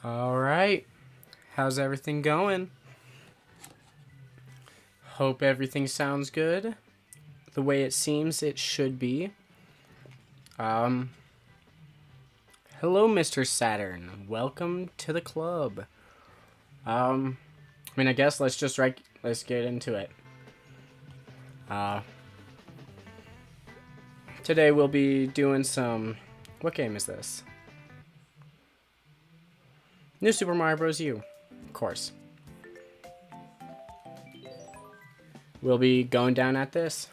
All right. How's everything going? Hope everything sounds good. The way it seems it should be. Um Hello, Mr. Saturn. Welcome to the club. I guess let's get into it. Today we'll be doing some what game is this? New Super Mario Bros. U, of course. We'll be going down at this.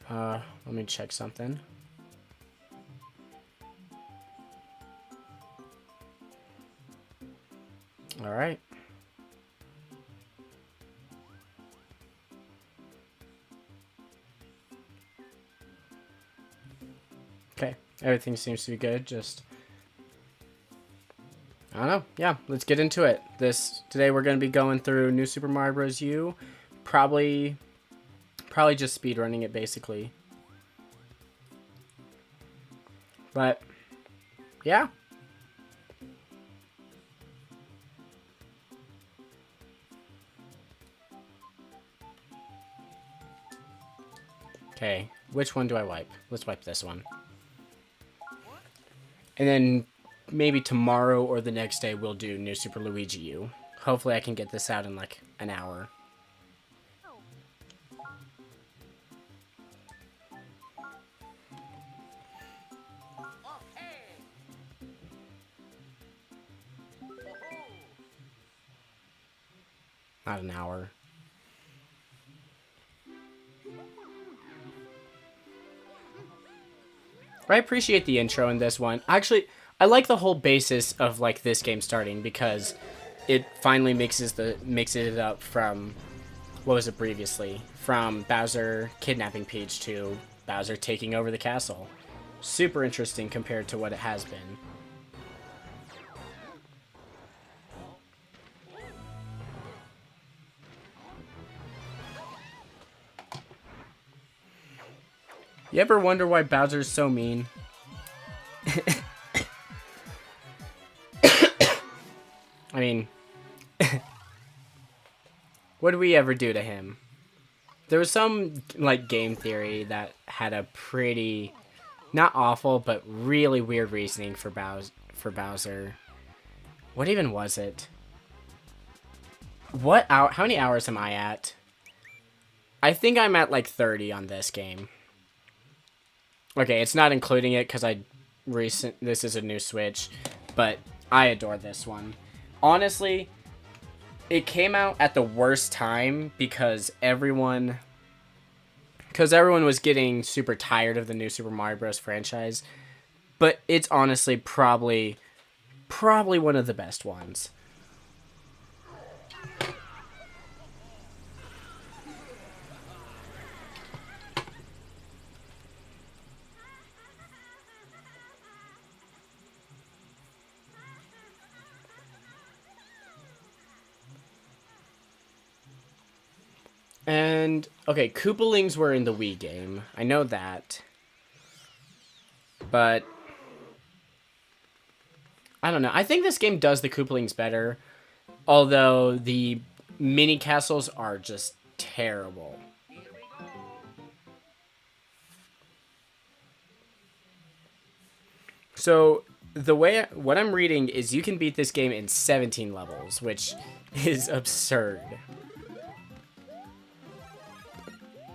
Let me check something. All right. Okay, everything seems to be good. I don't know. Yeah, let's get into it. Today we're going to be going through New Super Mario Bros. U. Probably just speedrunning it, basically. But, yeah. Okay, which one do I wipe? Let's wipe this one. And then maybe tomorrow or the next day we'll do New Super Luigi U. Hopefully I can get this out in like an hour. Not an hour. I appreciate the intro in this one. Actually, I like the whole basis of like this game starting because it finally mixes it up from what was it previously? From Bowser kidnapping Peach to Bowser taking over the castle. Super interesting compared to what it has been. You ever wonder why Bowser's so mean? I mean, what did we ever do to him? There was some like game theory that had a pretty, not awful, but really weird reasoning for Bowser. What even was it? How many hours am I at? I think I'm at like 30 on this game. Okay, it's not including it because this is a new Switch, but I adore this one. Honestly, it came out at the worst time because everyone was getting super tired of the new Super Mario Bros. Franchise, but it's honestly probably one of the best ones. And, okay, Koopalings were in the Wii game. I know that. But, I don't know. I think this game does the Koopalings better. Although, the mini castles are just terrible. So, what I'm reading is you can beat this game in 17 levels, which is absurd.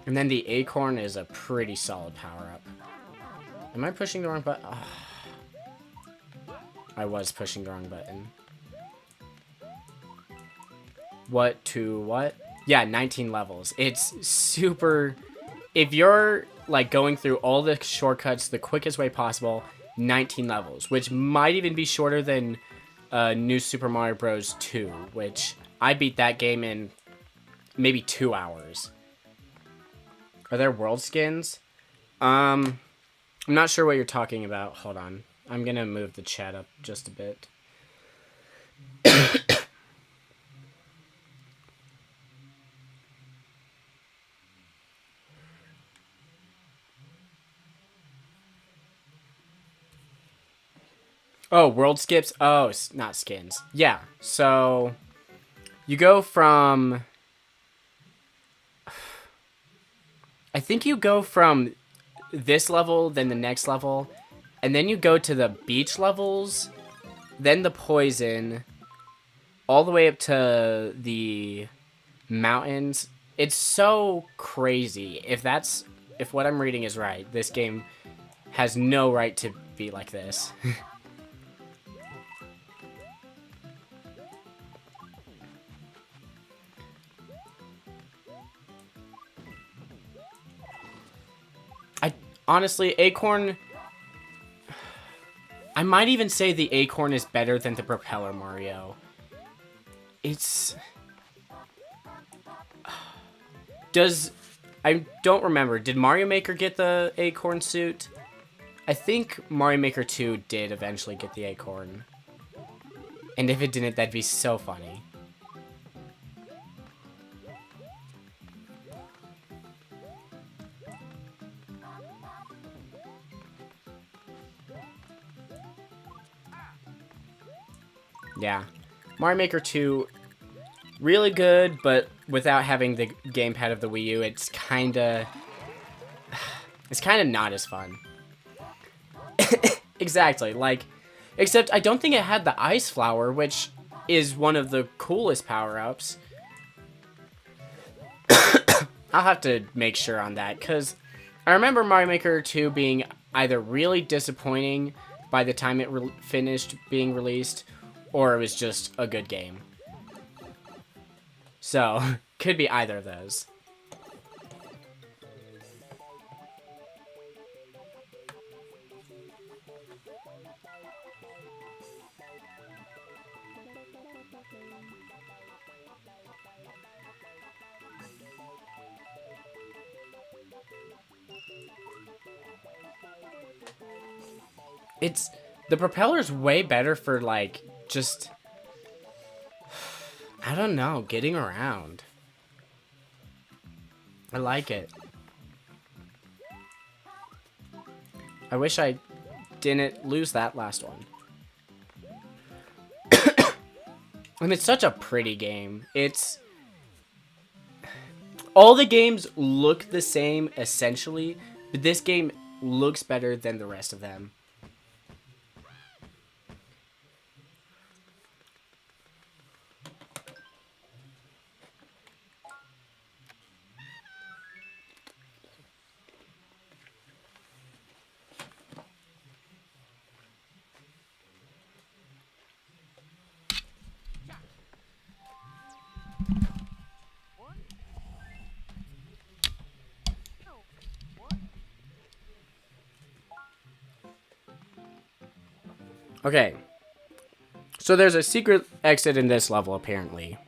And then the acorn is a pretty solid power-up. Am I pushing the wrong button? Oh. I was pushing the wrong button. What? Yeah, 19 levels. It's super... If you're, like, going through all the shortcuts the quickest way possible, 19 levels. Which might even be shorter than New Super Mario Bros. 2, which I beat that game in maybe 2 hours. Are there world skins? I'm not sure what you're talking about. Hold on. I'm gonna move the chat up just a bit. Oh, world skips. Oh, not skins. Yeah. So you go from. I think you go from this level, then the next level, and then you go to the beach levels, then the poison, all the way up to the mountains. It's so crazy. If what I'm reading is right, this game has no right to be like this. Honestly, Acorn, I might even say the Acorn is better than the Propeller Mario. I don't remember. Did Mario Maker get the Acorn suit? I think Mario Maker 2 did eventually get the Acorn. And if it didn't, that'd be so funny. Yeah. Mario Maker 2, really good, but without having the gamepad of the Wii U, it's kinda not as fun. Exactly, like, except I don't think it had the Ice Flower, which is one of the coolest power-ups. I'll have to make sure on that, because I remember Mario Maker 2 being either really disappointing by the time it finished being released, or it was just a good game. So, could be either of those. The propeller's way better for, like, just, I don't know, getting around. I like it. I wish I didn't lose that last one. And it's such a pretty game. All the games look the same, essentially, but this game looks better than the rest of them. Okay. So there's a secret exit in this level, apparently.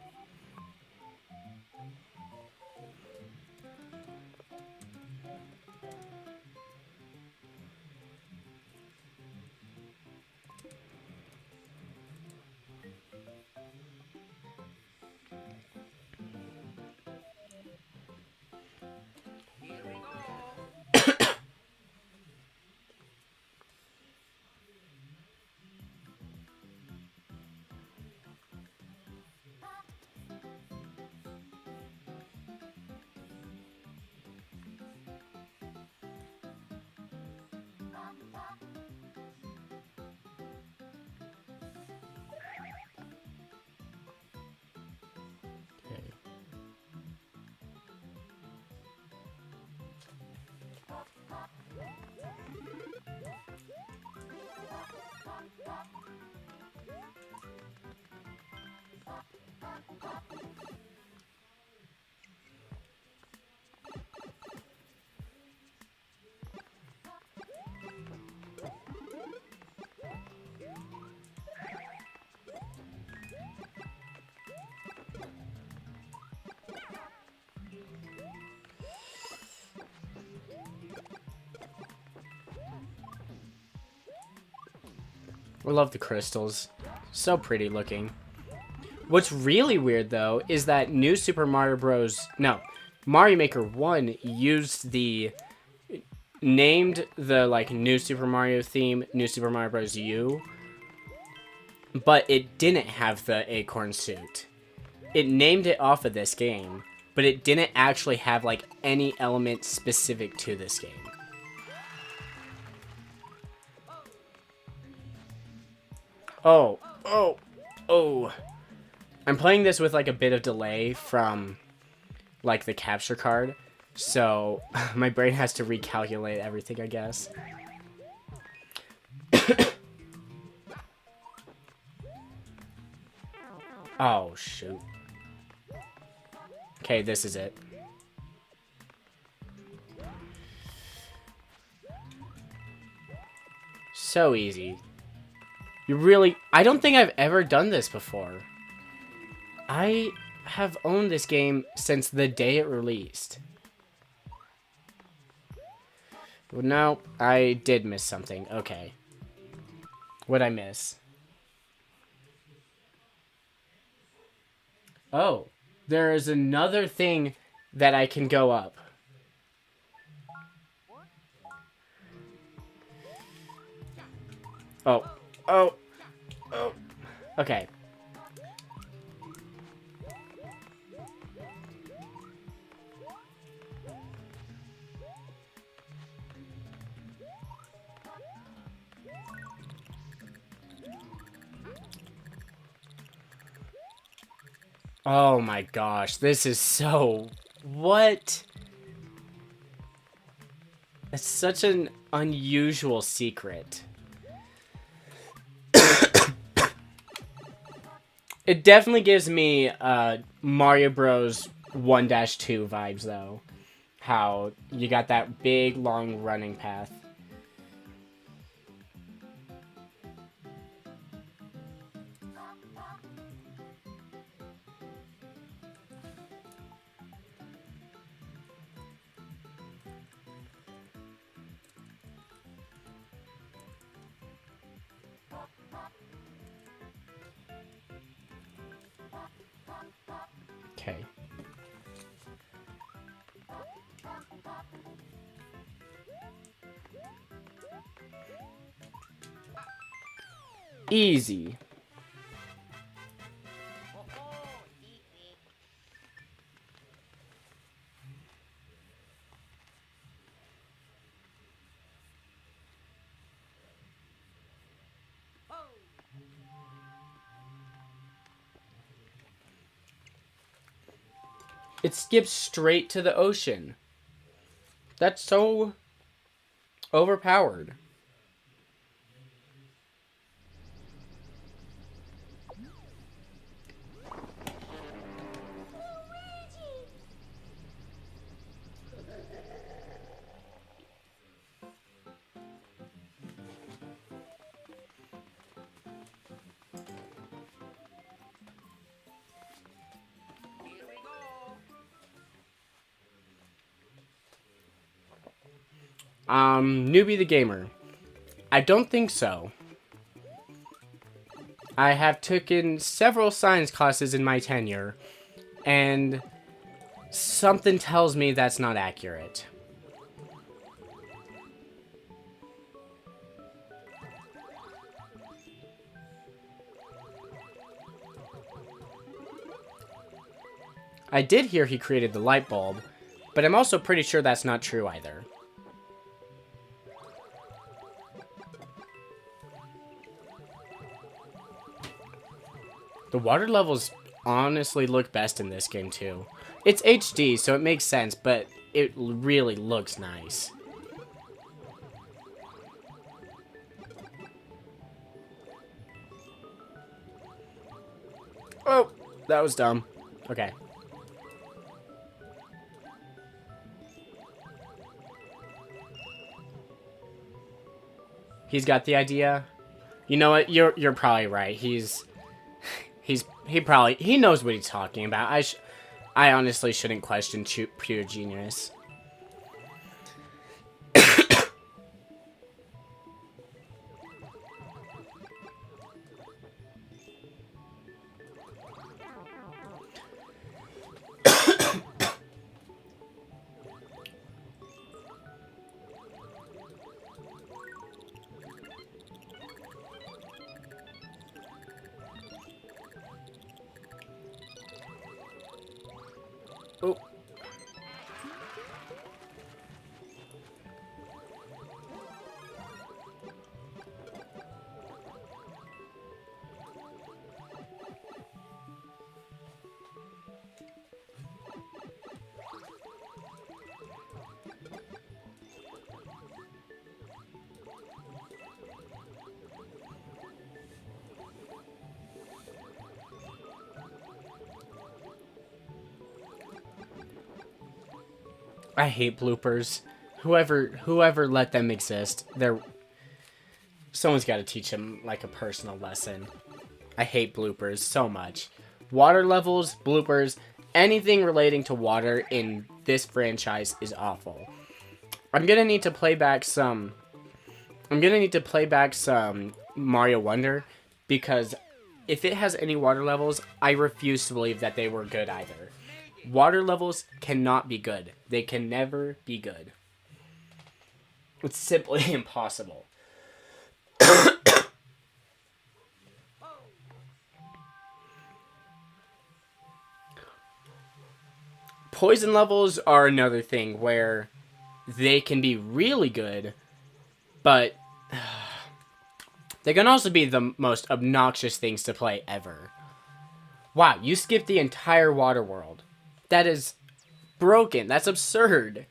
I love the crystals. So pretty looking. What's really weird, though, is that New Super Mario Bros. No, Mario Maker 1 used named the, like, New Super Mario theme New Super Mario Bros. U, but it didn't have the acorn suit. It named it off of this game, but it didn't actually have like any element specific to this game. Oh. I'm playing this with like a bit of delay from like the capture card, so my brain has to recalculate everything, I guess. Oh, shoot. Okay, this is it. So easy. I don't think I've ever done this before. I have owned this game since the day it released. Well, no, I did miss something. Okay. What'd I miss? Oh, there is another thing that I can go up. Oh. Okay. Oh my gosh, this is so... What? It's such an unusual secret. It definitely gives me Mario Bros. 1-2 vibes, though. How you got that big, long running path. Okay. Easy. It skips straight to the ocean. That's so overpowered. Newbie the Gamer. I don't think so. I have taken several science classes in my tenure, and something tells me that's not accurate. I did hear he created the light bulb, but I'm also pretty sure that's not true either. The water levels honestly look best in this game too. It's HD, so it makes sense, but it really looks nice. Oh, that was dumb. Okay. He's got the idea. You know what? You're probably right. He knows what he's talking about. I honestly shouldn't question pure genius. I hate bloopers. Whoever let them exist, someone's got to teach them like a personal lesson. I hate bloopers so much. Water levels, bloopers, anything relating to water in this franchise is awful. I'm gonna need to play back some Mario Wonder, because if it has any water levels, I refuse to believe that they were good either. Water levels cannot be good. They can never be good. It's simply impossible. Poison levels are another thing where they can be really good, but they can also be the most obnoxious things to play ever. Wow, you skipped the entire water world. That is broken. That's absurd.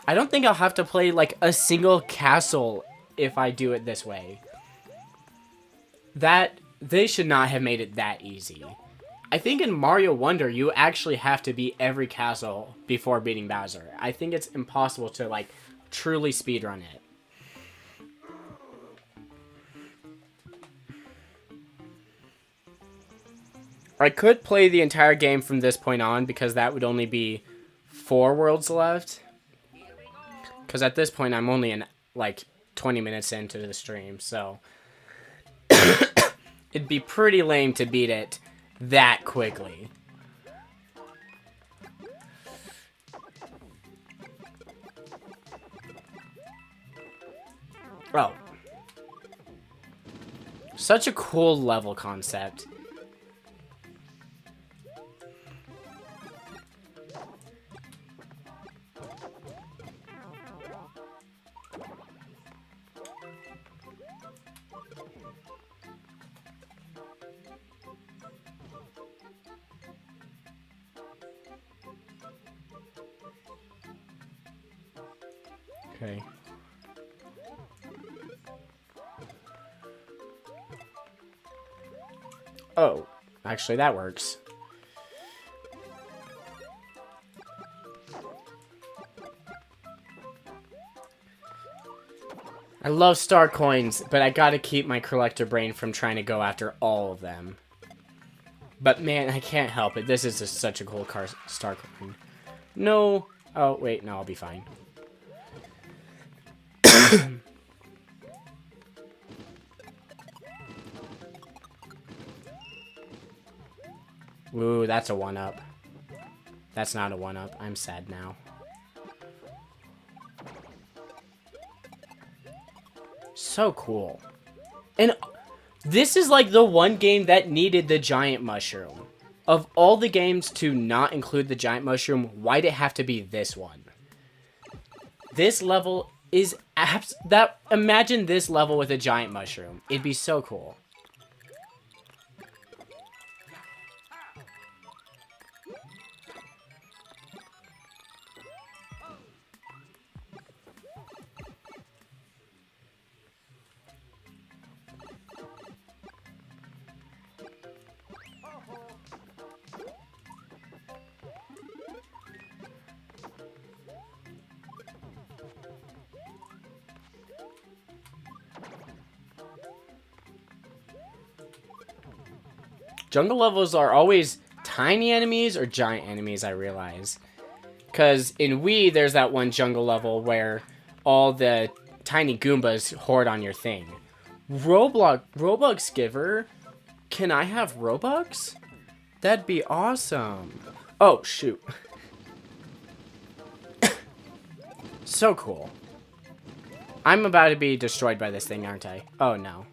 I don't think I'll have to play like a single castle if I do it this way. They should not have made it that easy. I think in Mario Wonder, you actually have to beat every castle before beating Bowser. I think it's impossible to like truly speedrun it. I could play the entire game from this point on, because that would only be 4 worlds left. Because at this point, I'm only in like 20 minutes into the stream, so it'd be pretty lame to beat it that quickly. Oh. Such a cool level concept. Okay. Oh, actually that works. I love star coins, but I gotta keep my collector brain from trying to go after all of them. But man, I can't help it. This is just such a cool star coin. No. Oh, wait, no, I'll be fine. Ooh, that's a 1-up. That's not a 1-up. I'm sad now. So cool. And this is like the one game that needed the giant mushroom. Of all the games to not include the giant mushroom, why'd it have to be this one? This level is imagine this level with a giant mushroom. It'd be so cool. Jungle levels are always tiny enemies or giant enemies, I realize. Because in Wii, there's that one jungle level where all the tiny Goombas hoard on your thing. Robux giver? Can I have Robux? That'd be awesome. Oh, shoot. So cool. I'm about to be destroyed by this thing, aren't I? Oh, no.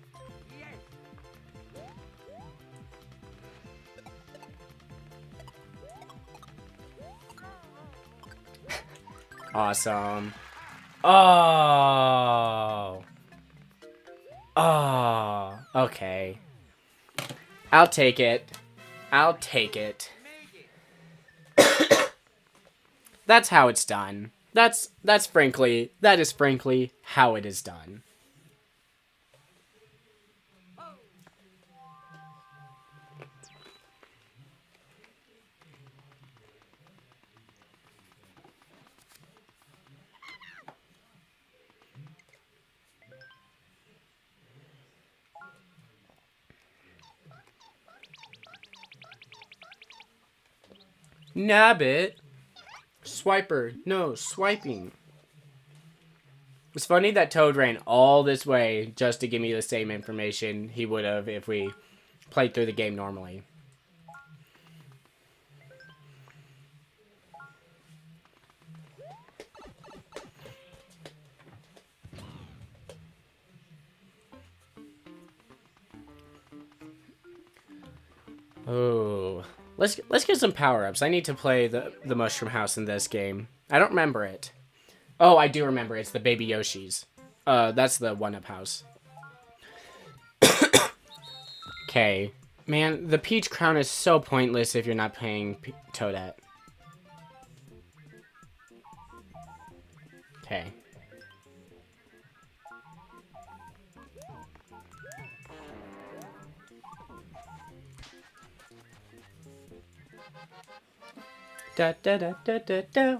Awesome. Oh. Oh. Okay. I'll take it. I'll take it. That's how it's done. That is frankly how it is done. Nabbit. Swiper. No, swiping. It's funny that Toad ran all this way just to give me the same information he would have if we played through the game normally. Oh, let's get some power-ups. I need to play the Mushroom House in this game. I don't remember it. Oh, I do remember. It's the Baby Yoshis. That's the one-up house. Okay. Man, the Peach Crown is so pointless if you're not playing Toadette. Okay. Da da da da da da.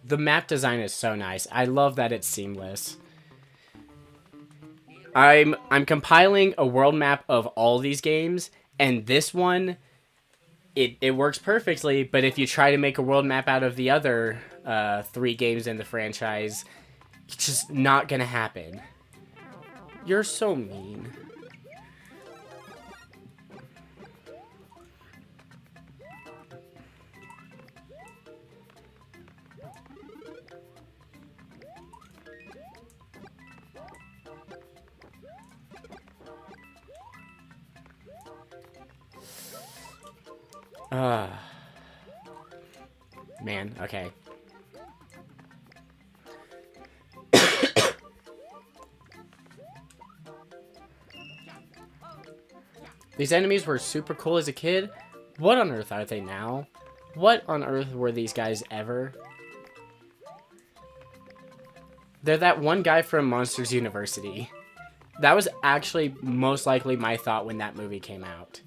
The map design is so nice. I love that it's seamless. I'm compiling a world map of all these games, and this one, it works perfectly. But if you try to make a world map out of the other 3 games in the franchise, it's just not gonna happen. You're so mean. Man, okay. These enemies were super cool as a kid. What on earth are they now? What on earth were these guys ever? They're that one guy from Monsters University. That was actually most likely my thought when that movie came out.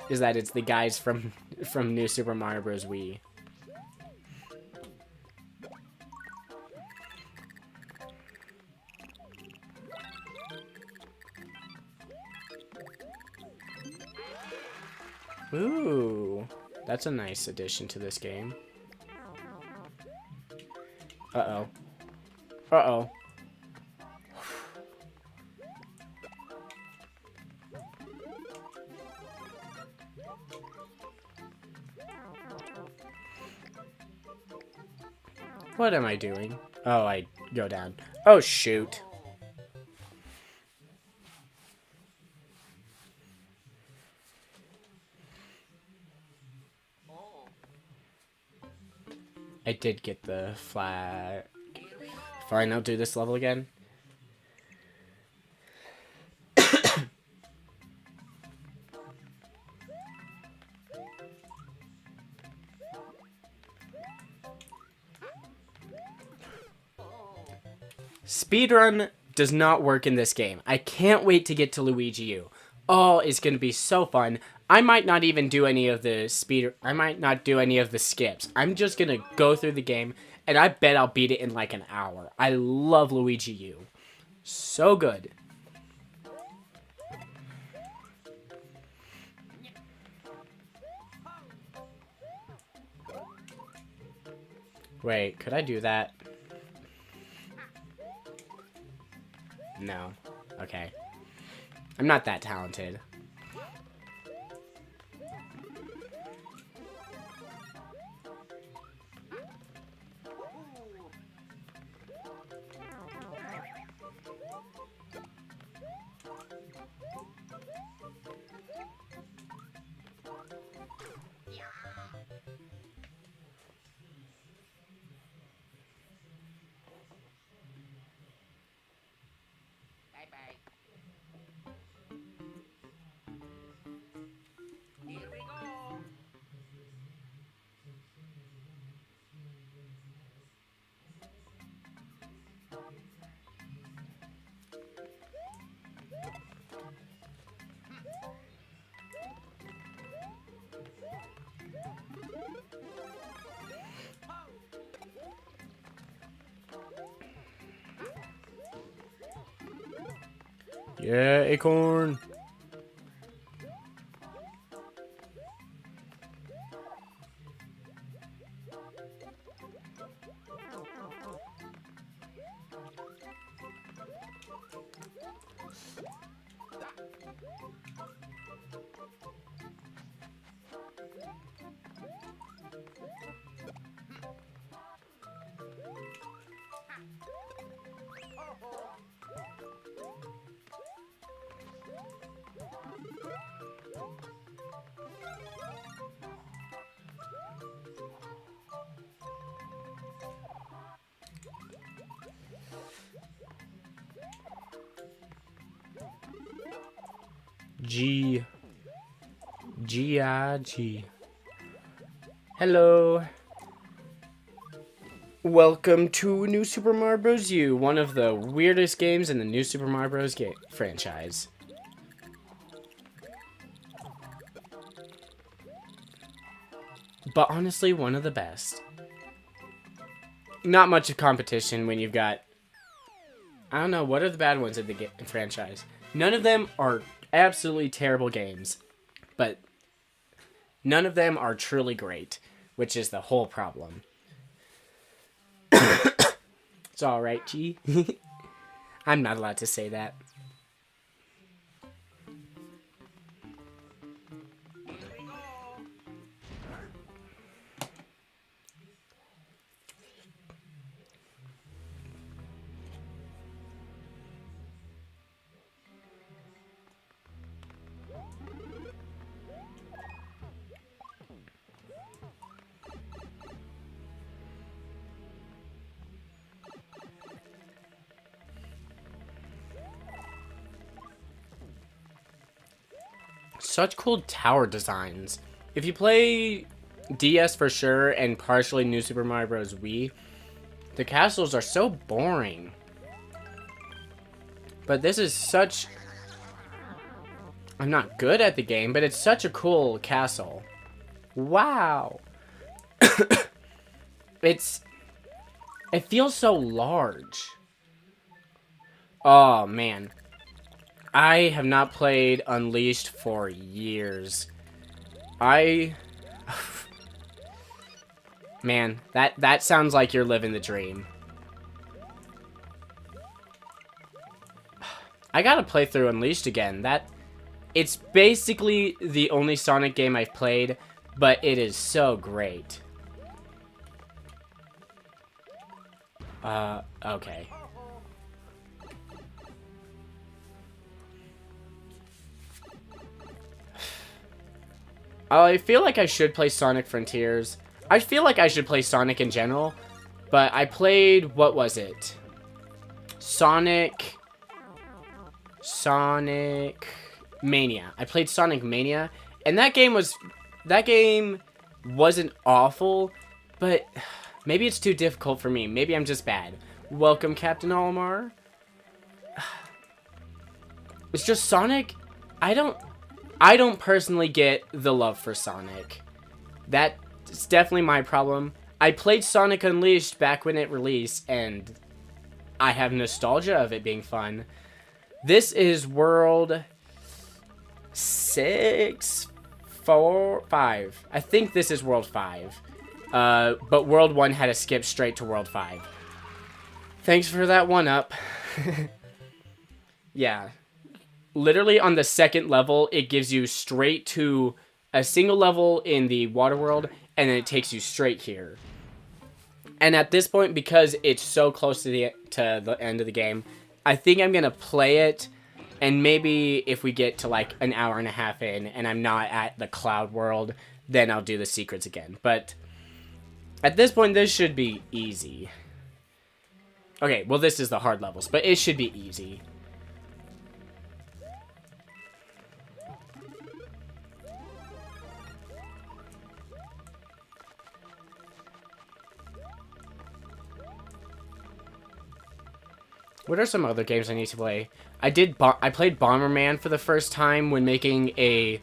Is that it's the guys from New Super Mario Bros. Wii. Ooh, that's a nice addition to this game. Uh-oh. Uh-oh. What am I doing? Oh, I go down. Oh, shoot. I did get the flag. Fine, I'll do this level again. Speedrun does not work in this game. I can't wait to get to Luigi U. Oh, it's going to be so fun. I might not even do any of the I might not do any of the skips. I'm just going to go through the game, and I bet I'll beat it in like an hour. I love Luigi U. So good. Wait, could I do that? No. Okay. I'm not that talented. Yeah, acorn. G-I-G. Hello. Welcome to New Super Mario Bros. U, one of the weirdest games in the New Super Mario Bros. Franchise. But honestly, one of the best. Not much of competition when you've got... I don't know, what are the bad ones in the franchise? None of them are absolutely terrible games. But none of them are truly great, which is the whole problem. It's alright, G. I'm not allowed to say that. Such cool tower designs. If you play DS for sure and partially New Super Mario Bros. Wii, the castles are so boring. But this is such... I'm not good at the game, but it's such a cool castle. Wow. It feels so large. Oh, man. I have not played Unleashed for years. Man, that sounds like you're living the dream. I gotta play through Unleashed again. It's basically the only Sonic game I've played, but it is so great. Okay. I feel like I should play Sonic Frontiers. I feel like I should play Sonic in general, but I played, what was it? Sonic Mania. I played Sonic Mania, and that game wasn't awful, but maybe it's too difficult for me. Maybe I'm just bad. Welcome, Captain Olimar. It's just Sonic. I don't personally get the love for Sonic. That's definitely my problem. I played Sonic Unleashed back when it released, and I have nostalgia of it being fun. This is World 6, 4, 5. I think this is World 5. But World 1 had to skip straight to World 5. Thanks for that one up. Yeah. Literally on the second level, it gives you straight to a single level in the water world, and then it takes you straight here. And at this point, because it's so close to the end of the game, I think I'm going to play it, and maybe if we get to like an hour and a half in, and I'm not at the cloud world, then I'll do the secrets again. But at this point, this should be easy. Okay, well, this is the hard levels, but it should be easy. What are some other games I need to play? I played Bomberman for the first time when making a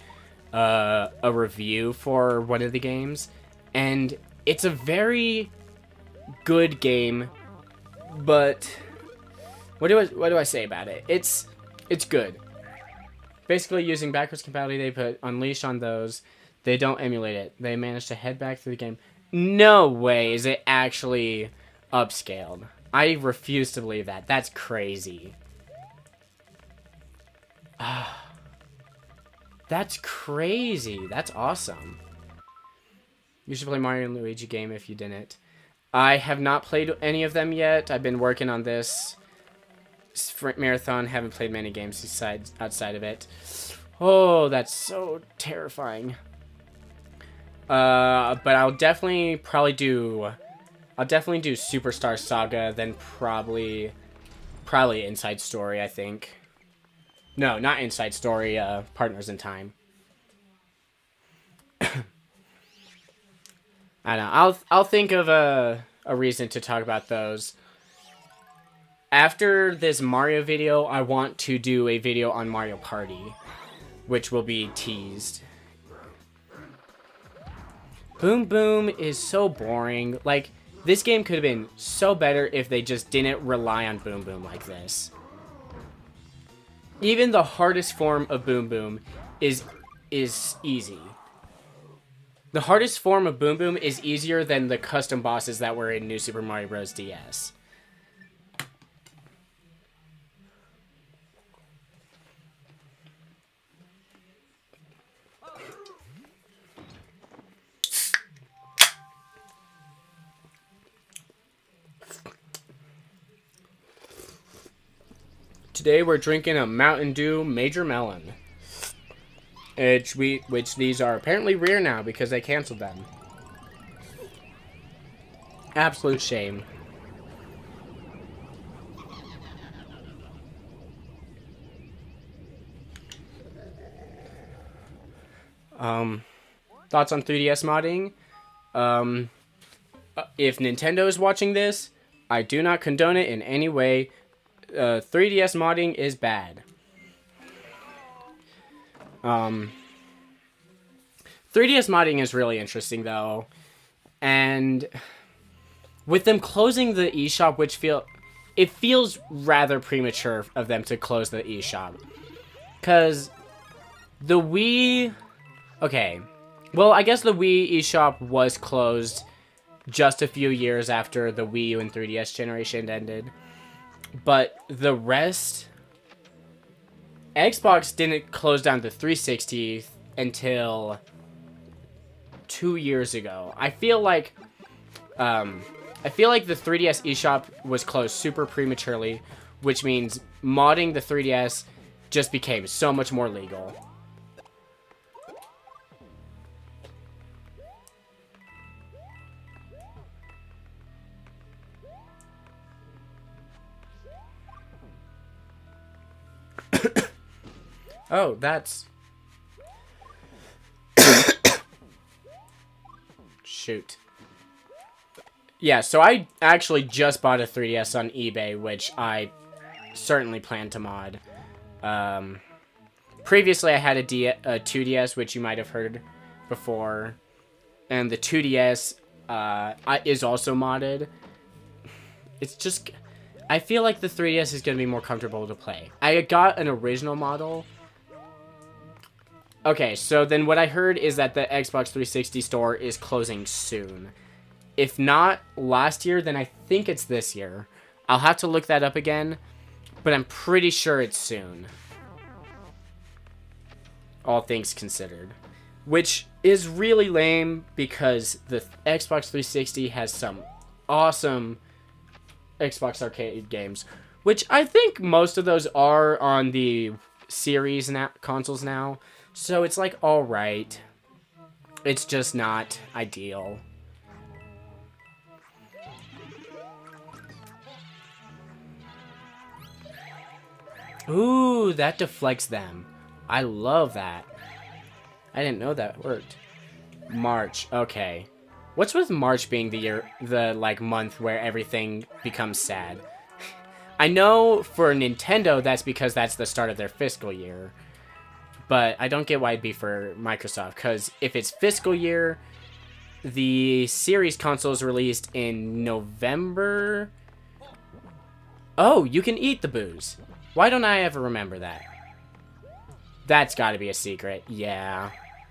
review for one of the games, and it's a very good game. But what do I say about it? It's It's good. Basically, using backwards compatibility, they put Unleash on those. They don't emulate it. They managed to head back through the game. No way is it actually upscaled. I refuse to believe that. That's crazy. That's crazy. That's awesome. You should play Mario and Luigi game if you didn't. I have not played any of them yet. I've been working on this sprint marathon. Haven't played many games outside of it. Oh, that's so terrifying. But I'll definitely do Superstar Saga, then probably Inside Story, I think. No, not Inside Story, Partners in Time. I don't know. I'll think of a reason to talk about those. After this Mario video, I want to do a video on Mario Party, which will be teased. Boom Boom is so boring. Like, this game could have been so better if they just didn't rely on Boom Boom like this. Even the hardest form of Boom Boom is easy. The hardest form of Boom Boom is easier than the custom bosses that were in New Super Mario Bros. DS. Today we're drinking a Mountain Dew Major Melon. Which these are apparently rare now because they canceled them. Absolute shame. Thoughts on 3DS modding? If Nintendo is watching this, I do not condone it in any way. 3DS modding is bad. 3DS modding is really interesting though, and with them closing the eShop, which feels rather premature of them to close the eShop, because the Wii, okay, well I guess the Wii eShop was closed just a few years after the Wii U and 3DS generation ended, but the rest. Xbox didn't close down the 360 until 2 years ago. I feel like the 3DS eShop was closed super prematurely, which means modding the 3DS just became so much more legal. Oh, that's... Shoot. Yeah, so I actually just bought a 3DS on eBay, which I certainly plan to mod. Previously, I had a 2DS, which you might have heard before. And the 2DS is also modded. It's just... I feel like the 3DS is going to be more comfortable to play. I got an original model. Okay, so then what I heard is that the Xbox 360 store is closing soon. If not last year, then I think it's this year. I'll have to look that up again, but I'm pretty sure it's soon. All things considered. Which is really lame because the Xbox 360 has some awesome Xbox arcade games, which I think most of those are on the series consoles now. So it's like alright. It's just not ideal. Ooh, that deflects them. I love that. I didn't know that worked. March, okay. What's with March being the month where everything becomes sad? I know for Nintendo that's because that's the start of their fiscal year. But I don't get why it'd be for Microsoft, because if it's fiscal year, the series console is released in November. Oh, you can eat the booze. Why don't I ever remember that? That's got to be a secret. Yeah.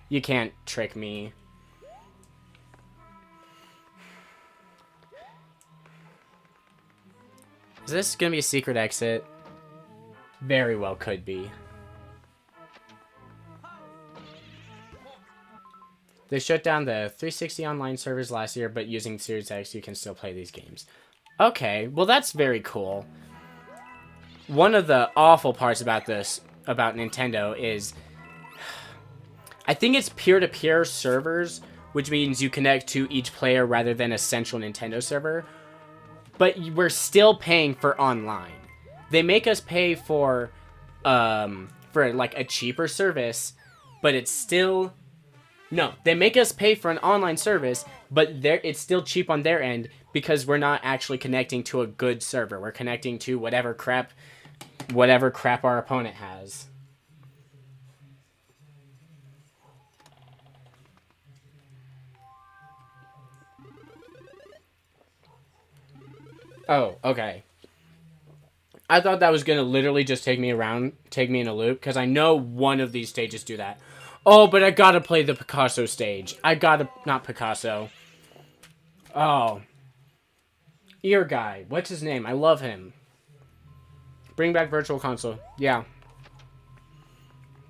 You can't trick me. Is this going to be a secret exit? Very well could be. They shut down the 360 online servers last year, but using Series X, you can still play these games. Okay, well that's very cool. One of the awful parts about this, about Nintendo, is I think it's peer-to-peer servers, which means you connect to each player rather than a central Nintendo server. But we're still paying for online. They make us pay for like a cheaper service, but it's still... No, they make us pay for an online service, but it's still cheap on their end because we're not actually connecting to a good server. We're connecting to whatever crap our opponent has. Oh, okay. I thought that was going to literally just take me in a loop, because I know one of these stages do that. Oh, but I gotta play the Picasso stage. Not Picasso. Oh. Ear guy. What's his name? I love him. Bring back Virtual Console. Yeah.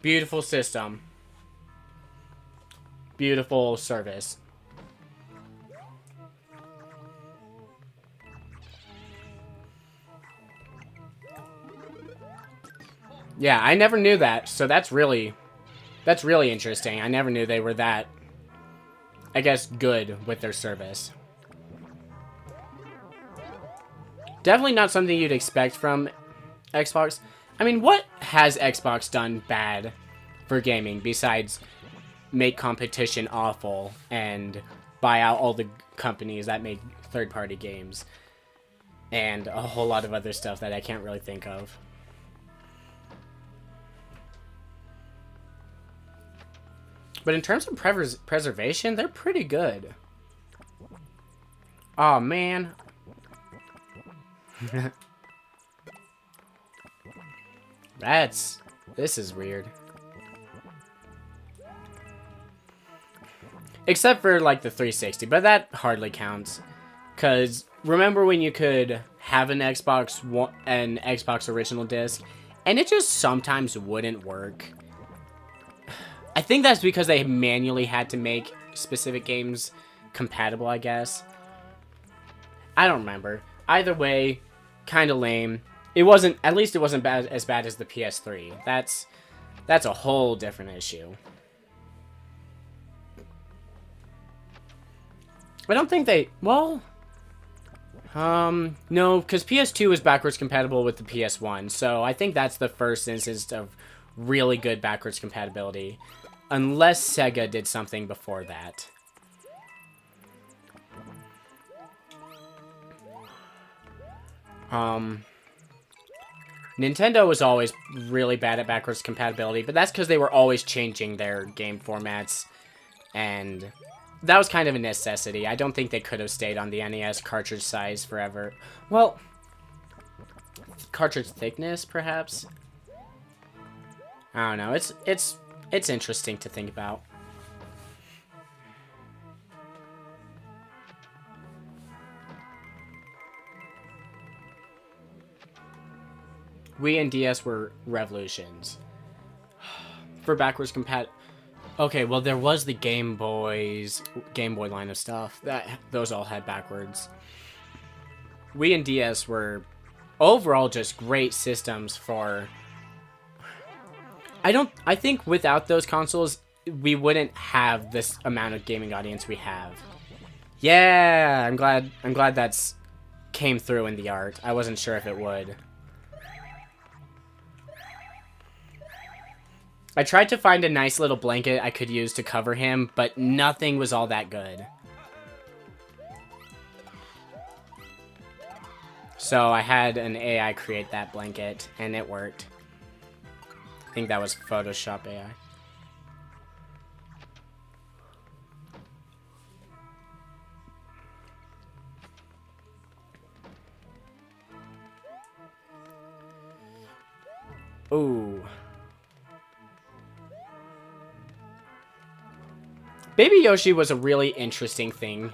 Beautiful system. Beautiful service. Yeah, I never knew that, so that's really interesting. I never knew they were that, I guess, good with their service. Definitely not something you'd expect from Xbox. I mean, what has Xbox done bad for gaming besides make competition awful and buy out all the companies that make third-party games? And a whole lot of other stuff that I can't really think of. But in terms of preservation, they're pretty good. Oh man. This is weird. Except for like the 360, but that hardly counts. Cause remember when you could have an Xbox original disc, and it just sometimes wouldn't work. I think that's because they manually had to make specific games compatible, I guess. I don't remember. Either way, kind of lame. At least it wasn't as bad as the PS3. That's a whole different issue. I don't think no, because PS2 was backwards compatible with the PS1, so I think that's the first instance of really good backwards compatibility. Unless Sega did something before that. Nintendo was always really bad at backwards compatibility, but that's because they were always changing their game formats, and that was kind of a necessity. I don't think they could have stayed on the NES cartridge size forever. Well, cartridge thickness, perhaps? I don't know. It's interesting to think about. Wii and DS were revolutions. For backwards compat... Okay, well there was the Game Boy line of stuff. Those all had backwards. Wii and DS were overall just great systems for... I think without those consoles, we wouldn't have this amount of gaming audience we have. Yeah, I'm glad that's came through in the art. I wasn't sure if it would. I tried to find a nice little blanket I could use to cover him, but nothing was all that good. So I had an AI create that blanket, and it worked. I think that was Photoshop AI. Ooh. Baby Yoshi was a really interesting thing.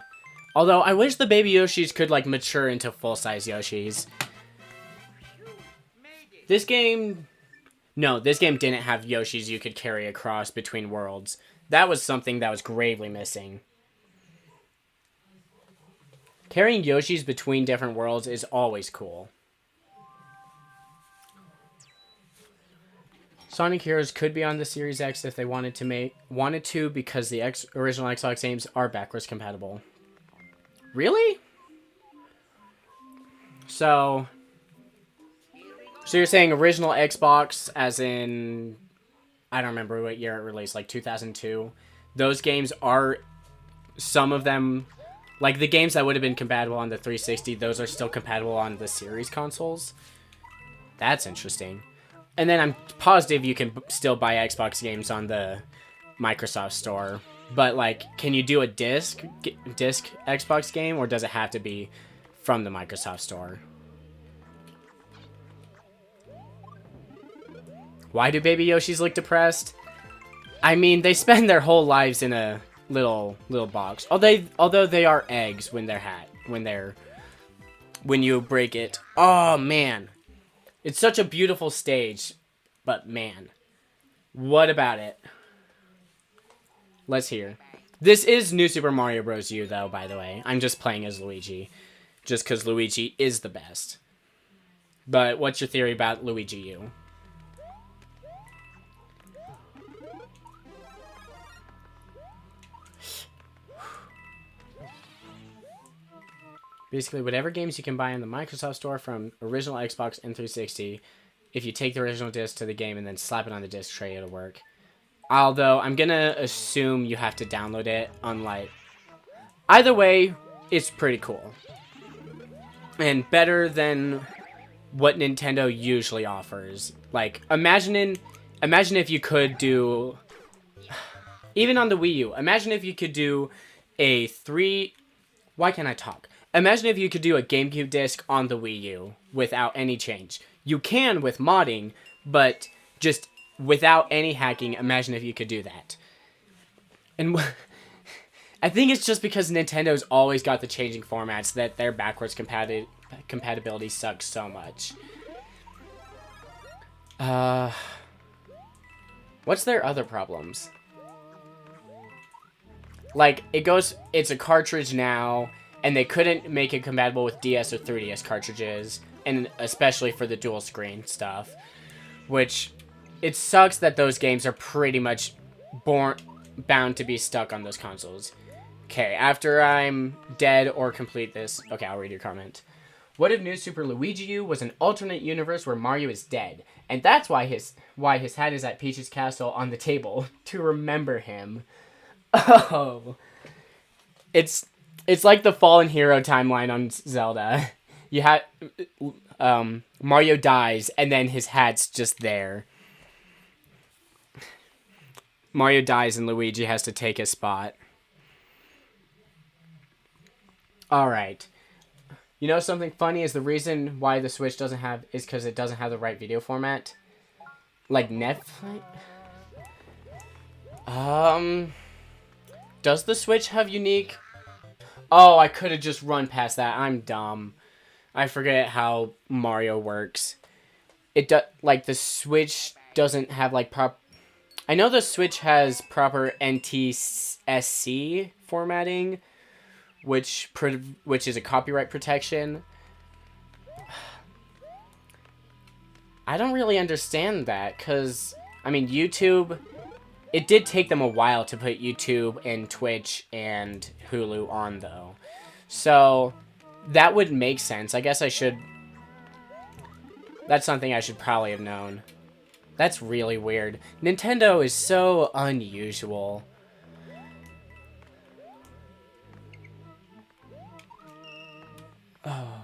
Although, I wish the Baby Yoshis could, like, mature into full-size Yoshis. This game... No, this game didn't have Yoshis you could carry across between worlds. That was something that was gravely missing. Carrying Yoshis between different worlds is always cool. Sonic Heroes could be on the Series X if they wanted to because the original Xbox games are backwards compatible. Really? So you're saying original Xbox as in, I don't remember what year it released, like 2002. Those games are, some of them, like the games that would have been compatible on the 360, those are still compatible on the series consoles. That's interesting. And then I'm positive you can still buy Xbox games on the Microsoft Store. But, like, can you do a disc Xbox game, or does it have to be from the Microsoft Store? Why do Baby Yoshis look depressed? I mean, they spend their whole lives in a little box. Although they are eggs when you break it. Oh, man. It's such a beautiful stage. But, man. What about it? Let's hear. This is New Super Mario Bros. U, though, by the way. I'm just playing as Luigi. Just because Luigi is the best. But what's your theory about Luigi U? Basically, whatever games you can buy on the Microsoft Store from original Xbox and 360, if you take the original disc to the game and then slap it on the disc tray, it'll work. Although, I'm gonna assume you have to download it, unlike... Either way, it's pretty cool. And better than what Nintendo usually offers. Like, imagine if you could do... Even on the Wii U, imagine if you could do a 3... Why can't I talk? Imagine if you could do a GameCube disc on the Wii U without any change. You can with modding, but just... without any hacking, imagine if you could do that. And I think it's just because Nintendo's always got the changing formats that their backwards compatibility sucks so much. What's their other problems? Like, it's a cartridge now, and they couldn't make it compatible with DS or 3DS cartridges, and especially for the dual screen stuff, which... It sucks that those games are pretty much bound to be stuck on those consoles. Okay, after I'm dead or complete this... Okay, I'll read your comment. What if New Super Luigi U was an alternate universe where Mario is dead? And that's why his hat is at Peach's castle on the table, to remember him. Oh. It's like the Fallen Hero timeline on Zelda. You have... Mario dies, and then his hat's just there. Mario dies and Luigi has to take his spot. Alright. You know something funny is the reason why the Switch doesn't have... is because it doesn't have the right video format. Like Netflix? Does the Switch have unique... Oh, I could have just run past that. I'm dumb. I forget how Mario works. Like, the Switch doesn't have, like, I know the Switch has proper NTSC formatting, which is a copyright protection. I don't really understand that, because, I mean, YouTube... It did take them a while to put YouTube and Twitch and Hulu on, though. So, that would make sense. I guess I should... That's something I should probably have known. That's really weird. Nintendo is so unusual. Oh.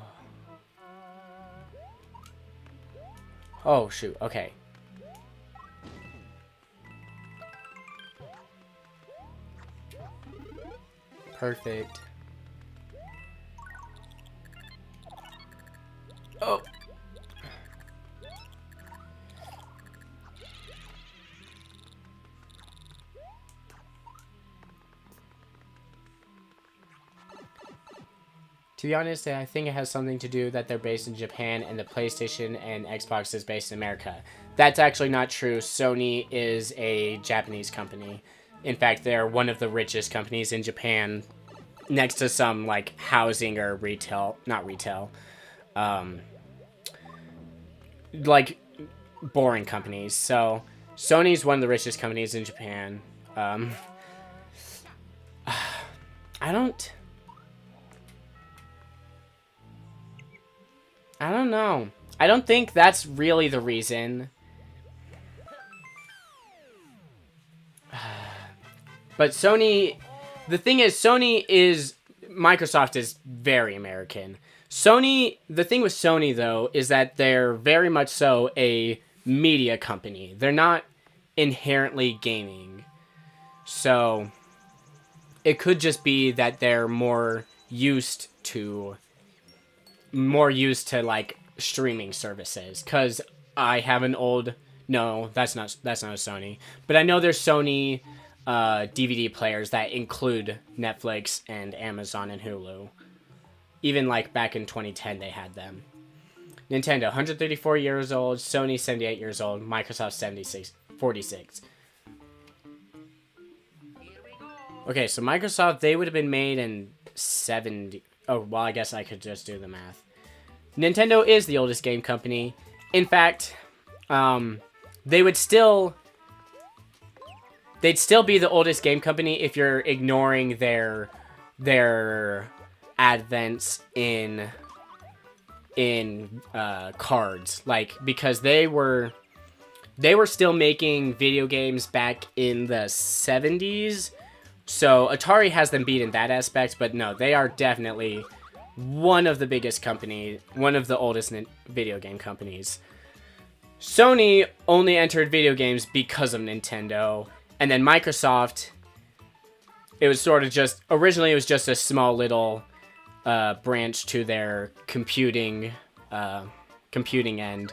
Oh, shoot. Okay. Perfect. Oh. To be honest, I think it has something to do that they're based in Japan and the PlayStation and Xbox is based in America. That's actually not true. Sony is a Japanese company. In fact, they're one of the richest companies in Japan, next to some like housing or retail, not retail, like boring companies. So Sony's one of the richest companies in Japan. I don't know. I don't think that's really the reason. But Sony, the thing is, Microsoft is very American. Sony, the thing with Sony, though, is that they're very much so a media company. They're not inherently gaming. So, it could just be that they're more used to like streaming services. Because I have an old... No, that's not a Sony. But I know there's Sony... DVD players that include Netflix and Amazon and Hulu. Even like back in 2010 they had them. Nintendo 134 years old, Sony 78 years old, Microsoft 46. Okay, so Microsoft, they would have been made in 70. Oh, well, I guess I could just do the math. Nintendo is the oldest game company. In fact, they'd still be the oldest game company if you're ignoring their advents in cards, like, because they were still making video games back in the 70s. So Atari has them beat in that aspect, but no, they are definitely one of the biggest company, one of the oldest video game companies. Sony only entered video games because of Nintendo. And then Microsoft, it was sort of just... Originally, it was just a small little branch to their computing end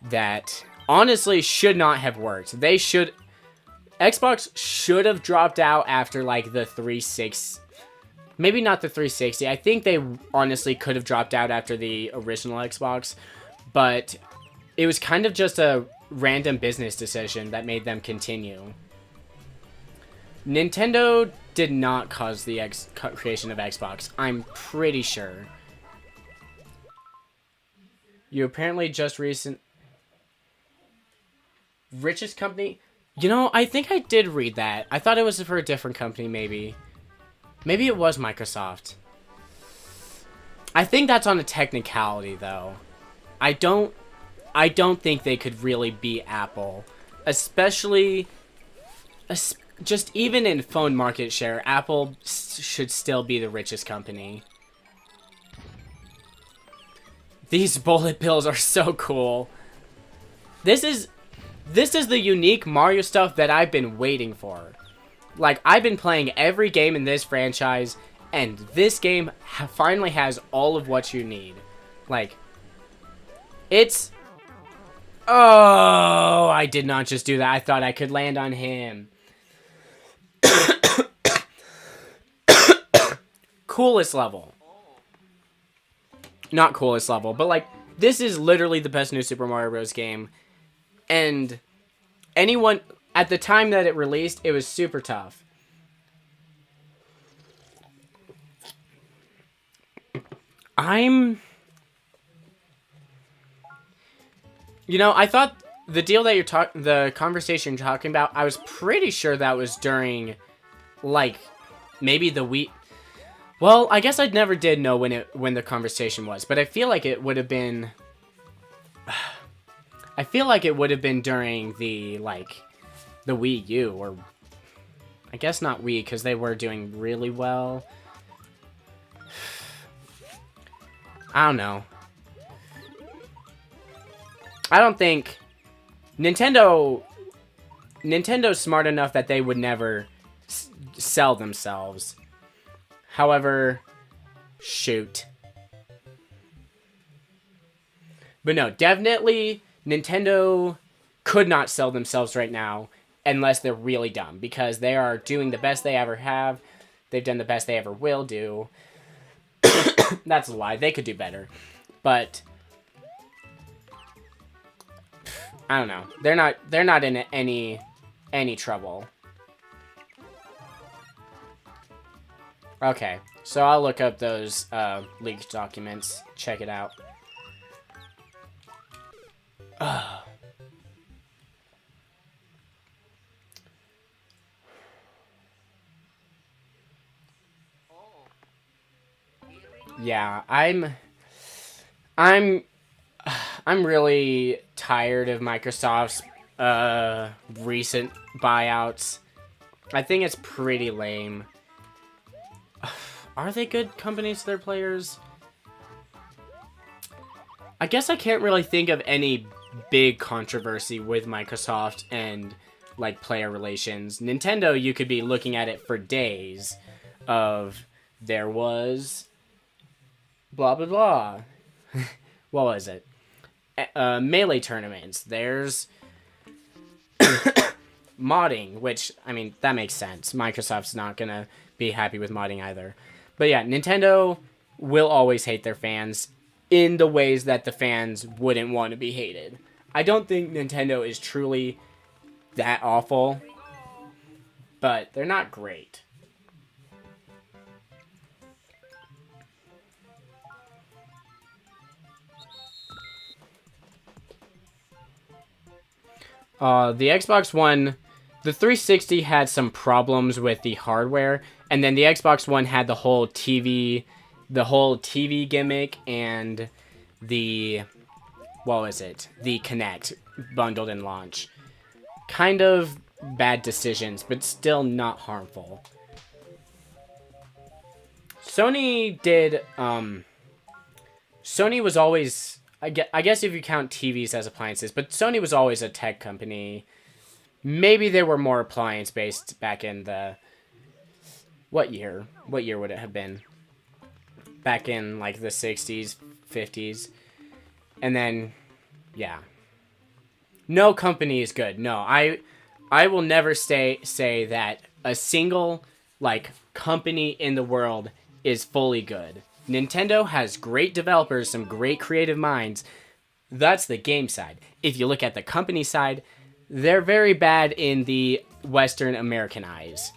that honestly should not have worked. Xbox should have dropped out after, like, the 360... Maybe not the 360. I think they honestly could have dropped out after the original Xbox. But it was kind of just a random business decision that made them continue. Nintendo did not cause the creation of Xbox. I'm pretty sure. You apparently just richest company? You know, I think I did read that. I thought it was for a different company, maybe. Maybe it was Microsoft. I think that's on a technicality, though. I don't think they could really beat Apple. Especially... Just even in phone market share, Apple should still be the richest company. These bullet bills are so cool. This is the unique Mario stuff that I've been waiting for. Like, I've been playing every game in this franchise, and this game finally has all of what you need. Like, it's... Oh, I did not just do that. I thought I could land on him. Coolest level. Not coolest level, but like, this is literally the best new Super Mario Bros. Game. And anyone, at the time that it released, it was super tough. You know, I thought the deal that the conversation you're talking about, I was pretty sure that was during, like, maybe the Wii. Well, I guess I never did know when the conversation was, but I feel like it would have been. I feel like it would have been during the Wii U, or I guess not Wii, because they were doing really well. I don't know. I don't think Nintendo's smart enough that they would never sell themselves. However, shoot. But no, definitely Nintendo could not sell themselves right now unless they're really dumb, because they are doing the best they ever have. They've done the best they ever will do. That's a lie. They could do better. But I don't know. They're not in any trouble. Okay. So I'll look up those leaked documents. Check it out. Yeah, I'm really tired of Microsoft's recent buyouts. I think it's pretty lame. Are they good companies to their players? I guess I can't really think of any big controversy with Microsoft and like player relations. Nintendo, you could be looking at it for days of there was blah blah blah. What was it? Melee tournaments. There's modding, which, I mean, that makes sense. Microsoft's not gonna be happy with modding either. But yeah, Nintendo will always hate their fans in the ways that the fans wouldn't want to be hated. I don't think Nintendo is truly that awful, but they're not great. The Xbox One, the 360 had some problems with the hardware, and then the Xbox One had the whole TV gimmick and the, what was it? The Kinect bundled in launch. Kind of bad decisions, but still not harmful. Sony did, Sony was always, I guess if you count TVs as appliances, but Sony was always a tech company. Maybe they were more appliance-based back in the... What year? What year would it have been? Back in, like, the 60s, 50s. And then, yeah. No company is good. No, I will never say that a single, like, company in the world is fully good. Nintendo has great developers, some great creative minds. That's the game side. If you look at the company side, they're very bad in the Western American eyes.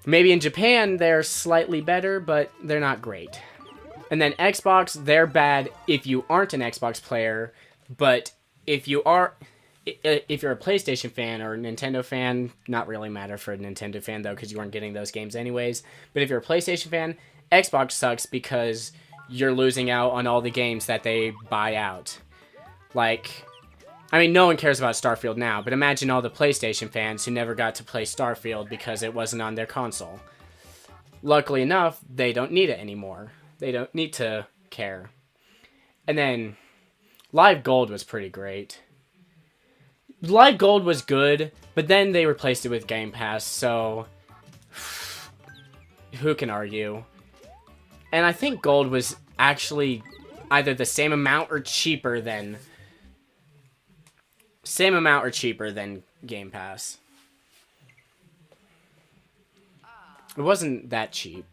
Maybe in Japan, they're slightly better, but they're not great. And then Xbox, they're bad if you aren't an Xbox player, but if you're a PlayStation fan or a Nintendo fan, not really matter for a Nintendo fan, though, because you weren't getting those games anyways. But if you're a PlayStation fan, Xbox sucks because you're losing out on all the games that they buy out. Like, I mean, no one cares about Starfield now, but imagine all the PlayStation fans who never got to play Starfield because it wasn't on their console. Luckily enough, they don't need it anymore. They don't need to care. And then, Live Gold was pretty great. Live Gold was good, but then they replaced it with Game Pass, so... who can argue? And I think Gold was actually either the same amount or cheaper than... Game Pass. It wasn't that cheap.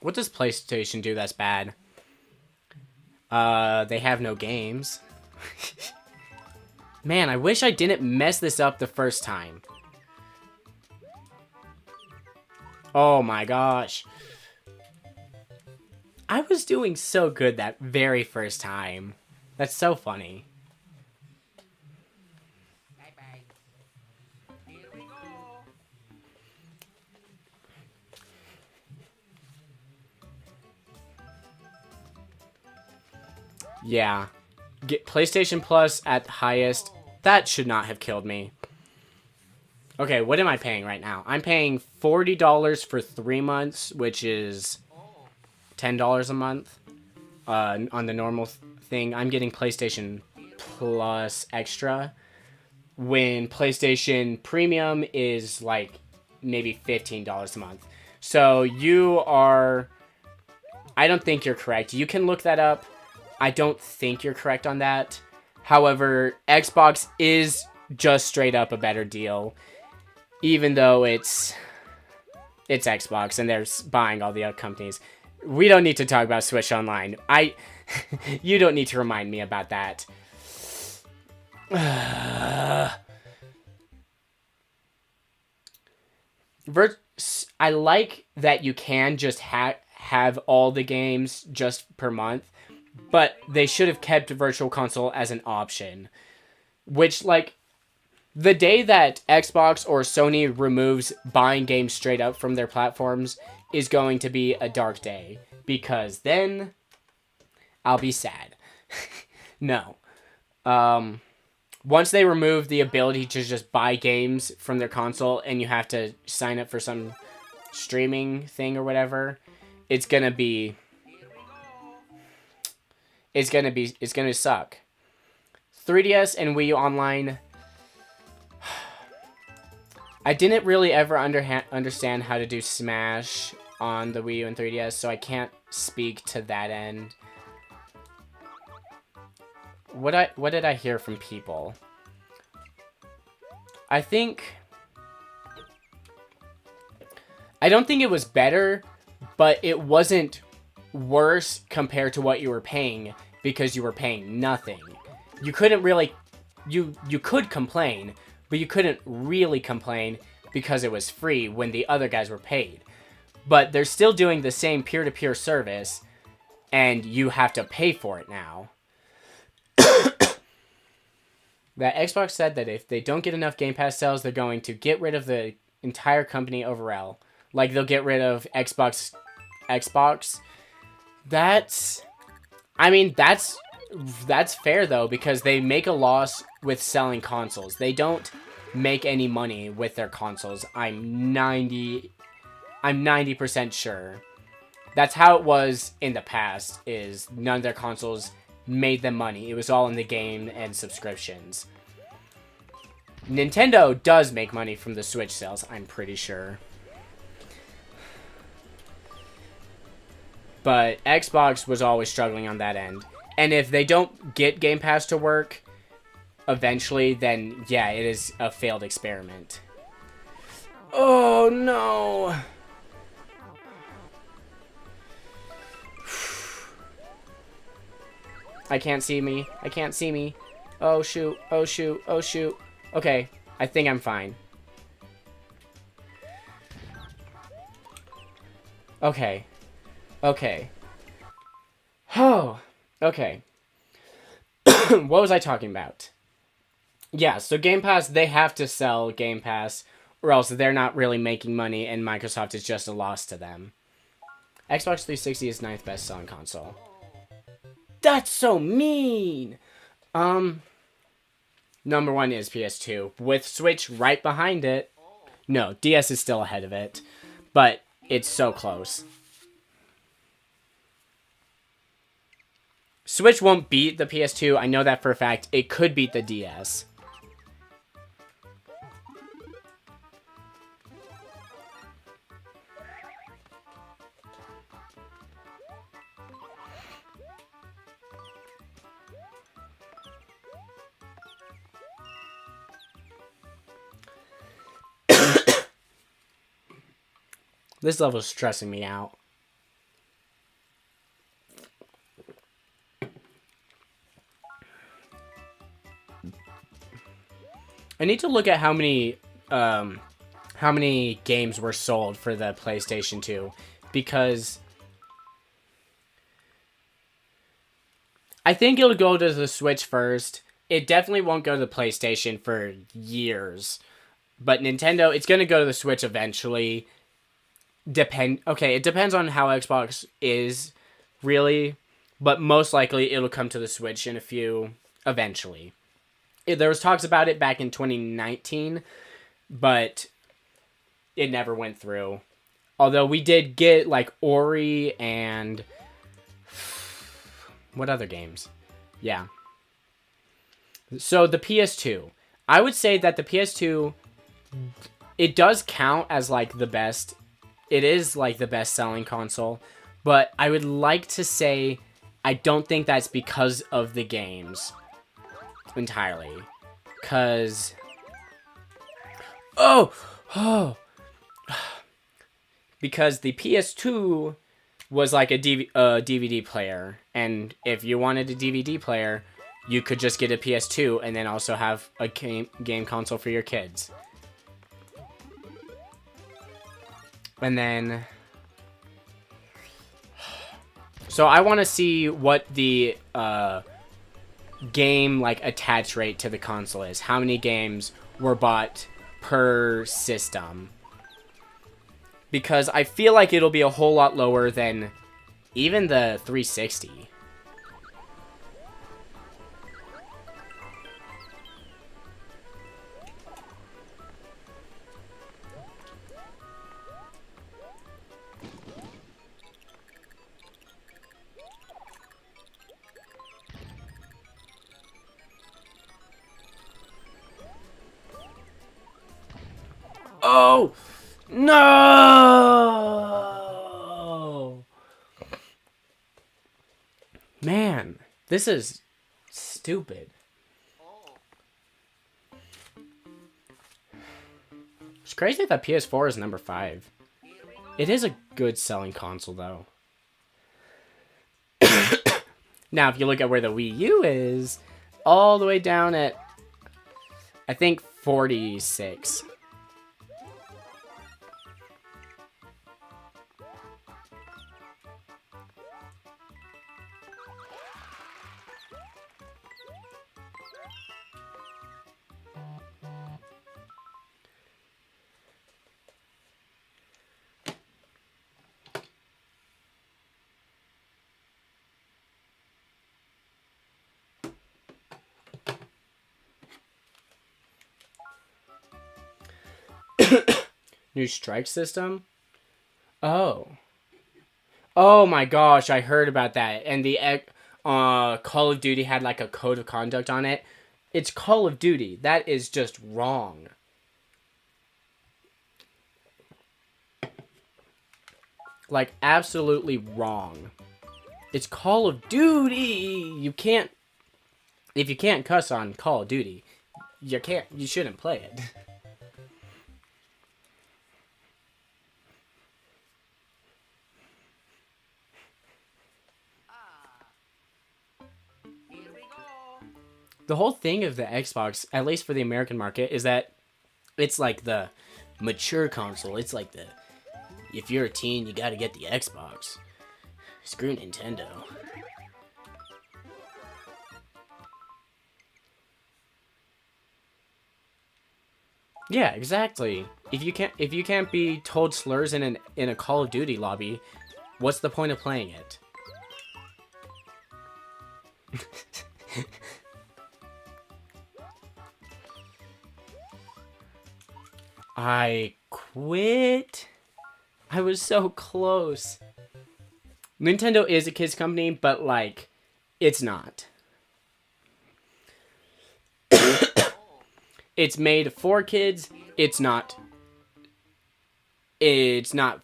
What does PlayStation do that's bad? They have no games. Man, I wish I didn't mess this up the first time. Oh my gosh. I was doing so good that very first time. That's so funny. Bye-bye. Here we go. Yeah. Get PlayStation Plus at highest. That should not have killed me. Okay, what am I paying right now? I'm paying $40 for 3 months, which is $10 a month on the normal thing. I'm getting PlayStation Plus Extra when PlayStation Premium is like maybe $15 a month. So you are... I don't think you're correct. You can look that up. I don't think you're correct on that. However, Xbox is just straight up a better deal. even though it's Xbox and they're buying all the other companies. We don't need to talk about Switch Online. You don't need to remind me about that. I like that you can just have all the games just per month, but they should have kept Virtual Console as an option. Which, like, the day that Xbox or Sony removes buying games straight up from their platforms is going to be a dark day, because then I'll be sad. No. Once they remove the ability to just buy games from their console and you have to sign up for some streaming thing or whatever, it's gonna suck. 3DS and Wii U Online, I didn't really ever understand how to do Smash on the Wii U and 3DS, so I can't speak to that end. What did I hear from people? I don't think it was better, but it wasn't worse compared to what you were paying, because you were paying nothing. You couldn't really, you could complain, but you couldn't really complain because it was free when the other guys were paid. But they're still doing the same peer-to-peer service, and you have to pay for it now. That Xbox said that if they don't get enough Game Pass sales, they're going to get rid of the entire company overall. Like, they'll get rid of Xbox. I mean, that's fair, though, because they make a loss with selling consoles. They don't make any money with their consoles. I'm 90% sure. That's how it was in the past, is none of their consoles made them money. It was all in the game and subscriptions. Nintendo does make money from the Switch sales, I'm pretty sure. But Xbox was always struggling on that end. And if they don't get Game Pass to work eventually, then yeah, it is a failed experiment. Oh no! I can't see me. I can't see me. Oh shoot. Oh shoot. Oh shoot. Okay. I think I'm fine. Okay. Okay. Oh. Okay. What was I talking about? Yeah, so Game Pass, they have to sell Game Pass, or else they're not really making money, and Microsoft is just a loss to them. Xbox 360 is 9th best selling console. That's so mean! Number 1 is PS2, with Switch right behind it. No, DS is still ahead of it, but it's so close. Switch won't beat the PS2, I know that for a fact. It could beat the DS. This level is stressing me out. I need to look at how many games were sold for the PlayStation 2, because I think it'll go to the Switch first. It definitely won't go to the PlayStation for years, but Nintendo, it's going to go to the Switch eventually. Okay, it depends on how Xbox is, really, but most likely it'll come to the Switch in a few, eventually. There was talks about it back in 2019, but it never went through. Although we did get, like, Ori and... what other games? Yeah. So, the PS2. I would say that the PS2, it does count as, like, the best. It is, like, the best-selling console. But I would like to say I don't think that's because of the games entirely. Because... oh! Oh, because the PS2 was like a DVD player, and if you wanted a DVD player, you could just get a PS2 and then also have a game console for your kids. And then, so I want to see what the game like attach rate to the console is. How many games were bought per system? Because I feel like it'll be a whole lot lower than even the 360. Oh! No! Man, this is stupid. It's crazy that PS4 is number 5. It is a good selling console, though. Now, if you look at where the Wii U is, all the way down at, I think, 46. New strike system? Oh. Oh my gosh, I heard about that. And the Call of Duty had like a code of conduct on it. It's Call of Duty. That is just wrong. Like, absolutely wrong. It's Call of Duty. You can't... If you can't cuss on Call of Duty, you shouldn't play it. The whole thing of the Xbox, at least for the American market, is that it's like the mature console. It's like the, if you're a teen, you gotta get the Xbox. Screw Nintendo. Yeah, exactly. If you can't be told slurs in a Call of Duty lobby, what's the point of playing it? I quit. I was so close. Nintendo is a kids company, but like, it's not. It's made for kids. It's not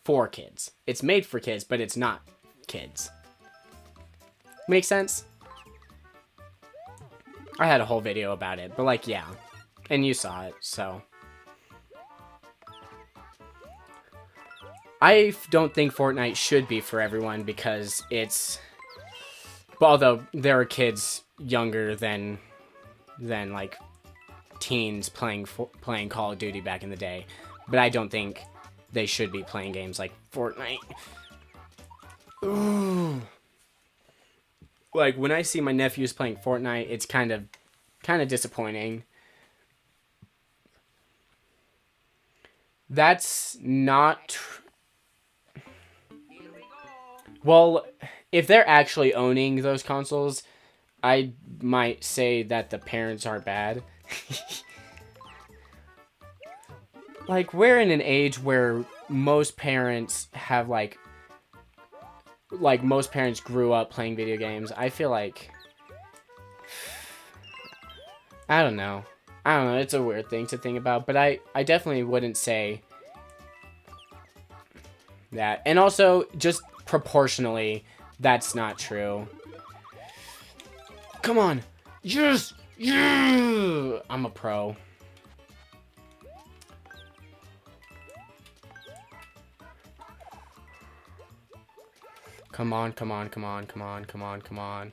for kids. It's made for kids, but it's not kids. Make sense? I had a whole video about it, but like, yeah. And you saw it, so. I don't think Fortnite should be for everyone because it's... Although there are kids younger than like teens playing Call of Duty back in the day, but I don't think they should be playing games like Fortnite. Ooh. Like when I see my nephews playing Fortnite, it's kind of disappointing. That's not... Well, if they're actually owning those consoles, I might say that the parents are bad. Like, we're in an age where most parents have, like, most parents grew up playing video games. I feel like... I don't know. It's a weird thing to think about, but I definitely wouldn't say that. And also, just proportionally, that's not true. Come on. Yes! Yeah! I'm a pro. Come on, come on, come on, come on, come on, come on.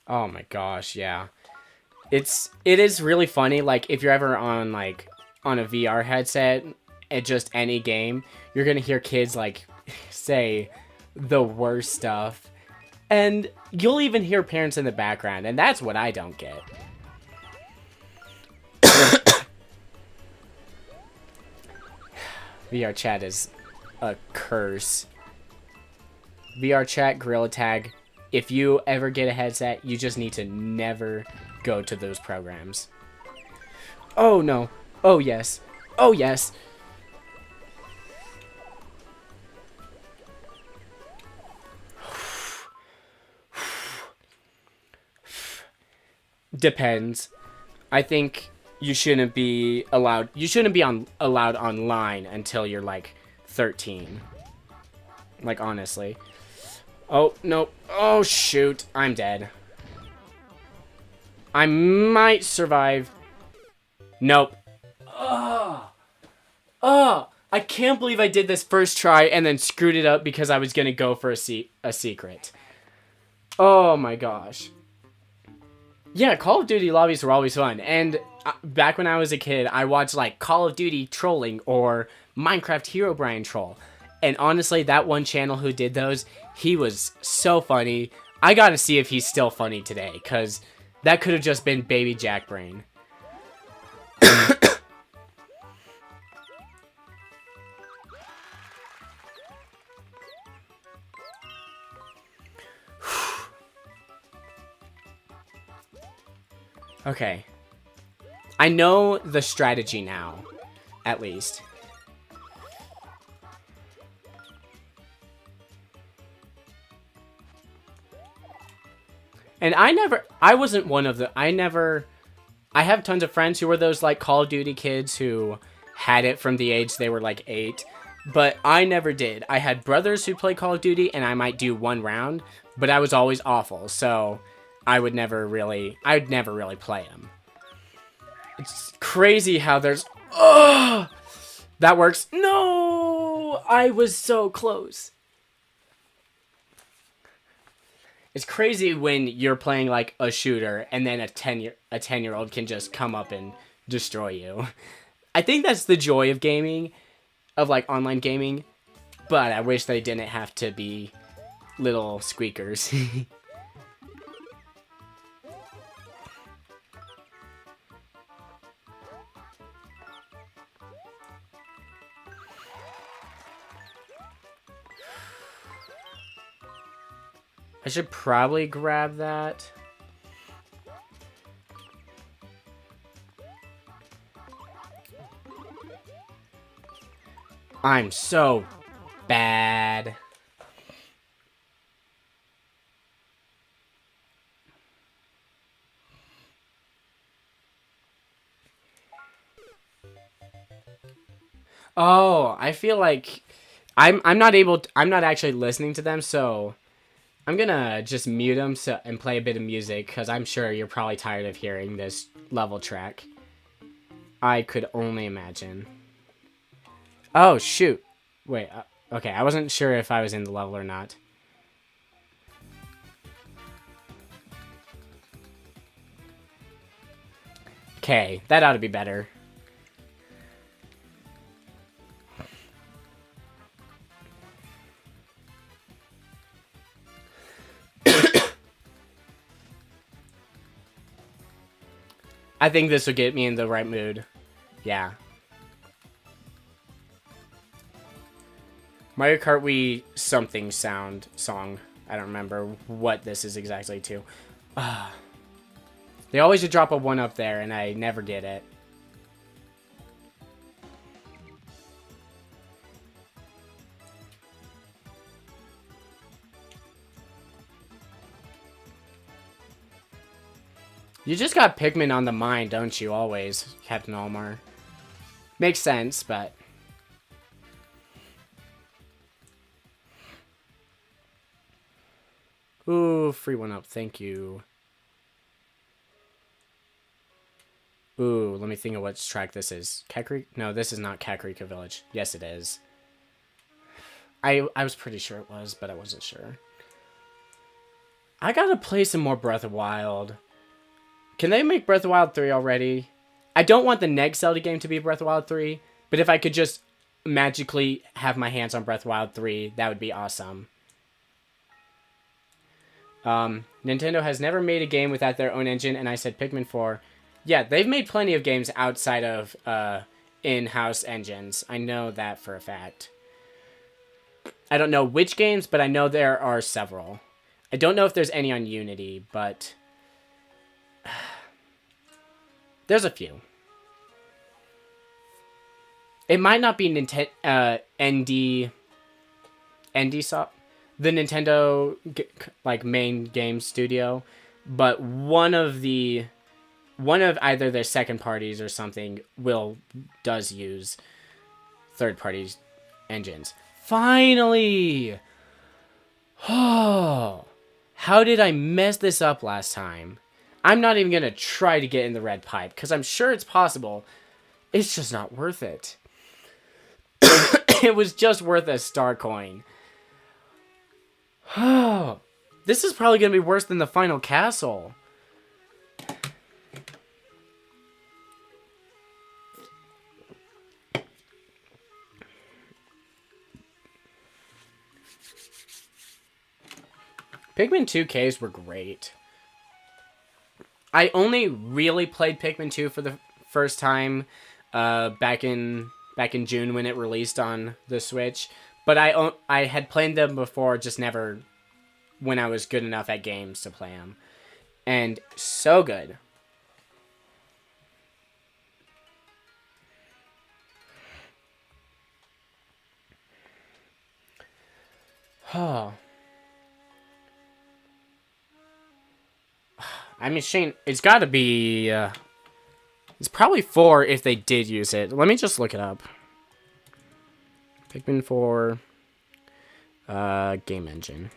Oh my gosh, yeah. It is really funny, like, if you're ever on, like, on a VR headset at just any game, you're gonna hear kids, like, say the worst stuff. And you'll even hear parents in the background, and that's what I don't get. VR chat is a curse. VR chat, Gorilla Tag. If you ever get a headset, you just need to never go to those programs. Oh no. Oh yes. Oh yes. Depends. I think you shouldn't be allowed. You shouldn't be allowed online until you're like 13. Like honestly. Oh no. Oh shoot. I'm dead. I might survive. Nope. Oh. Oh. I can't believe I did this first try and then screwed it up because I was gonna go for a secret. Oh my gosh. Yeah, Call of Duty lobbies were always fun, and back when I was a kid, I watched, like, Call of Duty trolling or Minecraft Herobrine troll, and honestly, that one channel who did those, he was so funny. I gotta see if he's still funny today, because that could have just been Baby Jack Brain. Okay. I know the strategy now, at least. And I wasn't one of I have tons of friends who were those, like, Call of Duty kids who had it from the age they were, like, 8. But I never did. I had brothers who played Call of Duty, and I might do one round, but I was always awful, so I'd never really play them. It's crazy how there's... Oh! That works. No! I was so close. It's crazy when you're playing, like, a shooter, and then a 10-year-old can just come up and destroy you. I think that's the joy of gaming, of, like, online gaming, but I wish they didn't have to be little squeakers. I should probably grab that. I'm so bad. Oh, I feel like I'm not actually listening to them, so I'm gonna just mute them and play a bit of music, because I'm sure you're probably tired of hearing this level track. I could only imagine. Oh, shoot. Wait, okay, I wasn't sure if I was in the level or not. Okay, that ought to be better. I think this will get me in the right mood. Yeah. Mario Kart Wii something song. I don't remember what this is exactly to. They always just drop a 1 up there, and I never get it. You just got Pikmin on the mind, don't you, always, Captain Almar? Makes sense, but... Ooh, free 1 up, thank you. Ooh, let me think of what track this is. Kakariko? No, this is not Kakariko Village. Yes, it is. I was pretty sure it was, but I wasn't sure. I gotta play some more Breath of Wild. Can they make Breath of Wild 3 already? I don't want the next Zelda game to be Breath of Wild 3, but if I could just magically have my hands on Breath of Wild 3, that would be awesome. Nintendo has never made a game without their own engine, and I said Pikmin 4. Yeah, they've made plenty of games outside of in-house engines. I know that for a fact. I don't know which games, but I know there are several. I don't know if there's any on Unity, but there's a few. It might not be ND Soft, the Nintendo like main game studio, but one of either their second parties or something does use third parties engines. Finally! Oh, how did I mess this up last time? I'm not even gonna try to get in the red pipe because I'm sure it's possible. It's just not worth it. It was just worth a star coin. Oh, this is probably gonna be worse than the final castle. Pikmin 2 caves were great. I only really played Pikmin 2 for the first time back in June when it released on the Switch. But I had played them before, just never when I was good enough at games to play them. And so good. Oh. I mean, Shane, it's got to be... it's probably 4 if they did use it. Let me just look it up. Pikmin 4... game engine.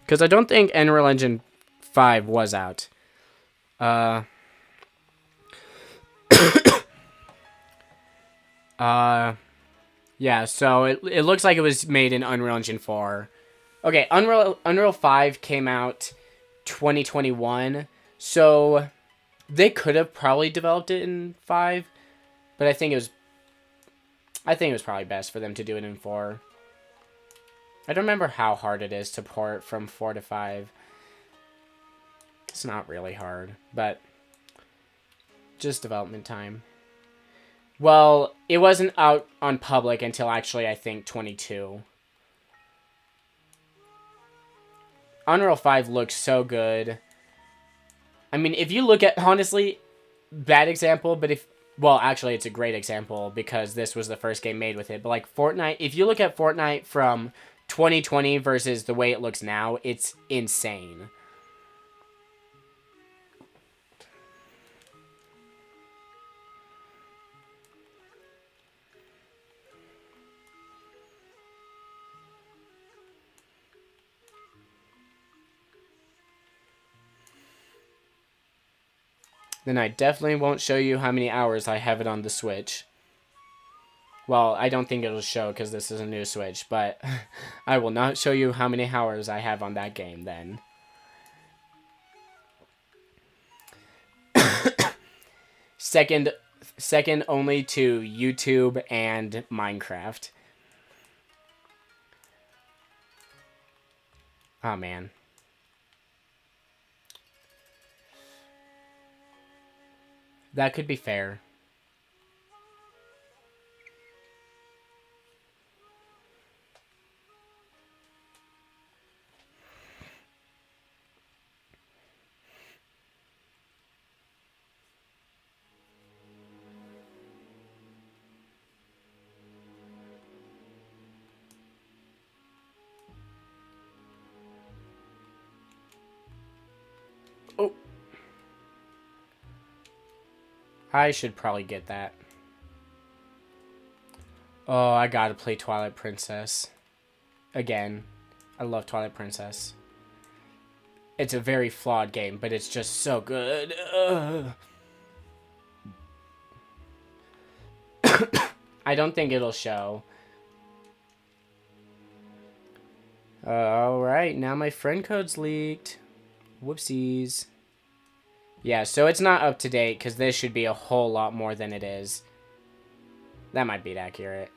Because I don't think Unreal Engine 5 was out. Yeah, so it looks like it was made in Unreal Engine 4. Okay, Unreal 5 came out 2021, so they could have probably developed it in 5, but I think it was probably best for them to do it in 4. I don't remember how hard it is to port from 4 to 5. It's not really hard, but just development time. Well, it wasn't out on public until actually I think 22. Unreal 5 looks so good. I mean, if you look at, honestly, bad example, but well, actually, it's a great example because this was the first game made with it. But like Fortnite, if you look at Fortnite from 2020 versus the way it looks now, it's insane. Then I definitely won't show you how many hours I have it on the Switch. Well, I don't think it'll show because this is a new Switch, but I will not show you how many hours I have on that game then. Second only to YouTube and Minecraft. Oh, man. That could be fair. Oh. I should probably get that. Oh, I gotta play Twilight Princess. Again. I love Twilight Princess. It's a very flawed game, but it's just so good. Ugh. I don't think it'll show. Alright, now my friend code's leaked. Whoopsies. Yeah, so it's not up to date, because this should be a whole lot more than it is. That might be accurate.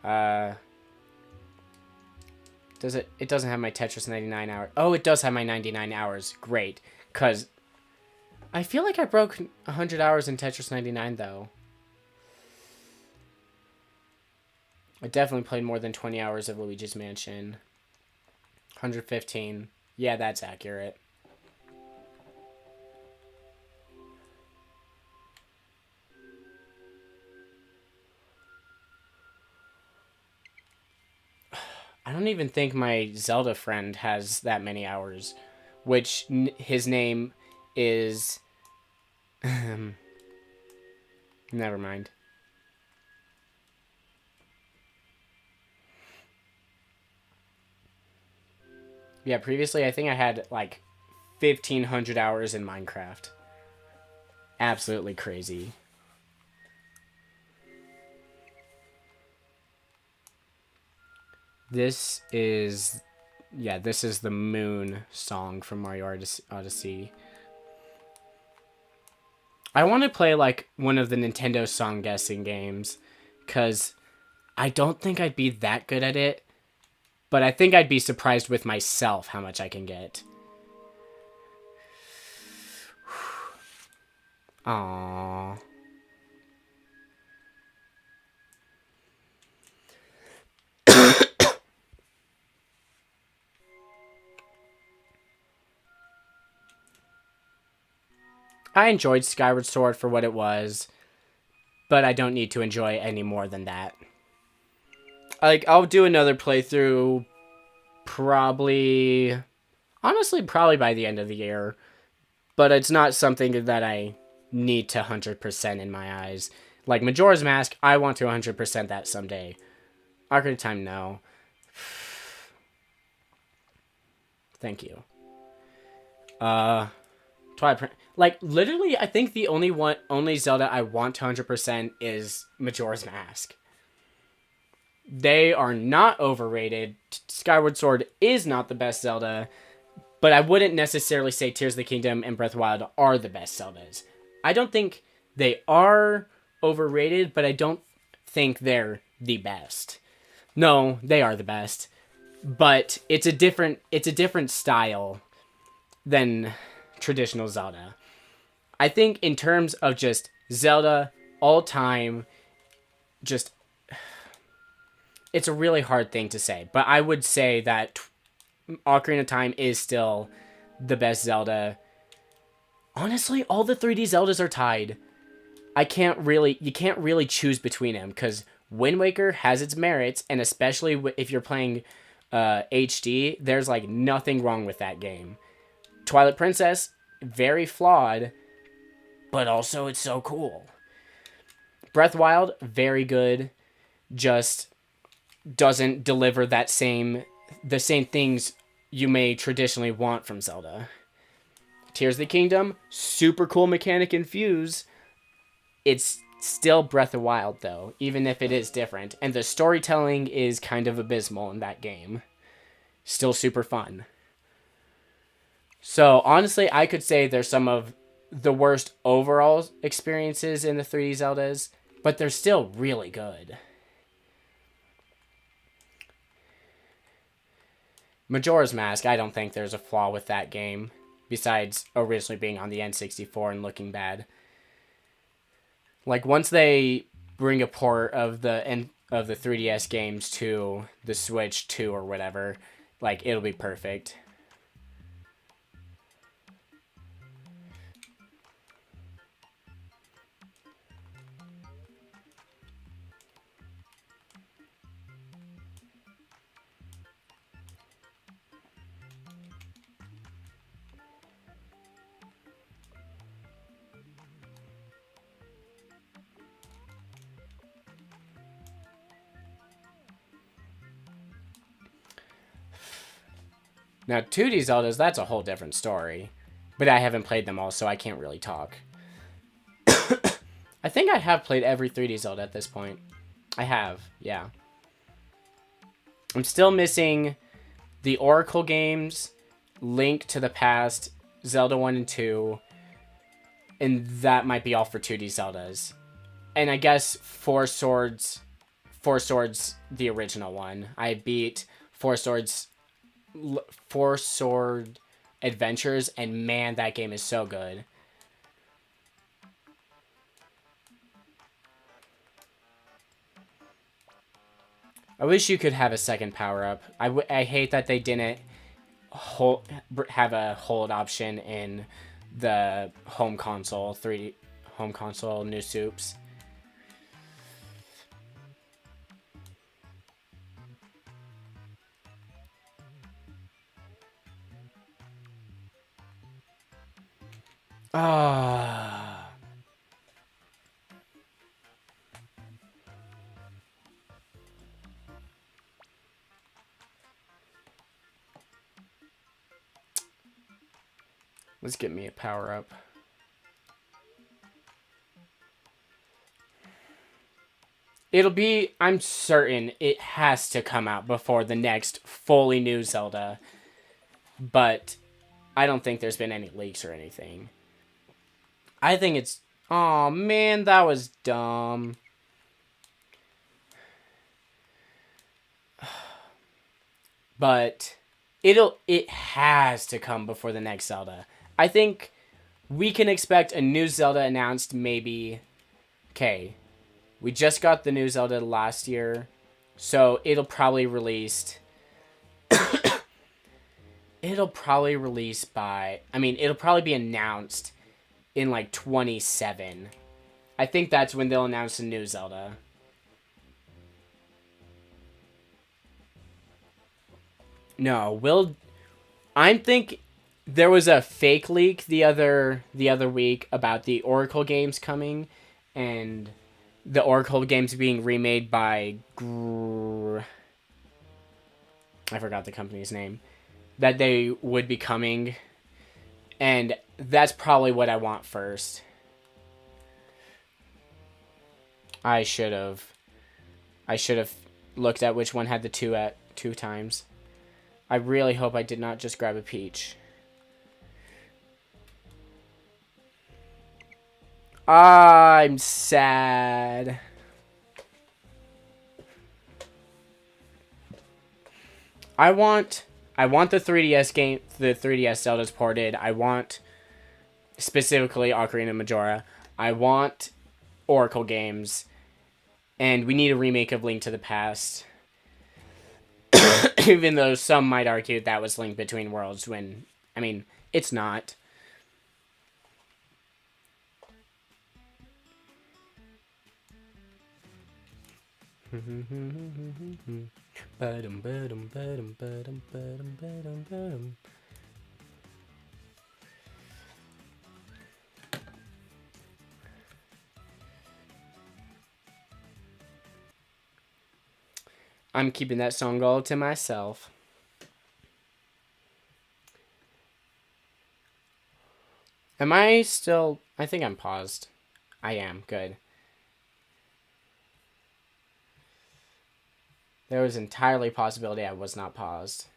Does it? It doesn't have my Tetris 99 hours. Oh, it does have my 99 hours. Great. Because I feel like I broke 100 hours in Tetris 99, though. I definitely played more than 20 hours of Luigi's Mansion. 115. Yeah, that's accurate. I don't even think my Zelda friend has that many hours. Which, his name is... Never mind. Yeah, previously I think I had like 1,500 hours in Minecraft. Absolutely crazy. This is... Yeah, this is the Moon song from Mario Odyssey. I want to play like one of the Nintendo song guessing games, because I don't think I'd be that good at it, but I think I'd be surprised with myself how much I can get. Aww. I enjoyed Skyward Sword for what it was, but I don't need to enjoy it any more than that. Like, I'll do another playthrough probably... Honestly, probably by the end of the year. But it's not something that I need to 100% in my eyes. Like, Majora's Mask, I want to 100% that someday. Ocarina of Time, no. Thank you. Twilight Like, literally, I think the only Zelda I want to 100% is Majora's Mask. They are not overrated. Skyward Sword is not the best Zelda, but I wouldn't necessarily say Tears of the Kingdom and Breath of the Wild are the best Zeldas. I don't think they are overrated, but I don't think they're the best. No, they are the best, but it's a different style than traditional Zelda. I think in terms of just Zelda all time, just it's a really hard thing to say, but I would say that Ocarina of Time is still the best Zelda. Honestly, all the 3D Zeldas are tied. You can't really choose between them, because Wind Waker has its merits, and especially if you're playing HD, there's like nothing wrong with that game. Twilight Princess, very flawed, but also it's so cool. Breath of the Wild, very good, just doesn't deliver the same things you may traditionally want from Zelda. Tears of the Kingdom, super cool mechanic infused. It's still Breath of the Wild, though, even if it is different. And the storytelling is kind of abysmal in that game. Still super fun. So, honestly, I could say there's some of the worst overall experiences in the 3D Zeldas, but they're still really good. Majora's Mask, I don't think there's a flaw with that game, besides originally being on the N64 and looking bad. Like, once they bring a port of the 3DS games to the Switch 2 or whatever, like, it'll be perfect. Now, 2D Zeldas, that's a whole different story. But I haven't played them all, so I can't really talk. I think I have played every 3D Zelda at this point. I have, yeah. I'm still missing the Oracle games, Link to the Past, Zelda 1 and 2, and that might be all for 2D Zeldas. And I guess Four Swords, the original one. I beat Four Sword Adventures, and man, that game is so good. I wish you could have a second power-up. I hate that they didn't have a hold option in the home console, 3D home console new soups. Ah. Let's get me a power-up. It'll be, I'm certain it has to come out before the next fully new Zelda. But I don't think there's been any leaks or anything. I think it's, oh man, that was dumb. But it has to come before the next Zelda. I think we can expect a new Zelda announced maybe, okay, we just got the new Zelda last year, so it'll probably release it'll probably be announced in like 27. I think that's when they'll announce the new Zelda. No, I think there was a fake leak the other week about the Oracle games coming, and the Oracle games being remade by I forgot the company's name, that they would be coming, and that's probably what I want first. I should have looked at which one had the two times. I really hope I did not just grab a peach. I'm sad. I want the 3DS game, the 3DS Zeldas ported. I want specifically Ocarina of Majora. I want Oracle games, and we need a remake of Link to the Past. Even though some might argue that was Link Between Worlds, when, I mean, it's not. I'm keeping that song all to myself. Am I still... I think I'm paused. I am. Good. There was entirely possibility I was not paused.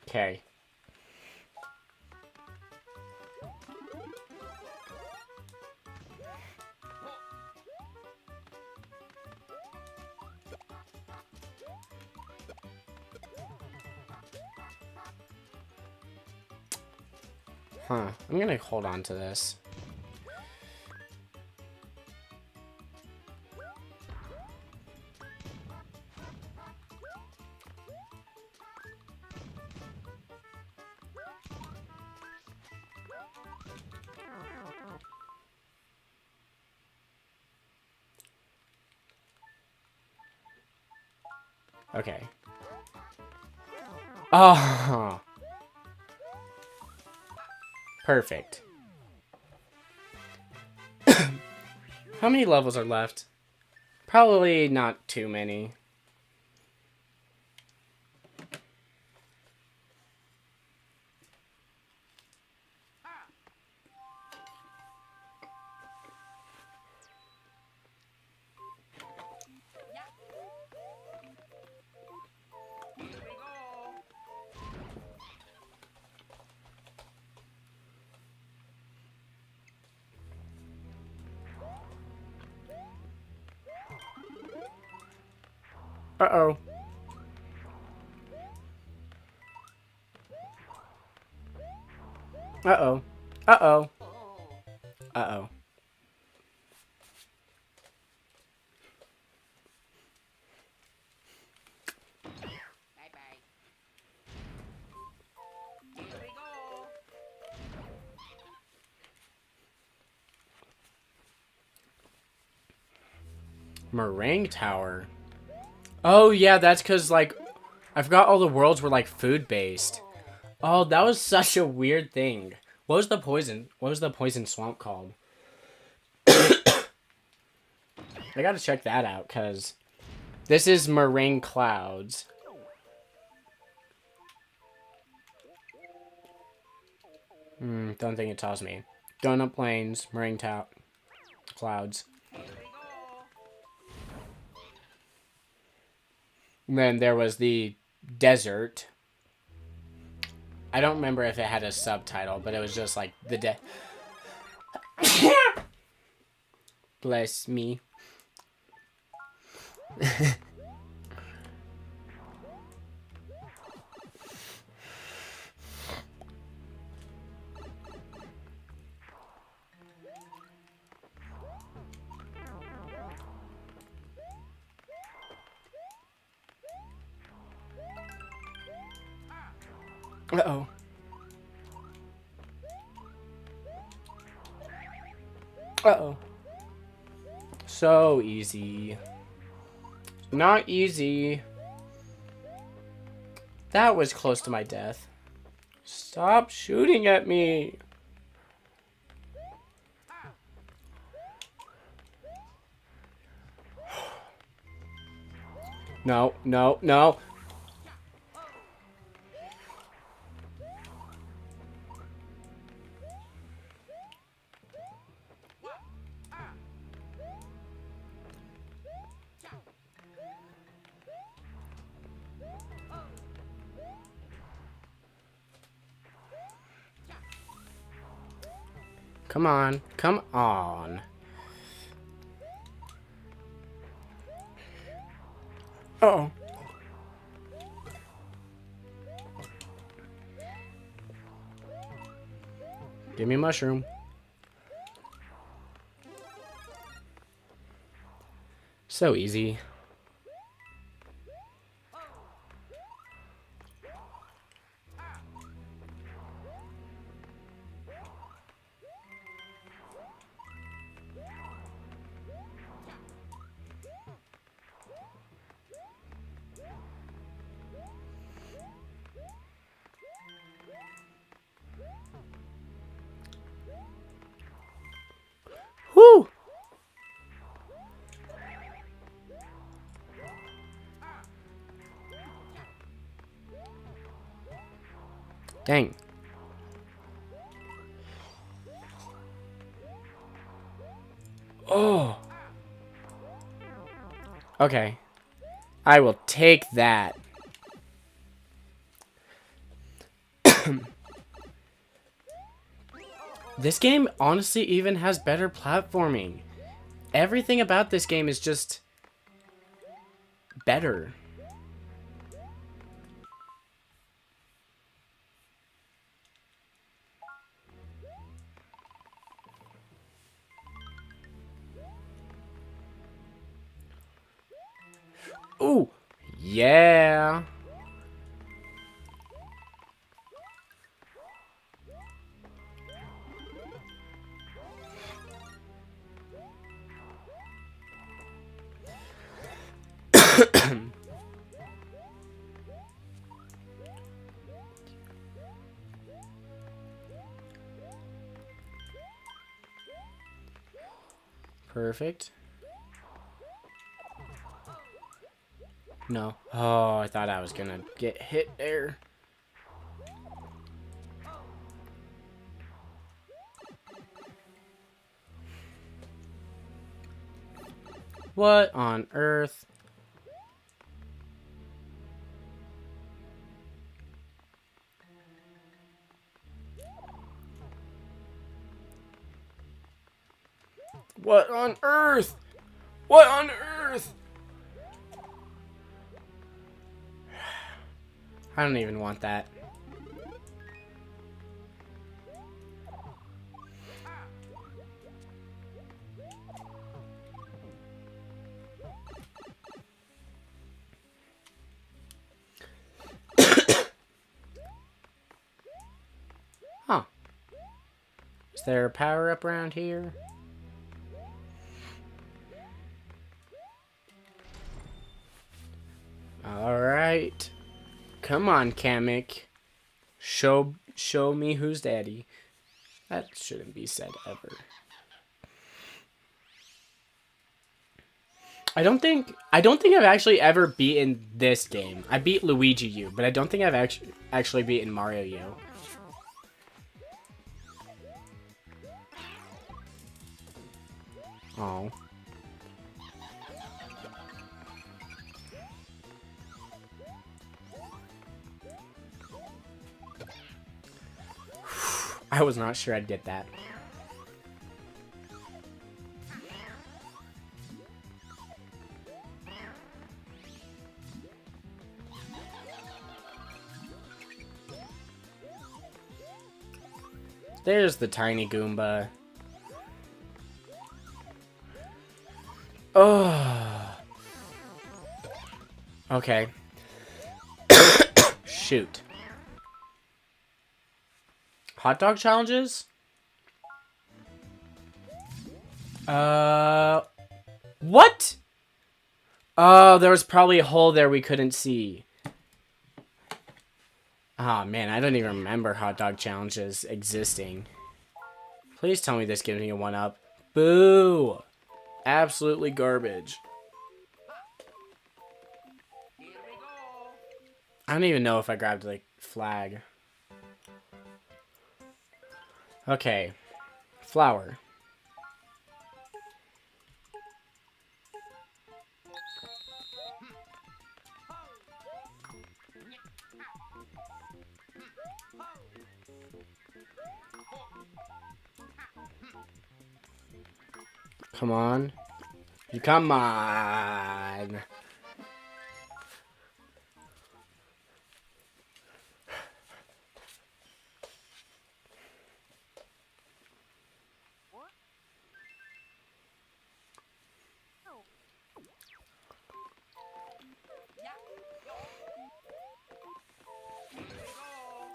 Okay. Huh. I'm gonna hold on to this. Okay. Oh. Perfect. How many levels are left? Probably not too many. Here we go. Uh-oh. Uh-oh. Uh-oh. Uh-oh. Bye-bye. Here we go. Meringue Tower. Oh, yeah, that's because, like, I forgot all the worlds were, like, food-based. Oh, that was such a weird thing. What was the poison swamp called? I gotta check that out, because this is Meringue Clouds. Don't think it tells me. Donut Plains, Meringue Clouds. Here we go. And then there was the desert. I don't remember if it had a subtitle, but it was just like the Bless me. Uh-oh. Uh-oh. So easy. Not easy. That was close to my death. Stop shooting at me. No, no, no. Come on. Come on. Uh-oh. Give me a mushroom. So easy. Woo! Dang. Oh. Okay. I will take that. This game honestly even has better platforming. Everything about this game is just better. Ooh, yeah. Perfect. No. Oh, I thought I was gonna get hit there. What on earth? What on earth? What on earth? I don't even want that. Huh. Is there a power up around here? Alright. Come on, Kamek. Show me who's daddy. That shouldn't be said ever. I don't think I've actually ever beaten this game. I beat Luigi U, but I don't think I've actually beaten Mario U. Oh. I was not sure I'd get that. There's the tiny Goomba. Oh. Okay. Shoot. Hot dog challenges? What? Oh, there was probably a hole there we couldn't see. Oh man, I don't even remember hot dog challenges existing. Please tell me this gives me a 1-up. Boo! Absolutely garbage. Here we go. I don't even know if I grabbed the flag. Okay. Flower. Come on. Come on.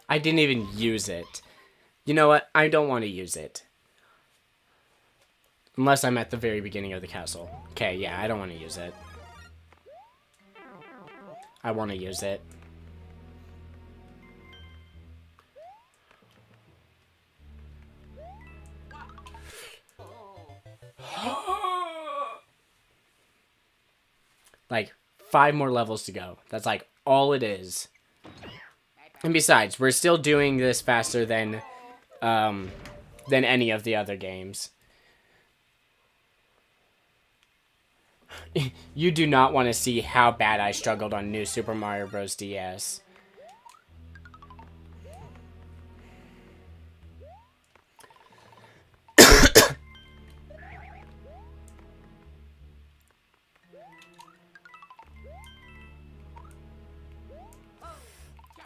I didn't even use it. You know what? I don't want to use it. Unless I'm at the very beginning of the castle. Okay, yeah, I don't want to use it. I want to use it. Like, 5 more levels to go. That's like all it is. And besides, we're still doing this faster than any of the other games. You do not want to see how bad I struggled on New Super Mario Bros. DS.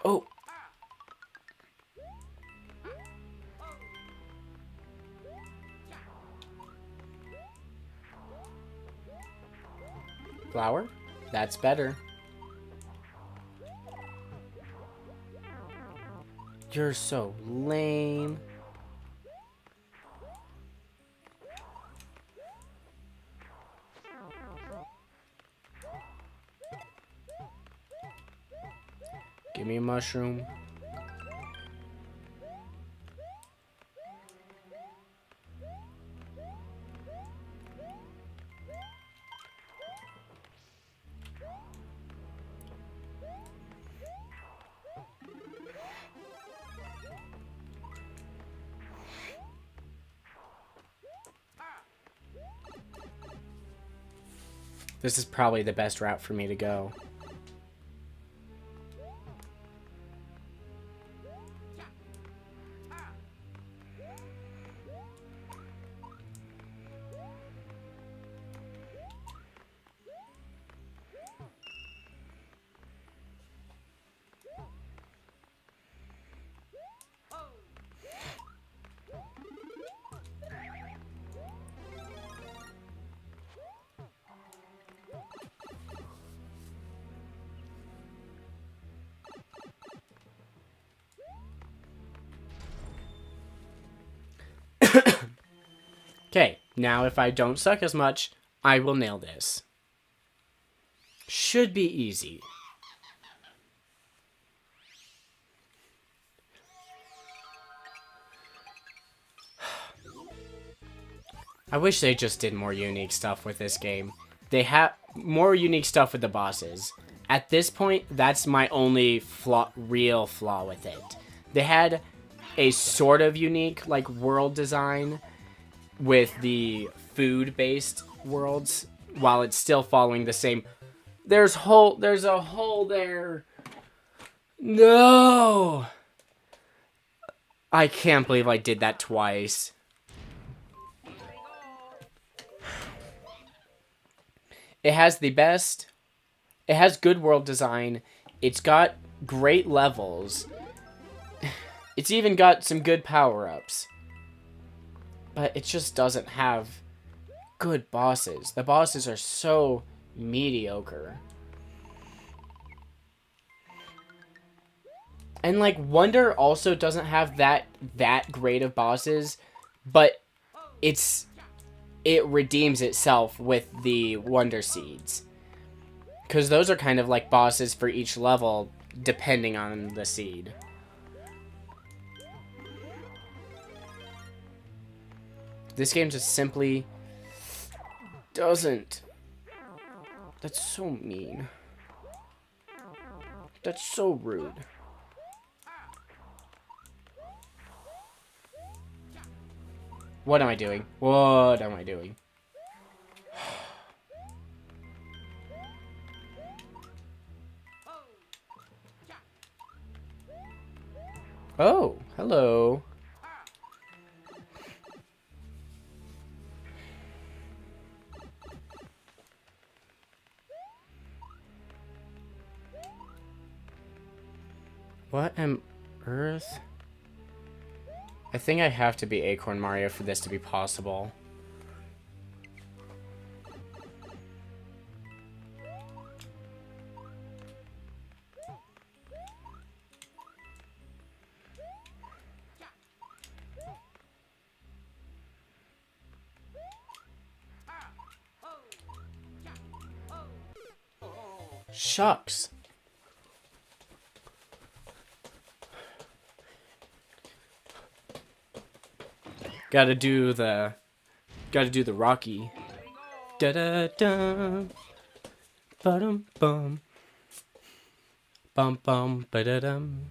Oh. Flower? That's better. You're so lame. Give me a mushroom. This is probably the best route for me to go. Okay, now if I don't suck as much, I will nail this. Should be easy. I wish they just did more unique stuff with this game. They have more unique stuff with the bosses. At this point, that's my only real flaw with it. They had a sort of unique like world design with the food-based worlds, while it's still following the same. There's a hole there. No! I can't believe I did that twice. It has the best. It has good world design. It's got great levels. It's even got some good power-ups. But it just doesn't have good bosses. The bosses are so mediocre. And like Wonder also doesn't have that great of bosses, but it redeems itself with the Wonder Seeds. Because those are kind of like bosses for each level, depending on the seed. This game just simply doesn't. That's so mean. That's so rude. What am I doing? What am I doing? Oh, hello. What on earth? I think I have to be Acorn Mario for this to be possible. Shucks. Gotta do the Rocky. Da da da. Ba-dum bum. Bum bum ba da dum.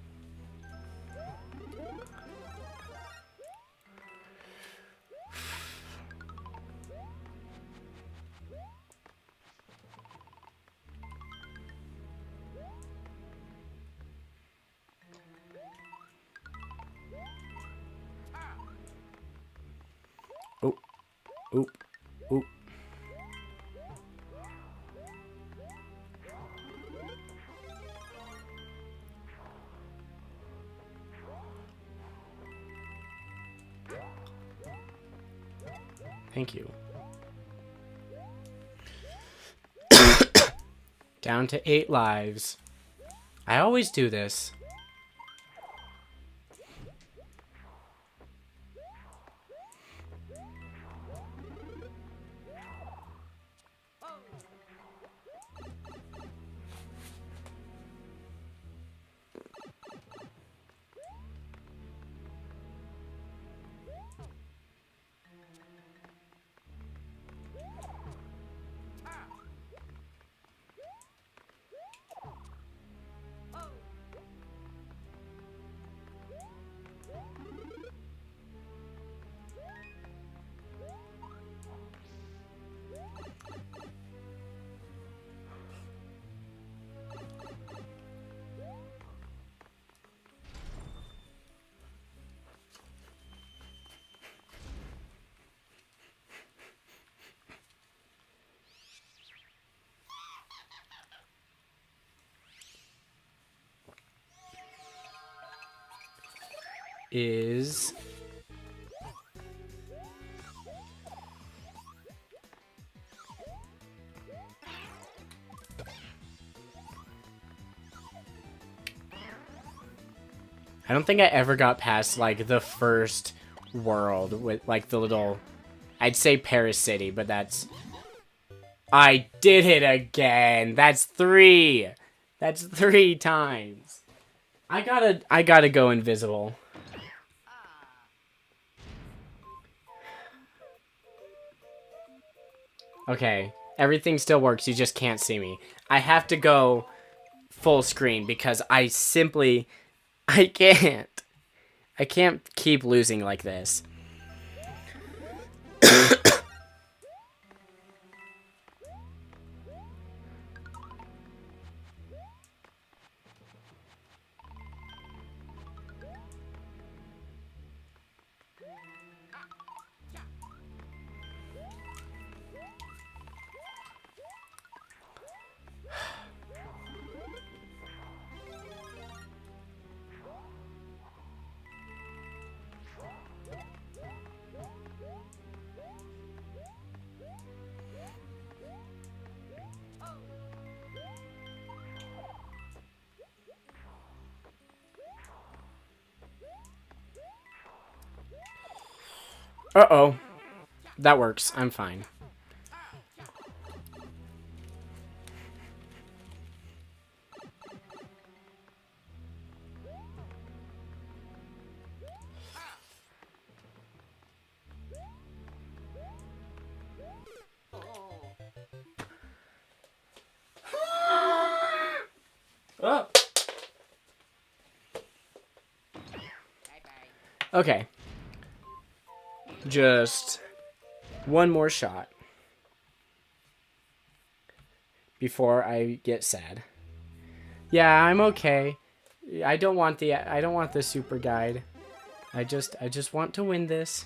Oop. Oop. Oop. Thank you. Down to 8 lives. I always do this. is... I don't think I ever got past, like, the first world with, like, the little... I'd say Paris City, but that's... I did it again! That's 3! That's 3 times! I gotta go invisible. Okay, everything still works, you just can't see me. I have to go full screen because I simply... I can't. I can't keep losing like this. Uh-oh. That works. I'm fine. Oh. Okay. Just one more shot before I get sad. Yeah, I'm okay. I don't want the super guide. I just want to win this.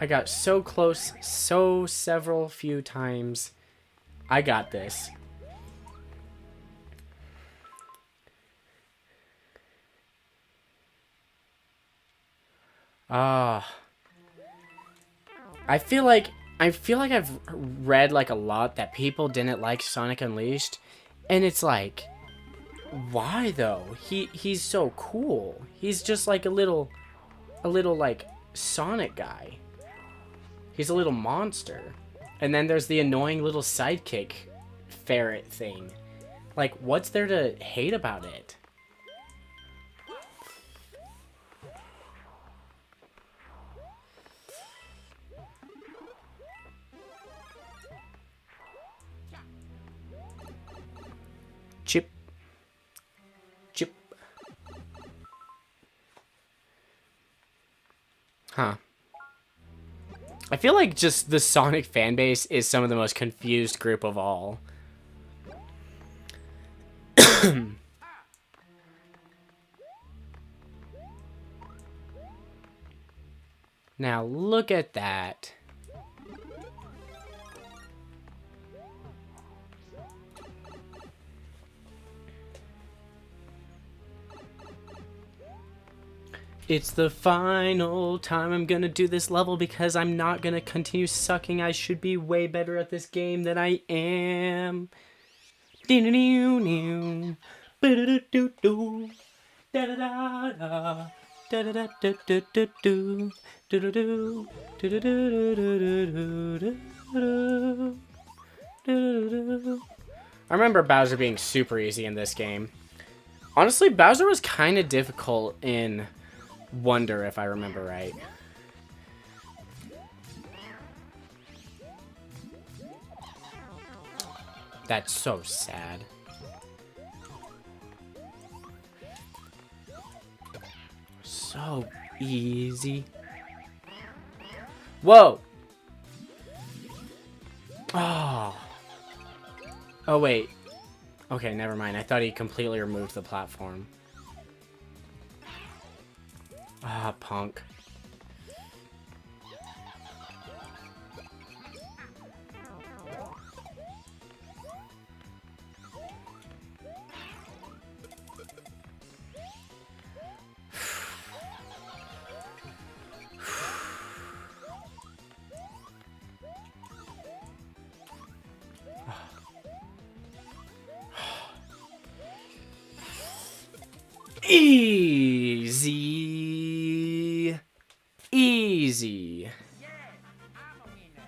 I got so close several few times. I got this. Ah. I feel like I've read like a lot that people didn't like Sonic Unleashed, and it's like, why though? He's so cool. He's just like a little like Sonic guy. He's a little monster. And then there's the annoying little sidekick ferret thing. Like, what's there to hate about it? Chip. Chip. Huh. I feel like just the Sonic fan base is some of the most confused group of all. Now look at that. It's the final time I'm gonna do this level because I'm not gonna continue sucking. I should be way better at this game than I am. I remember Bowser being super easy in this game. Honestly, Bowser was kind of difficult in Wonder, if I remember right. That's so sad. So easy. Whoa! Oh. Oh, wait. Okay, never mind. I thought he completely removed the platform. Ah, punk. Easy. Easy. Yeah, I'm a winner.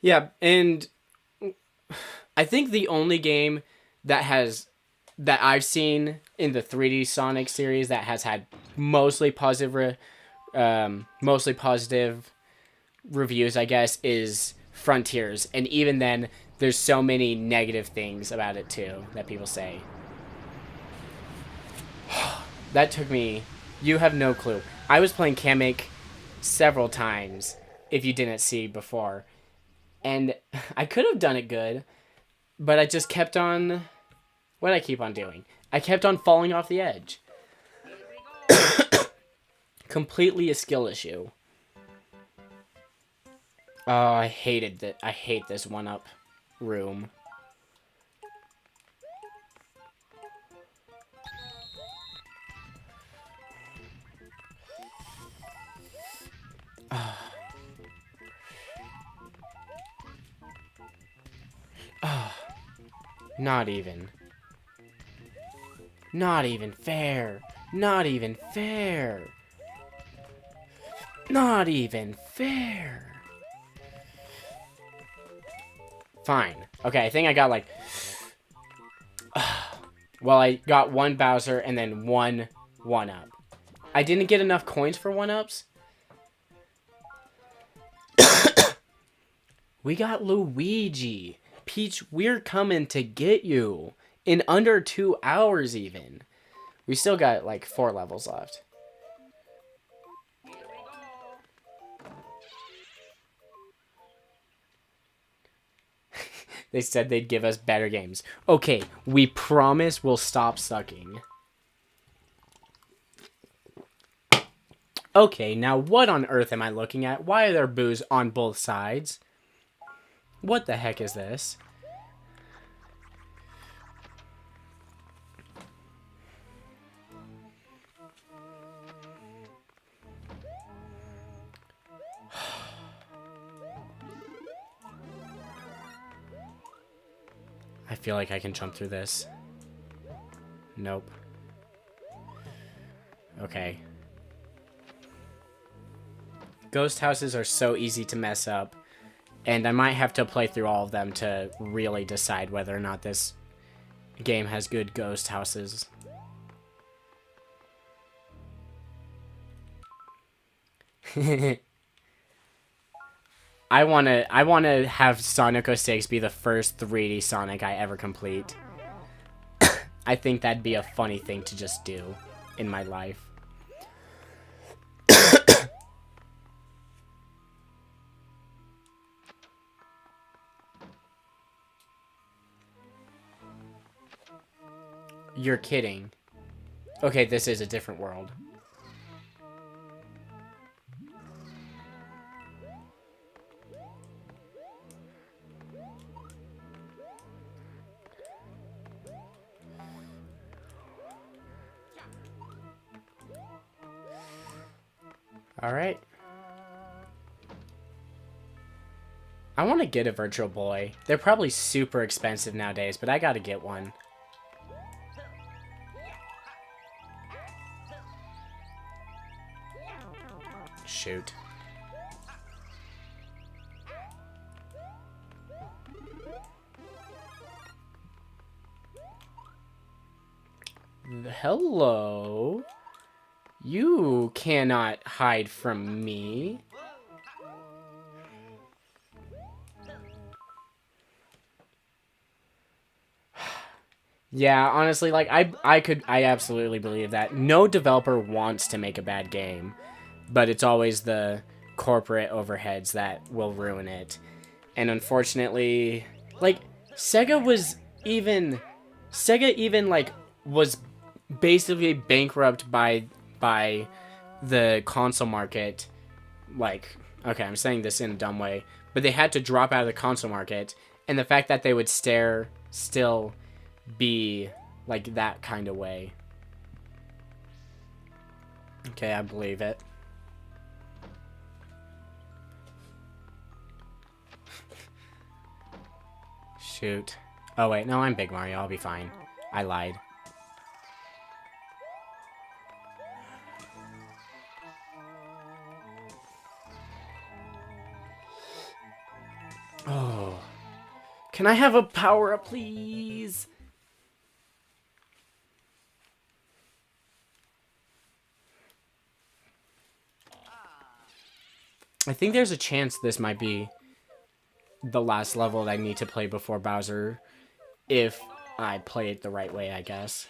Yeah, and I think the only game that I've seen in the 3D Sonic series that has had mostly mostly positive reviews, I guess, is Frontiers, and even then, there's so many negative things about it too that people say. That took me. You have no clue. I was playing Kamek several times. If you didn't see before, and I could have done it good, but I just kept on. What did I keep on doing? I kept on falling off the edge. Here we go. Completely a skill issue. Oh, I hated that. I hate this one-up room. Not even. Not even fair. Not even fair. Not even fair. Fine. Okay, I think I got like... well, I got one Bowser and then one 1-up. I didn't get enough coins for 1-ups. We got Luigi. Peach, we're coming to get you. In under 2 hours even. We still got like 4 levels left. Here we go. They said they'd give us better games. Okay, we promise we'll stop sucking. Okay, now what on earth am I looking at? Why are there boos on both sides? What the heck is this? I feel like I can jump through this. Nope. Okay. Ghost houses are so easy to mess up, and I might have to play through all of them to really decide whether or not this game has good ghost houses. I wanna have Sonic 06 be the first 3D Sonic I ever complete. I think that'd be a funny thing to just do in my life. You're kidding. Okay, this is a different world. Alright. I want to get a Virtual Boy. They're probably super expensive nowadays, but I gotta get one. Shoot. Hello? You cannot hide from me. Yeah, honestly, like, I absolutely believe that. No developer wants to make a bad game, but it's always the corporate overheads that will ruin it. And unfortunately, like, Sega even, like, was basically bankrupt by the console market. Like, okay, I'm saying this in a dumb way, but they had to drop out of the console market, and the fact that they would still be like that kind of way. Okay, I believe it. Shoot. Oh wait, no, I'm Big Mario. I'll be fine. I lied. Can I have a power-up, please? I think there's a chance this might be the last level that I need to play before Bowser, if I play it the right way, I guess.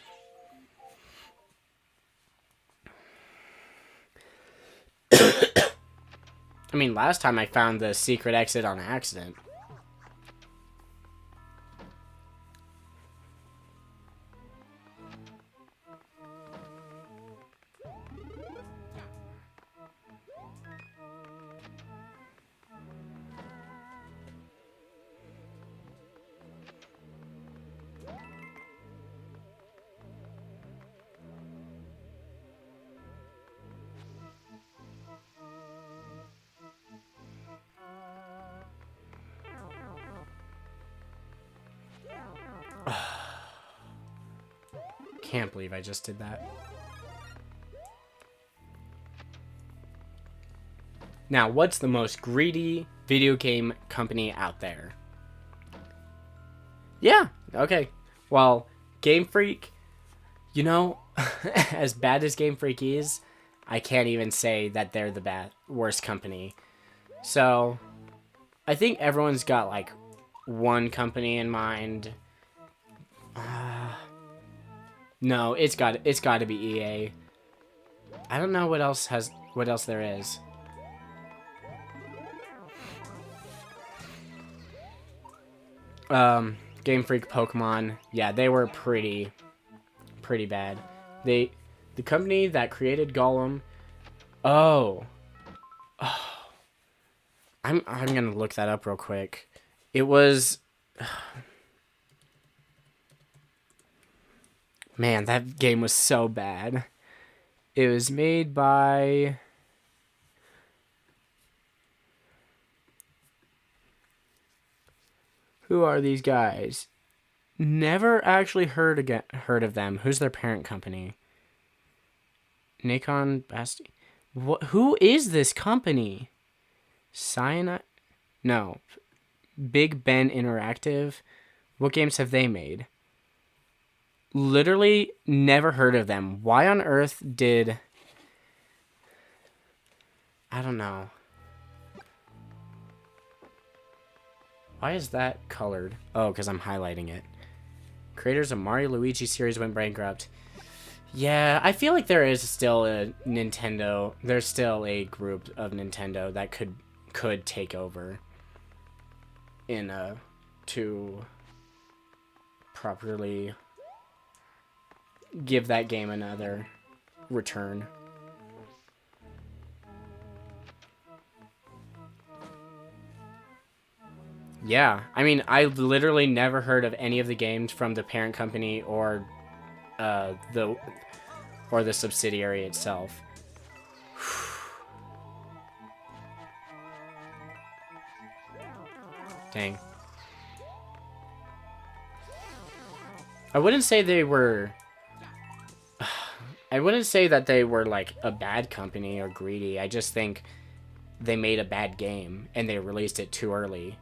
I mean, last time I found the secret exit on accident. Can't believe I just did that. Now, what's the most greedy video game company out there? Yeah, okay. Well, Game Freak, you know, as bad as Game Freak is, I can't even say that they're the worst company. So, I think everyone's got, like, one company in mind. No, it's got to be EA. I don't know what else there is. Game Freak, Pokemon, yeah, they were pretty bad. The company that created Gollum. Oh, I'm gonna look that up real quick. It was. Man, that game was so bad. It was made by... Who are these guys? Never actually heard of them. Who's their parent company? Nikon Basti. Who is this company? Cyanide? No. Big Ben Interactive. What games have they made? Literally never heard of them. Why on earth did... I don't know. Why is that colored? Oh, because I'm highlighting it. Creators of Mario Luigi series went bankrupt. Yeah, I feel like there is still a Nintendo. There's still a group of Nintendo that could take over to properly give that game another return. Yeah, I mean, I literally never heard of any of the games from the parent company or the subsidiary itself. Dang. I wouldn't say they were... I wouldn't say that they were, like, a bad company or greedy. I just think they made a bad game, and they released it too early.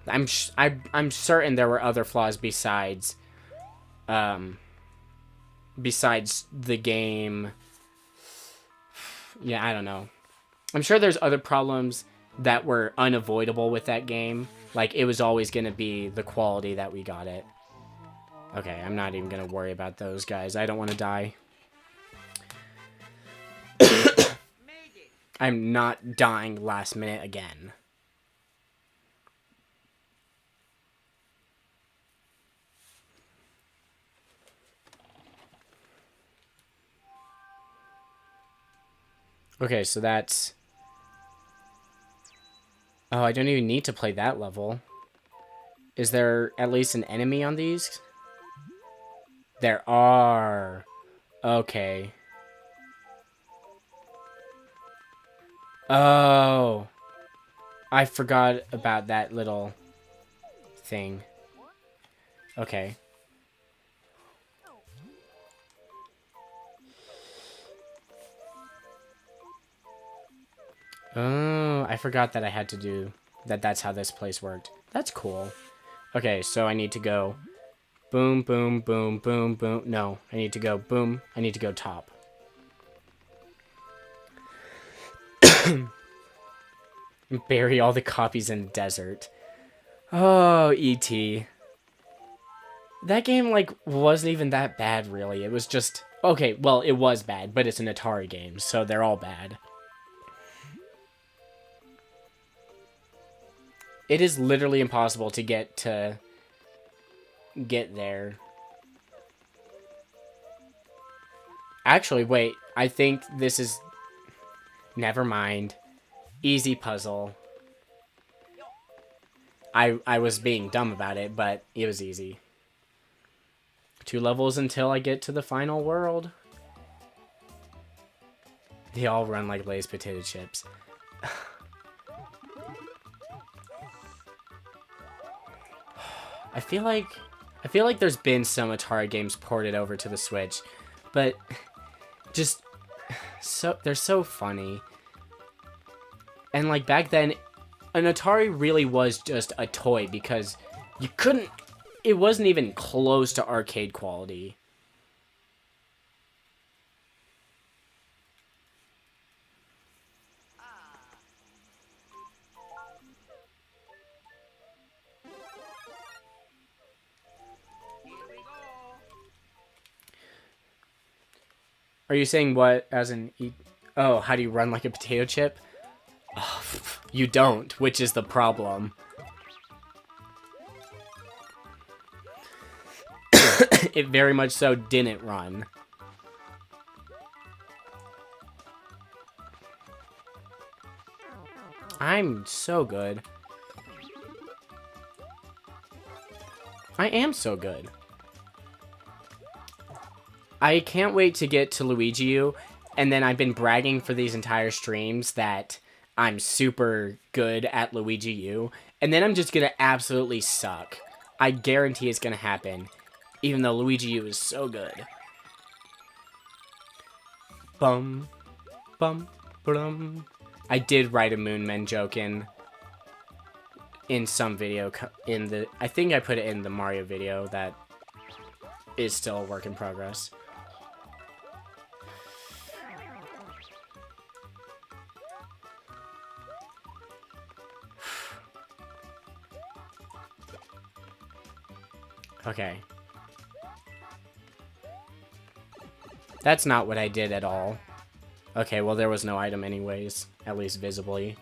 I'm certain there were other flaws besides the game. Yeah, I don't know. I'm sure there's other problems that were unavoidable with that game. Like, it was always going to be the quality that we got it. Okay, I'm not even going to worry about those guys. I don't want to die. I'm not dying last minute again. Okay, so that's... Oh, I don't even need to play that level. Is there at least an enemy on these? There are. Okay. Oh. I forgot about that little thing. Okay. Oh, I forgot that I had to do that's how this place worked. That's cool. Okay, so I need to go boom, boom, boom, boom, boom. No, I need to go boom. I need to go top. Bury all the copies in the desert. Oh, E.T. That game, like, wasn't even that bad, really. It was just... Okay, well, it was bad, but it's an Atari game, so they're all bad. It is literally impossible to get there. Actually, wait. I think this is... Never mind. Easy puzzle. I was being dumb about it, but it was easy. 2 levels until I get to the final world. They all run like Lay's potato chips. I feel like there's been some Atari games ported over to the Switch, but just they're so funny. And like back then, an Atari really was just a toy because you couldn't... It wasn't even close to arcade quality. Here we go. Are you saying what as in... Oh, how do you run like a potato chip? Oh, you don't, which is the problem. It very much so didn't run. I'm so good. I am so good. I can't wait to get to Luigi U, and then I've been bragging for these entire streams that I'm super good at Luigi U, and then I'm just gonna absolutely suck. I guarantee it's gonna happen, even though Luigi U is so good. Bum, bum, bum. I did write a Moonmen joke in some video in the... I think I put it in the Mario video that is still a work in progress. Okay. That's not what I did at all. Okay, well, there was no item anyways, at least visibly.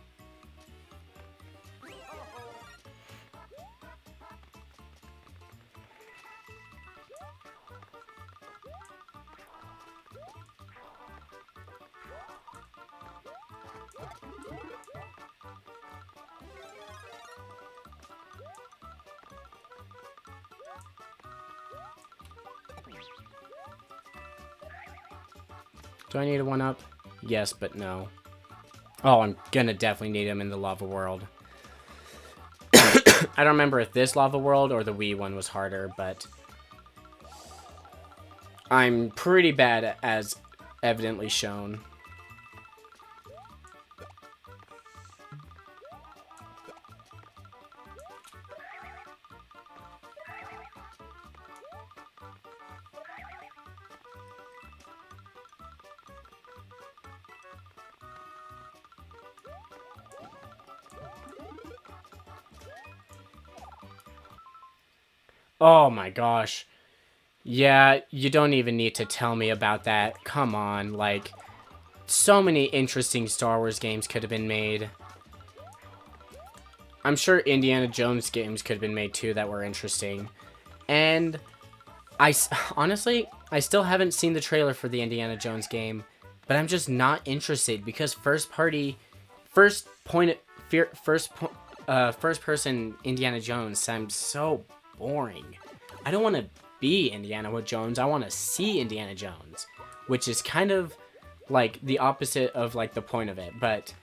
Do I need a 1-up? Yes, but no. Oh, I'm gonna definitely need him in the lava world. I don't remember if this lava world or the Wii one was harder, but I'm pretty bad, as evidently shown. Oh my gosh. Yeah, you don't even need to tell me about that. Come on, like, so many interesting Star Wars games could have been made. I'm sure Indiana Jones games could have been made too that were interesting. And honestly, I still haven't seen the trailer for the Indiana Jones game, but I'm just not interested because first person Indiana Jones sounds so boring. I don't want to be Indiana Jones. I want to see Indiana Jones, which is kind of like the opposite of like the point of it. But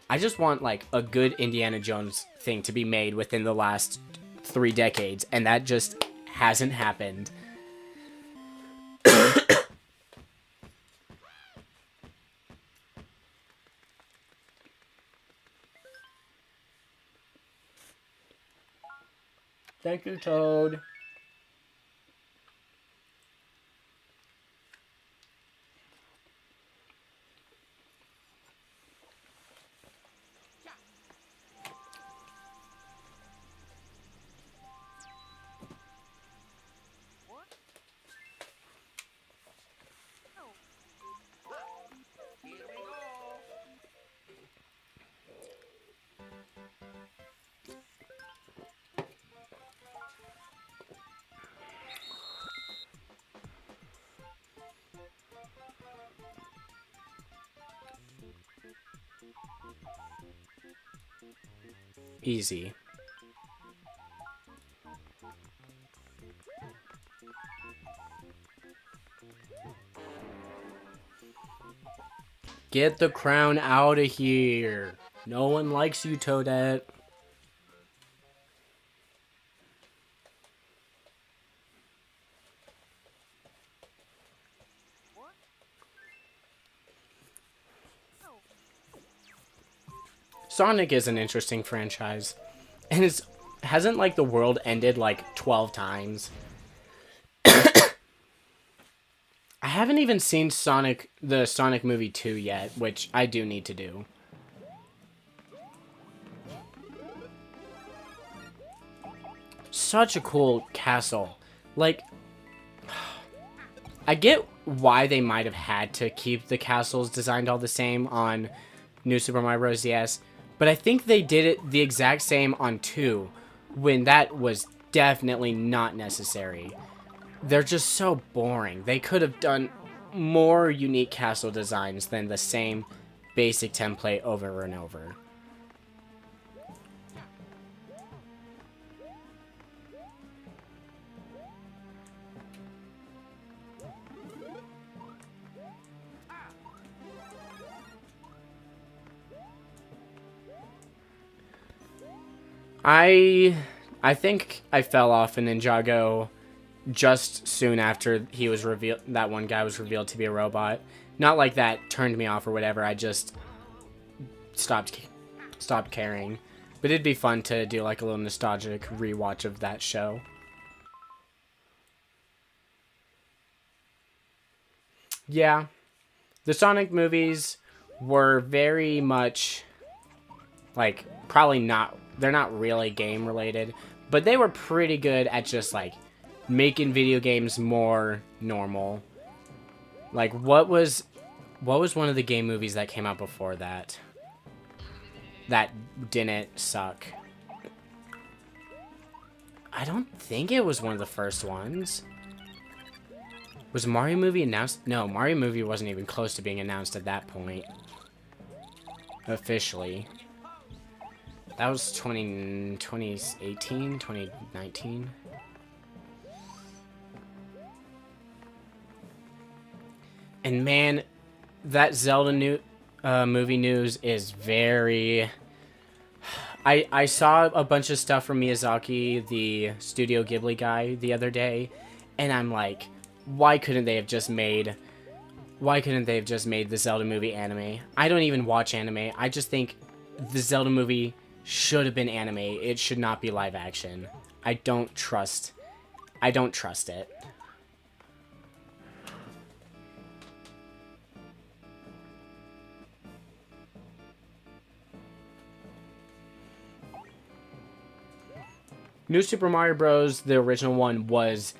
I just want like a good Indiana Jones thing to be made within the last 3 decades, and that just hasn't happened. Thank you, Toad. What? No. Here we go. Easy. Get the crown out of here. No one likes you, Toadette. What? No. Sonic is an interesting franchise. And it's hasn't like the world ended like 12 times. I haven't even seen the Sonic movie 2 yet, which I do need to do. Such a cool castle. Like, I get why they might have had to keep the castles designed all the same on New Super Mario Bros. DS, but I think they did it the exact same on 2, when that was definitely not necessary. They're just so boring. They could have done more unique castle designs than the same basic template over and over. I think I fell off in Ninjago just soon after he was revealed. That one guy was revealed to be a robot. Not like that turned me off or whatever. I just stopped caring. But it'd be fun to do like a little nostalgic rewatch of that show. Yeah, the Sonic movies were very much like probably not. They're not really game related, but they were pretty good at just like making video games more normal. Like what was one of the game movies that came out before that didn't suck? I don't think it was one of the first ones. Was Mario movie announced? No, Mario movie wasn't even close to being announced at that point. Officially. That was 2018, 2019. And man, that Zelda movie news is very... I saw a bunch of stuff from Miyazaki, the Studio Ghibli guy, the other day, and I'm like, why couldn't they have just made the Zelda movie anime? I don't even watch anime. I just think the Zelda movie should have been anime. It should not be live action. I don't trust it. New Super Mario Bros., the original one, was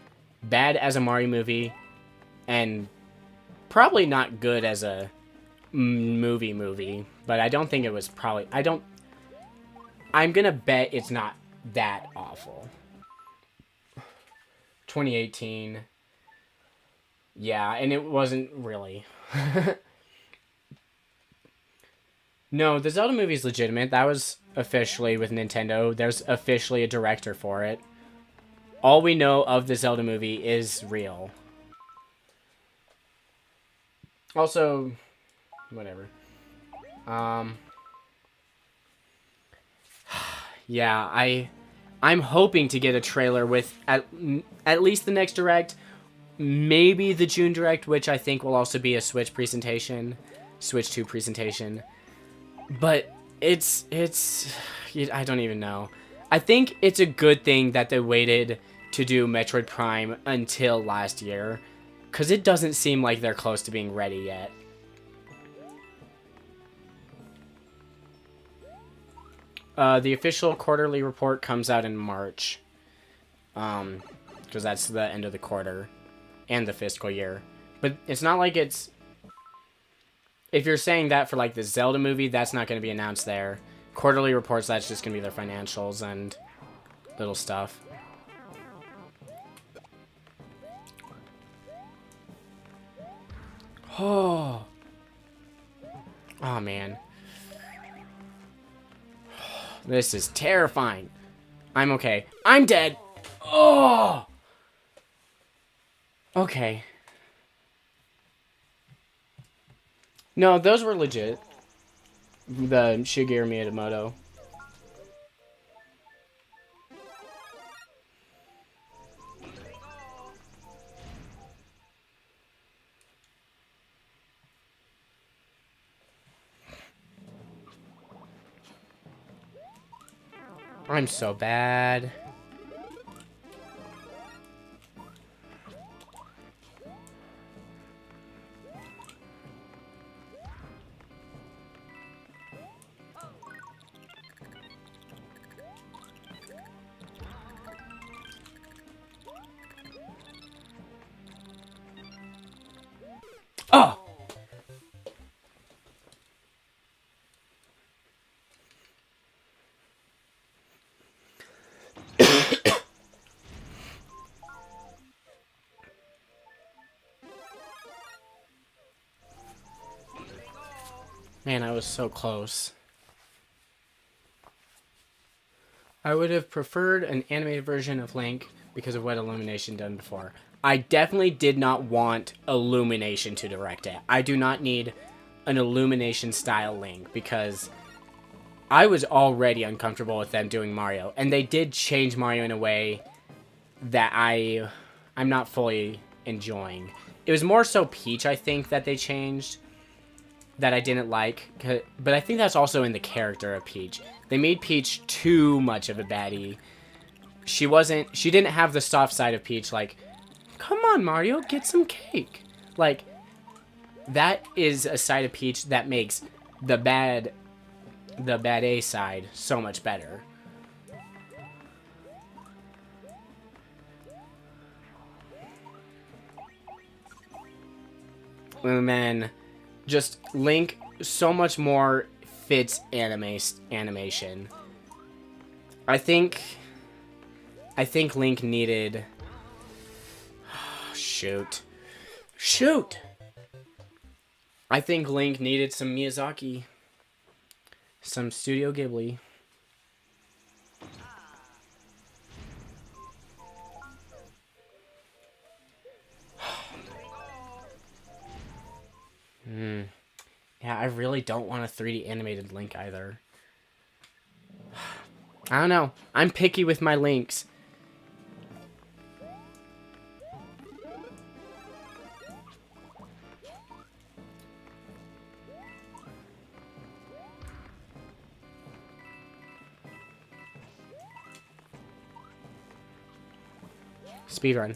bad as a Mario movie and probably not good as a movie, but I don't think it was probably... I'm gonna bet it's not that awful. 2018. Yeah, and it wasn't really. No, the Zelda movie is legitimate. That was officially with Nintendo. There's officially a director for it. All we know of the Zelda movie is real. Also, whatever. Yeah, I'm hoping to get a trailer with at least the next Direct, maybe the June Direct, which I think will also be a Switch presentation, Switch 2 presentation. But it's I don't even know. I think it's a good thing that they waited to do Metroid Prime until last year, because it doesn't seem like they're close to being ready yet. The official quarterly report comes out in March, because that's the end of the quarter and the fiscal year. But it's not like it's... If you're saying that for like the Zelda movie, that's not going to be announced there. Quarterly reports, that's just going to be their financials and little stuff. Oh. Oh, man. This is terrifying. I'm okay. I'm dead. Oh. Okay. No, those were legit. The Shigeru Miyamoto. I'm so bad. Oh! Man, I was so close. I would have preferred an animated version of Link because of what Illumination done before. I definitely did not want Illumination to direct it. I do not need an Illumination style Link because I was already uncomfortable with them doing Mario. And they did change Mario in a way that I'm not fully enjoying. It was more so Peach, I think, that they changed that I didn't like. But I think that's also in the character of Peach. They made Peach too much of a baddie. She didn't have the soft side of Peach, like, come on, Mario, get some cake. Like, that is a side of Peach that makes the bad A side so much better. And then just Link so much more fits animation. I think Link needed... Shoot. I think Link needed some Miyazaki. Some Studio Ghibli. Yeah, I really don't want a 3D animated Link either. I don't know. I'm picky with my Links. Speedrun.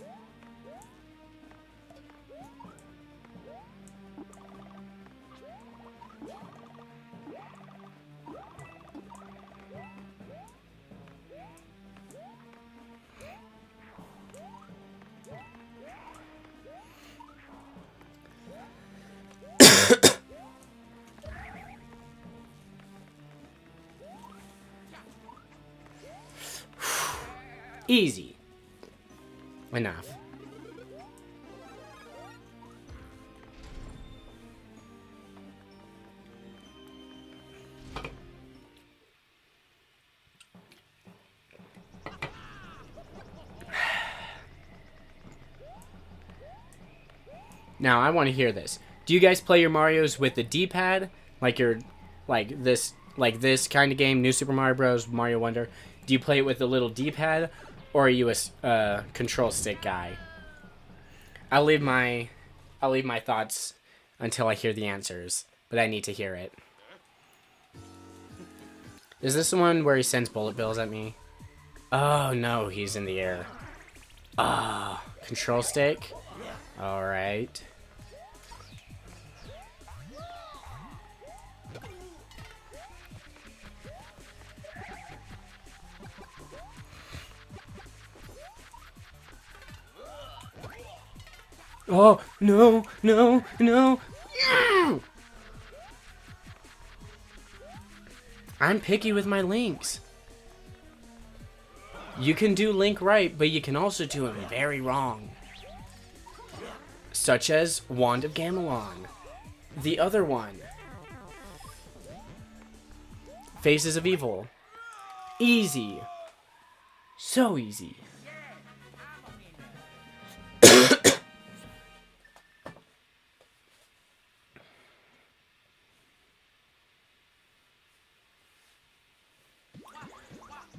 Easy. Enough. Now, I want to hear this. Do you guys play your Marios with the D-pad? Like this kind of game, New Super Mario Bros., Mario Wonder? Do you play it with the little D-pad? Or are you a control stick guy? I'll leave my thoughts until I hear the answers, but I need to hear it. Is this the one where he sends bullet bills at me? Oh, no, he's in the air. Ah, control stick. All right. Oh, no, no, no. I'm picky with my links. You can do Link right, but you can also do him very wrong. Such as Wand of Gamelon. The other one. Faces of Evil. Easy. So easy.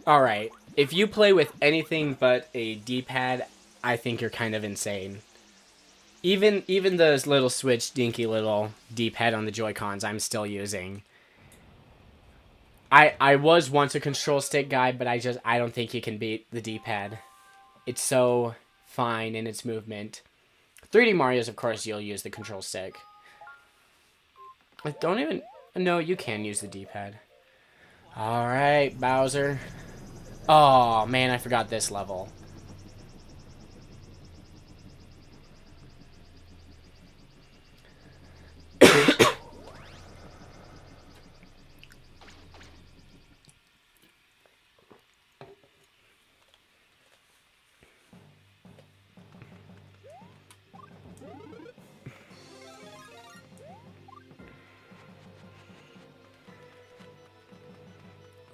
Alright, if you play with anything but a D-pad, I think you're kind of insane. Even those little Switch dinky little D-pad on the Joy-Cons I'm still using. I was once a control stick guy, but I don't think you can beat the D-pad. It's so fine in its movement. 3D Mario's, of course, you'll use the control stick. Don't even... No, you can use the D-pad. Alright, Bowser. Oh, man, I forgot this level.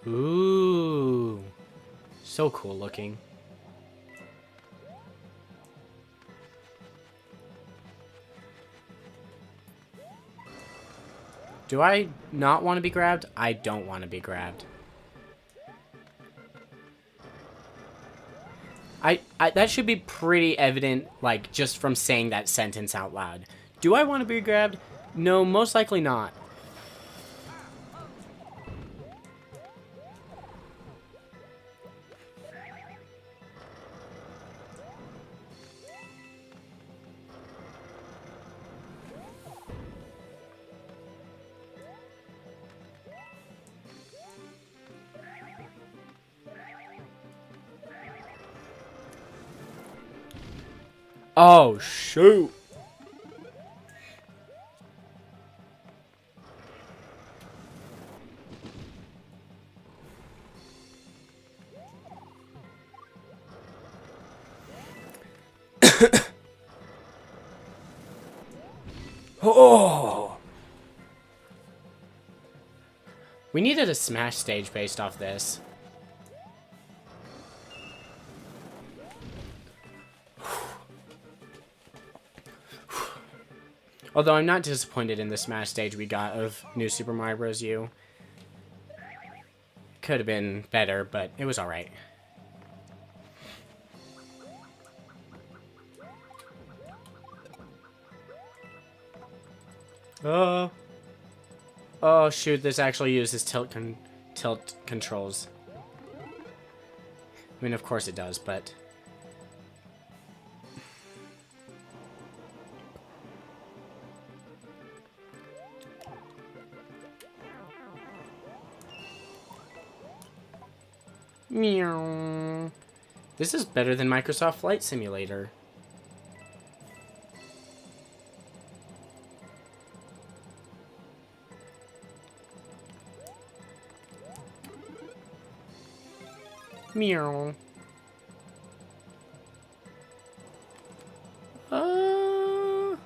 Ooh. So cool looking. Do I not want to be grabbed? I don't want to be grabbed. That should be pretty evident, like, just from saying that sentence out loud. Do I want to be grabbed? No, most likely not. Oh, shoot. Oh. We needed a Smash stage based off this. Although I'm not disappointed in the Smash stage we got of New Super Mario Bros. U. Could have been better, but it was alright. Oh shoot, this actually uses tilt controls. I mean, of course it does, but... Meow. This is better than Microsoft Flight Simulator. Meow. Uh...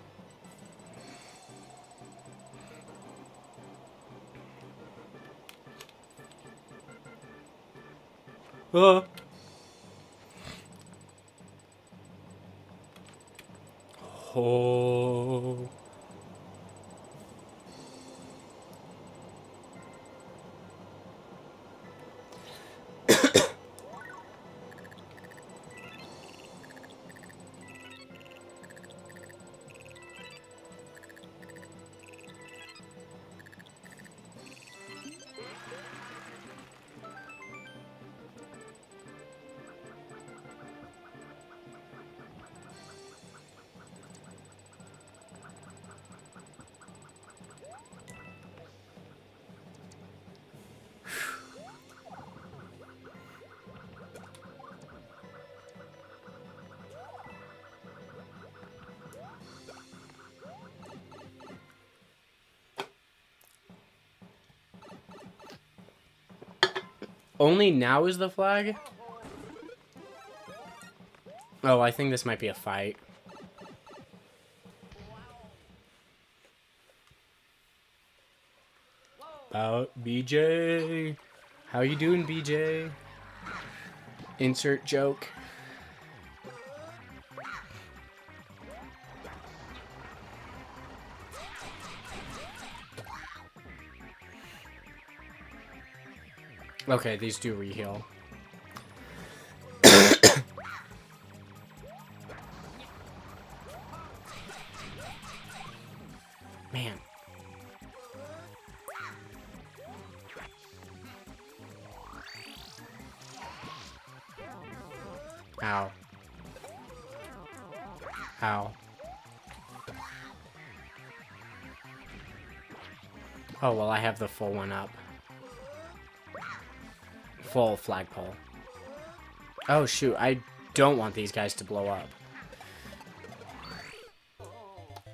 Uh... Oh... Only now is the flag? Oh, I think this might be a fight. BJ. How you doing, BJ? Insert joke. Okay, these do re-heal. Man. Ow. Ow. Oh, well, I have the full one up. Full flagpole. Oh, shoot. I don't want these guys to blow up.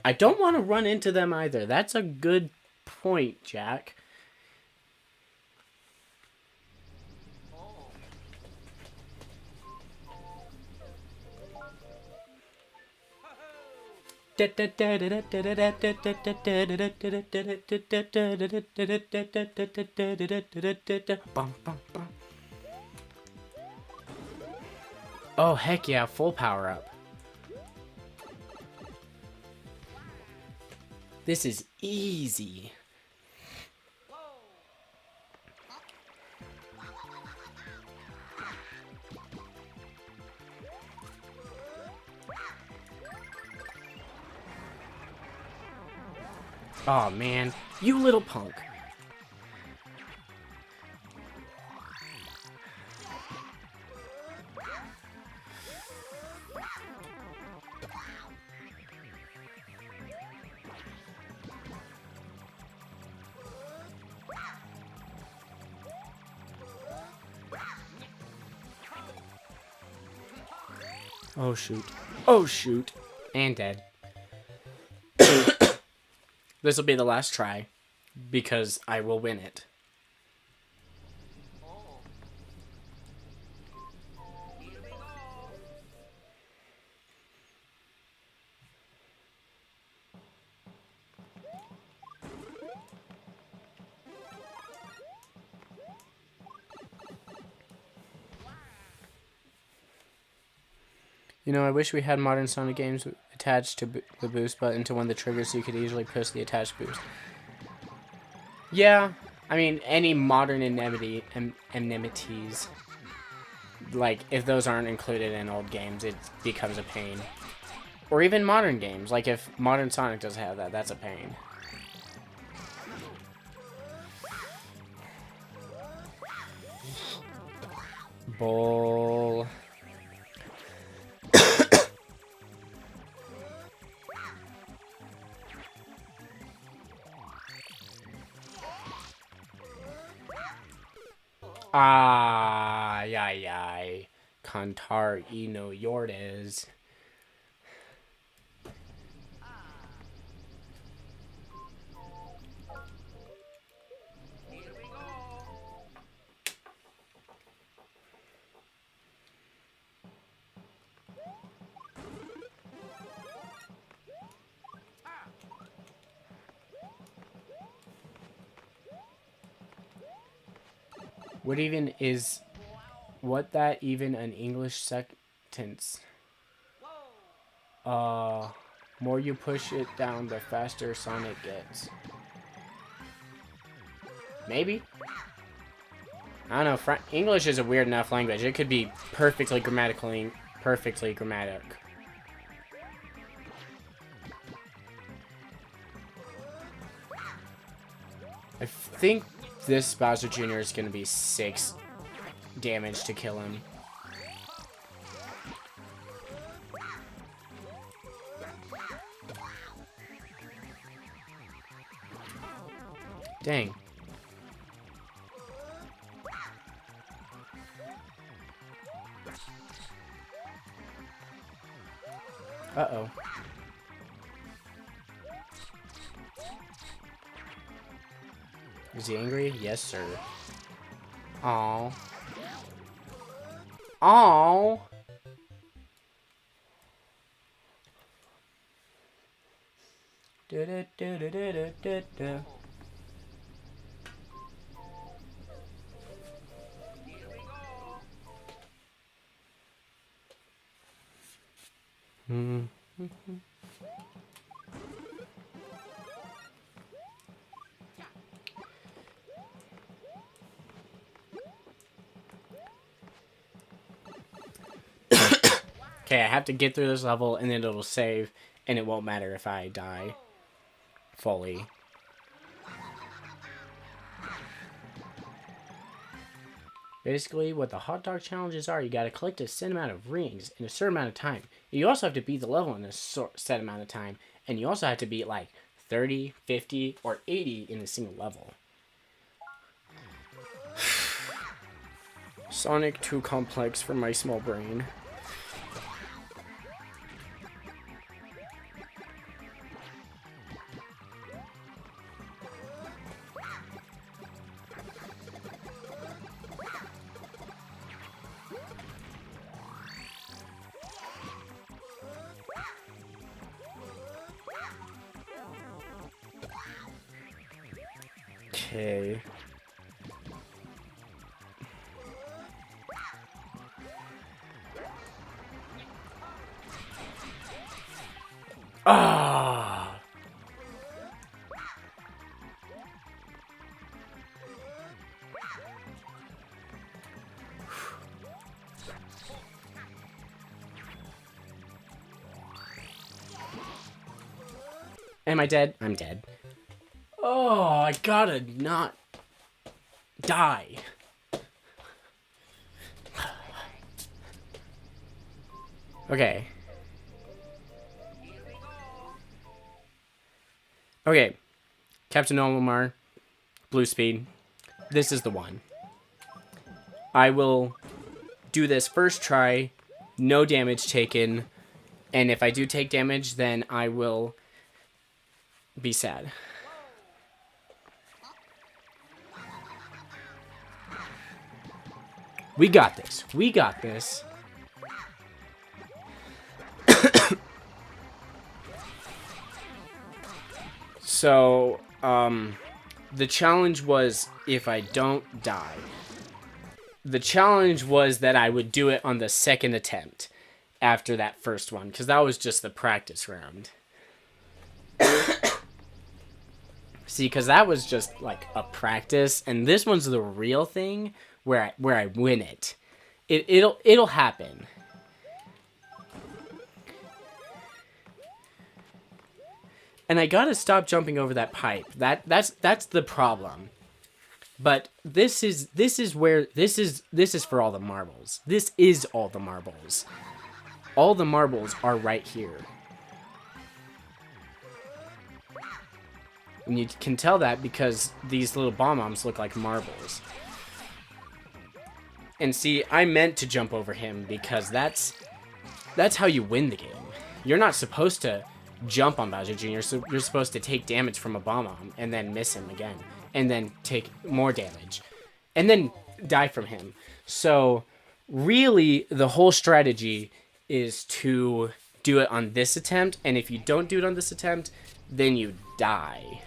I don't want to run into them either. That's a good point, Jack. Oh, heck yeah, full power up. This is easy. Oh man, you little punk. Oh shoot. Oh shoot. And dead. This will be the last try, because I will win it. Here we go. You know, I wish we had modern Sonic games attached to the boost button to one of the triggers so you could easily push the attached boost. Yeah, I mean, any modern amenities, like, if those aren't included in old games, it becomes a pain. Or even modern games, like if modern Sonic doesn't have that, that's a pain. Bull. Ay, ay, ay. Cantar y no llores. Here we go. What that even an English sentence? More you push it down, the faster Sonic gets. Maybe? I don't know, English is a weird enough language. It could be perfectly grammatic. I think this Bowser Jr. is going to be 6 damage to kill him. Dang. Uh-oh. Is he angry? Yes, sir. Aww. Oh. Okay, I have to get through this level and then it'll save and it won't matter if I die fully. Basically, what the hot dog challenges are, you gotta collect a set amount of rings in a certain amount of time. You also have to beat the level in a set amount of time, and you also have to beat like 30, 50, or 80 in a single level. Sonic too complex for my small brain. Okay. Ah. Am I dead? I'm dead. Oh, I gotta not die. Okay. Okay. Captain Olimar, blue speed. This is the one. I will do this first try, no damage taken, and if I do take damage, then I will be sad. We got this. We got this. So, the challenge was if I don't die. The challenge was that I would do it on the second attempt after that first one, because that was just the practice round. See, because that was just like a practice, and this one's the real thing where I win it. It'll happen. And I gotta stop jumping over that pipe. That's the problem. But this is for all the marbles. This is all the marbles. All the marbles are right here. And you can tell that because these little bomb-bombs look like marbles. And see, I meant to jump over him because that's how you win the game. You're not supposed to jump on Bowser Jr., so you're supposed to take damage from a bomb-bomb and then miss him again. And then take more damage. And then die from him. So, really, the whole strategy is to do it on this attempt. And if you don't do it on this attempt, then you die.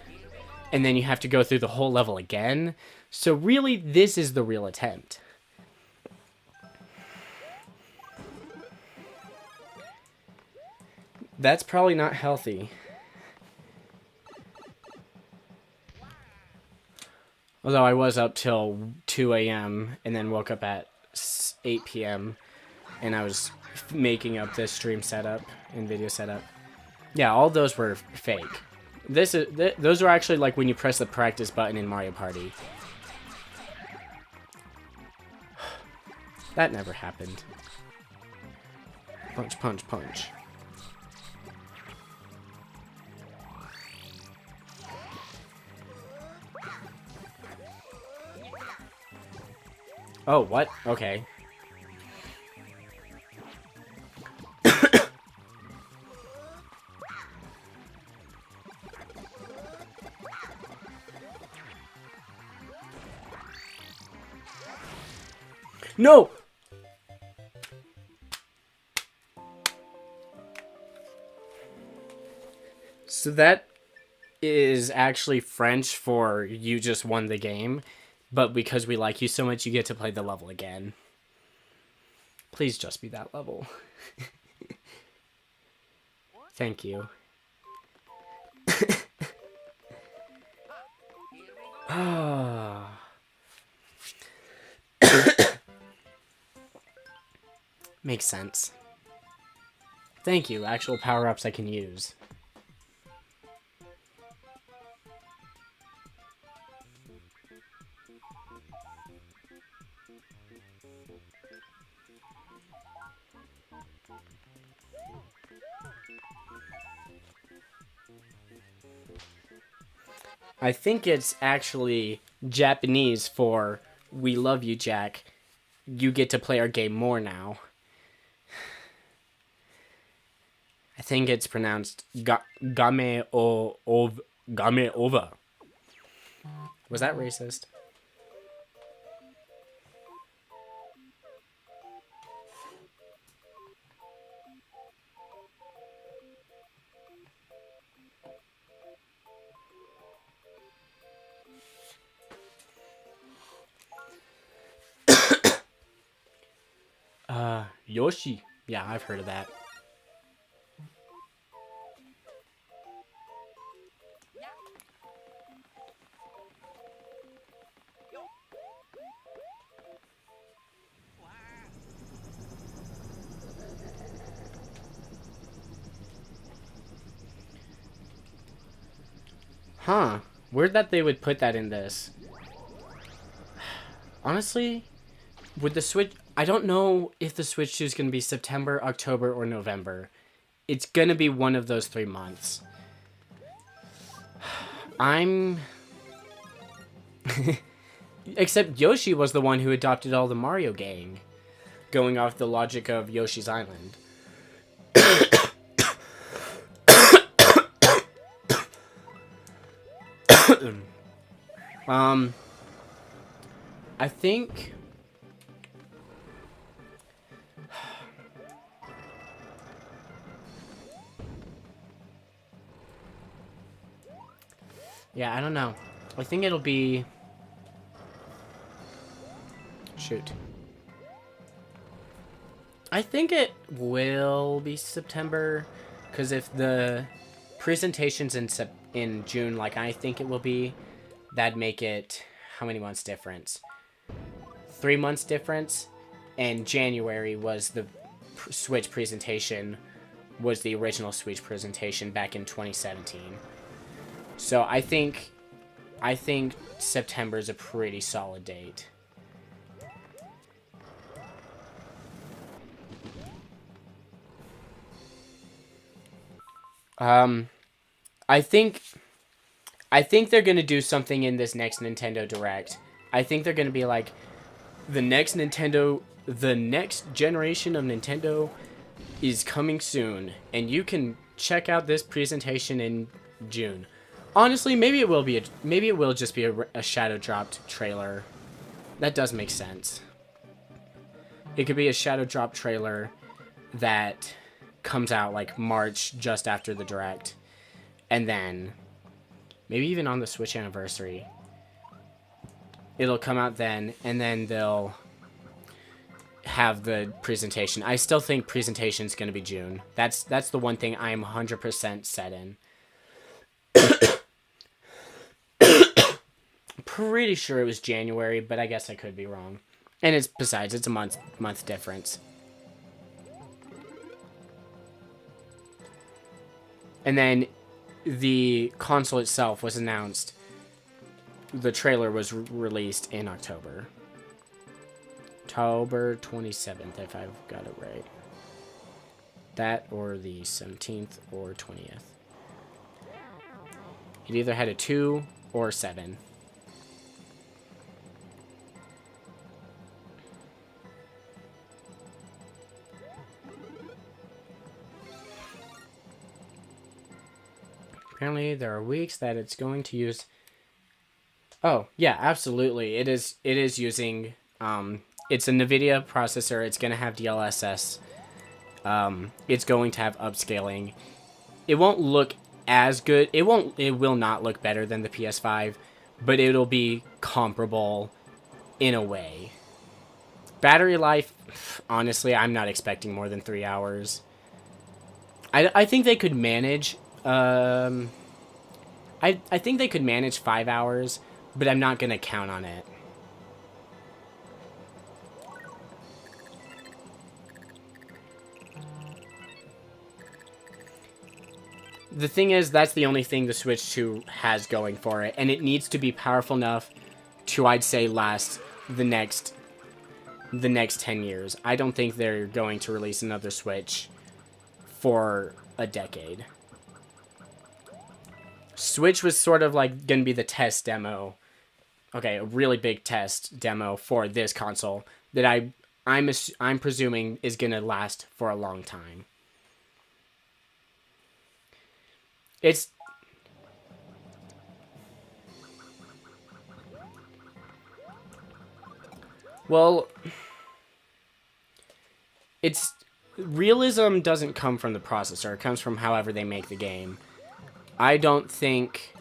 And then you have to go through the whole level again. So, really, this is the real attempt. That's probably not healthy. Although I was up till 2 a.m. and then woke up at 8 p.m. and I was making up this stream setup and video setup. Yeah, all those were fake. Those are actually like when you press the practice button in Mario Party. That never happened. Punch, punch, punch. Oh, what? Okay. No! So that is actually French for you just won the game, but because we like you so much, you get to play the level again. Please just be that level. Thank you. Ah. Makes sense. Thank you. Actual power-ups I can use. I think it's actually Japanese for "We love you, Jack. You get to play our game more now." I think it's pronounced game game over. Was that racist? Yoshi. Yeah, I've heard of that. Huh. Weird that they would put that in this. Honestly, with the Switch, I don't know if the Switch 2 is going to be September, October, or November. It's going to be one of those 3 months. I'm... Except Yoshi was the one who adopted all the Mario gang, going off the logic of Yoshi's Island. I think... Yeah, I don't know. I think it'll be... Shoot. I think it will be September, because if the presentation's in June, like I think it will be, that'd make it... How many months difference? 3 months difference, and January was the Switch presentation, was the original Switch presentation back in 2017. So I think September is a pretty solid date. I think they're gonna do something in this next Nintendo Direct. I think they're gonna be like, the next generation of Nintendo is coming soon, and you can check out this presentation in June. Honestly, maybe it will just be a shadow dropped trailer. That does make sense. It could be a shadow drop trailer that comes out like March, just after the Direct, and then maybe even on the Switch anniversary. It'll come out then, and then they'll have the presentation. I still think presentation's going to be June. That's the one thing I'm 100% set in. Pretty sure it was January, but I guess I could be wrong. And it's a month difference. And then the console itself was announced. The trailer was released in October. October 27th, if I've got it right. That or the 17th or 20th. It either had a 2 or a 7. Apparently, there are weeks that it's going to use... Oh, yeah, absolutely. It is using... it's a NVIDIA processor. It's going to have DLSS. It's going to have upscaling. It won't look as good. It won't. It will not look better than the PS5, but it'll be comparable in a way. Battery life, honestly, I'm not expecting more than 3 hours. I think they could manage. I think they could manage 5 hours, but I'm not gonna count on it. The thing is, that's the only thing the Switch 2 has going for it, and it needs to be powerful enough to, I'd say, last the next 10 years. I don't think they're going to release another Switch for a decade. Switch was sort of like going to be the test demo. Okay, a really big test demo for this console that I'm presuming is going to last for a long time. It's well, it's realism doesn't come from the processor. It comes from however they make the game. I don't think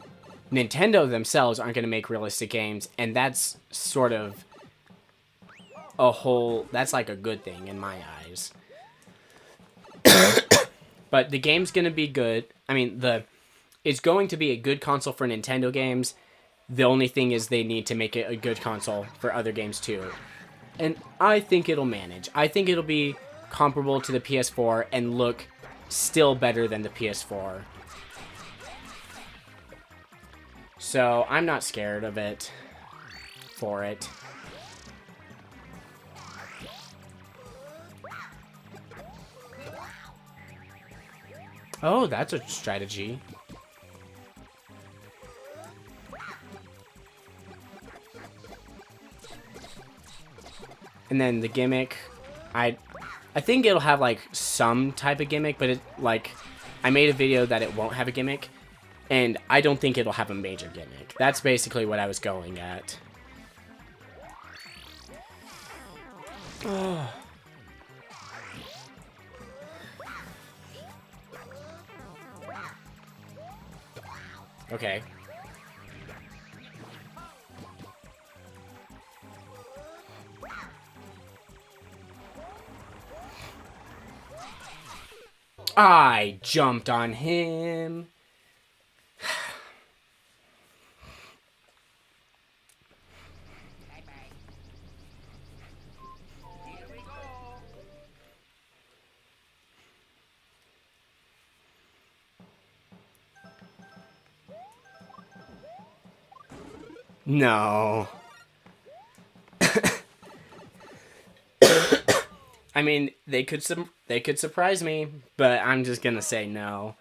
Nintendo themselves aren't going to make realistic games, and that's sort of that's like a good thing in my eyes. But the game's going to be good. I mean, it's going to be a good console for Nintendo games. The only thing is they need to make it a good console for other games too. And I think it'll manage. I think it'll be comparable to the PS4 and look still better than the PS4. So I'm not scared of it for it. Oh, that's a strategy. And then the gimmick, I think it'll have like some type of gimmick, but I made a video that it won't have a gimmick, and I don't think it'll have a major gimmick. That's basically what I was going at. Oh. Okay. I jumped on him. Bye-bye. Here we go. No. I mean, they could surprise me, but I'm just gonna say no.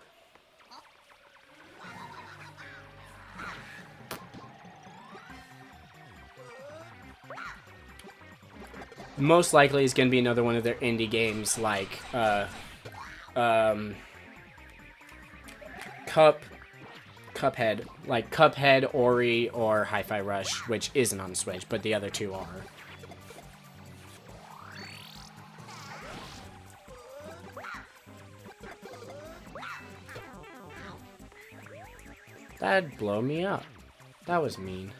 Most likely it's gonna be another one of their indie games like Cuphead, like Cuphead, Ori, or Hi-Fi Rush, which isn't on the Switch, but the other two are. That'd blow me up. That was mean.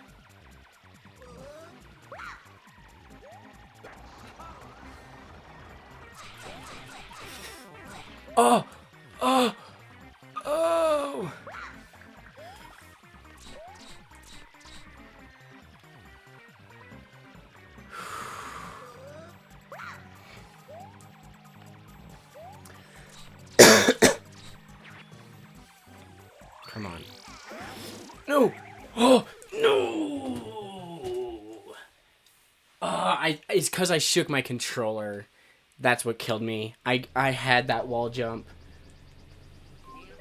Oh! Oh! Oh! Come on. No! Oh! No! It's because I shook my controller. That's what killed me. I had that wall jump. Here we go.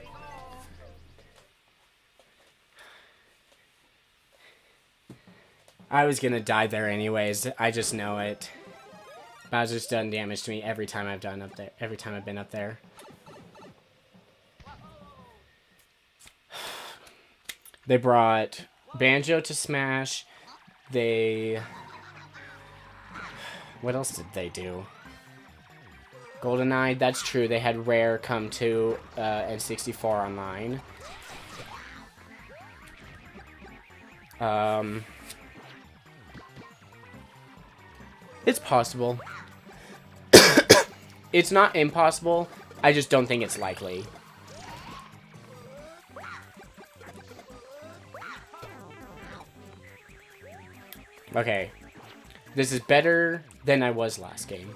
I was gonna die there anyways. I just know it. Bowser's done damage to me every time I've done up there. Every time I've been up there. They brought Banjo to Smash. What else did they do? GoldenEye, that's true. They had Rare come to N64 online. It's possible. It's not impossible. I just don't think it's likely. Okay. This is better than I was last game.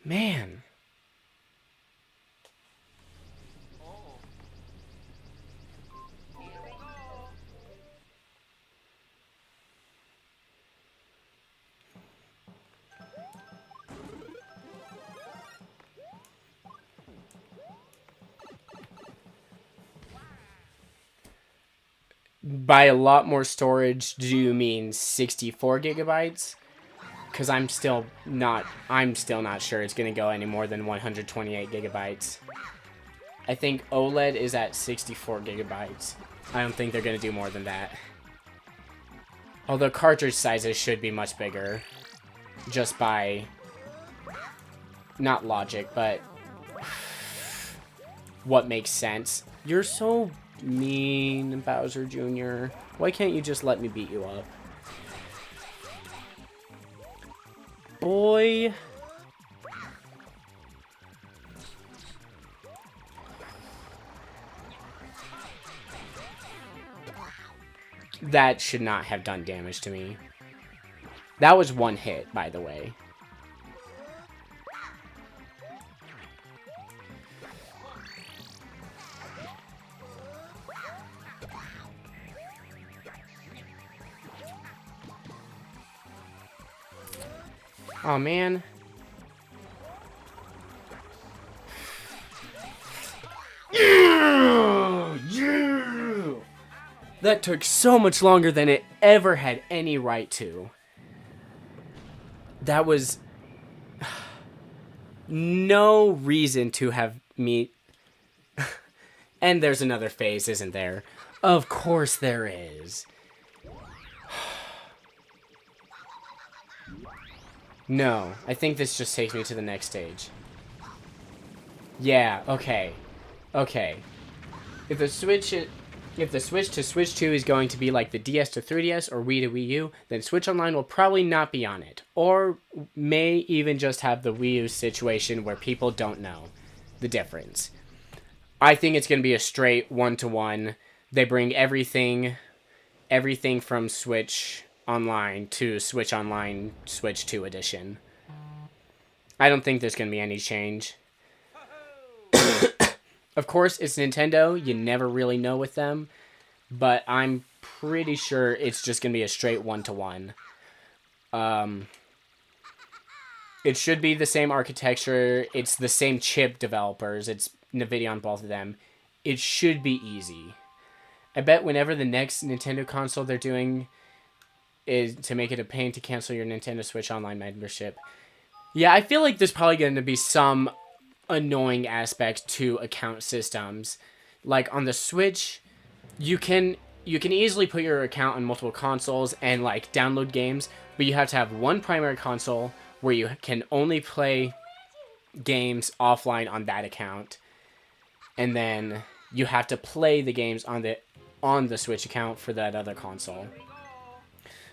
Man. Here we go. By a lot more storage, do you mean 64 gigabytes? Because I'm still not sure it's going to go any more than 128 gigabytes. I think OLED is at 64 gigabytes. I don't think they're going to do more than that. Although cartridge sizes should be much bigger. Just by, not logic, but what makes sense. You're so mean, Bowser Jr. Why can't you just let me beat you up? Boy. That should not have done damage to me. That was one hit, by the way. Oh, man. That took so much longer than it ever had any right to. That was no reason to have me... And there's another phase, isn't there? Of course there is. No, I think this just takes me to the next stage. Yeah, okay. Okay. If the Switch to Switch 2 is going to be like the DS to 3DS or Wii to Wii U, then Switch Online will probably not be on it. Or may even just have the Wii U situation where people don't know the difference. I think it's going to be a straight one-to-one. They bring everything from Switch Online to Switch Online Switch 2 edition. I don't think there's going to be any change. Of course, it's Nintendo. You never really know with them. But I'm pretty sure it's just going to be a straight one-to-one. It should be the same architecture. It's the same chip developers. It's NVIDIA on both of them. It should be easy. I bet whenever the next Nintendo console they're doing is to make it a pain to cancel your Nintendo Switch Online membership. Yeah, I feel like there's probably going to be some annoying aspect to account systems. Like on the Switch, you can easily put your account on multiple consoles and like download games, but you have to have one primary console where you can only play games offline on that account, and then you have to play the games on the Switch account for that other console.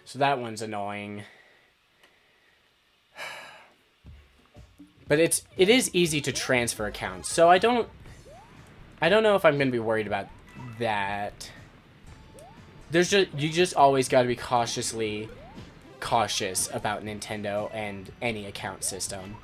So that one's annoying. But it is easy to transfer accounts. So I don't know if I'm going to be worried about that. You just always got to be cautious about Nintendo and any account system.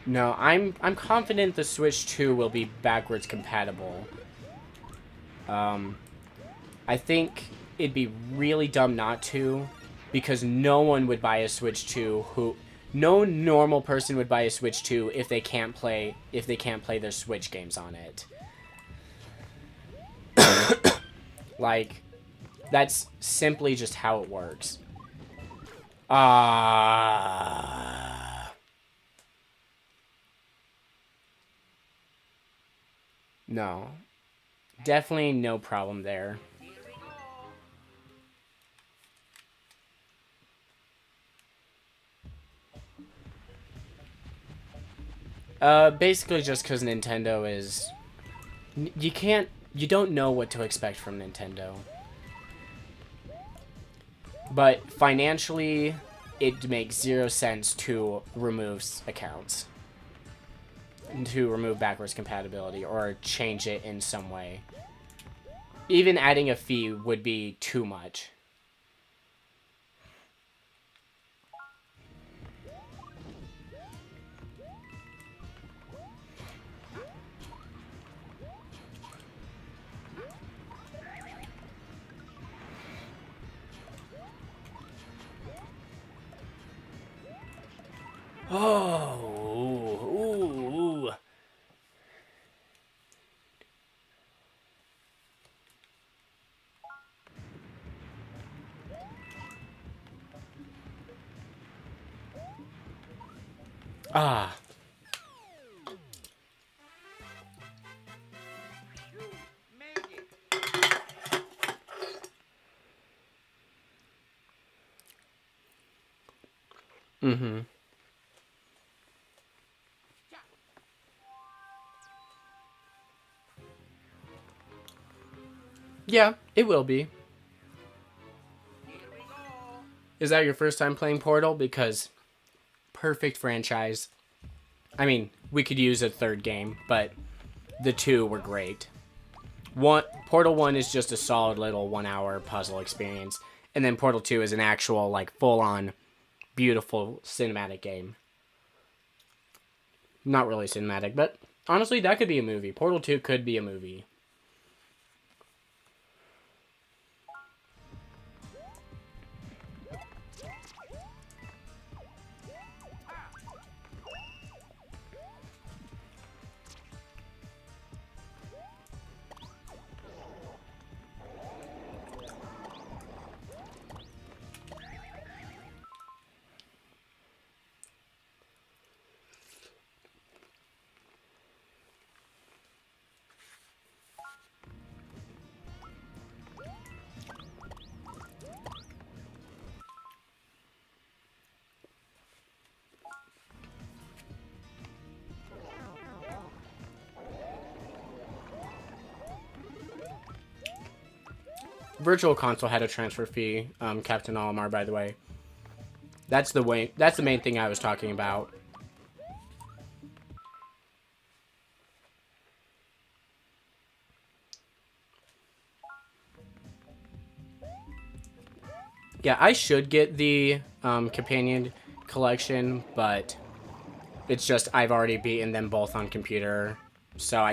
No, I'm confident the Switch 2 will be backwards compatible. I think it'd be really dumb not to, because no one would buy a Switch 2 no normal person would buy a Switch 2 if they can't play their Switch games on it. Like, that's simply just how it works. No. Definitely no problem there. Here we go. Basically just because Nintendo is... You don't know what to expect from Nintendo. But financially, it makes 0 sense to remove accounts. To remove backwards compatibility or change it in some way. Even adding a fee would be too much. Oh, ooh. Ah. You made it. Mm-hmm. Yeah, it will be. Here we go. Is that your first time playing Portal? Because perfect franchise. I mean, we could use a third game, but the two were great. Portal 1 is just a solid little 1 hour puzzle experience. And then Portal 2 is an actual, like, full-on, beautiful cinematic game. Not really cinematic, but honestly, that could be a movie. Portal 2 could be a movie. Virtual Console had a transfer fee, Captain Olimar, by the way. That's the main thing I was talking about. Yeah, I should get the companion collection, but it's just I've already beaten them both on computer, so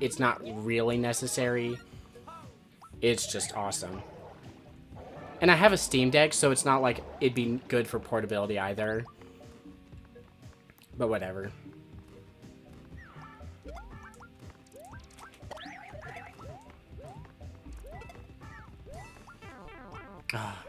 it's not really necessary. It's just awesome. And I have a Steam Deck, so it's not like it'd be good for portability either. But whatever. Ah.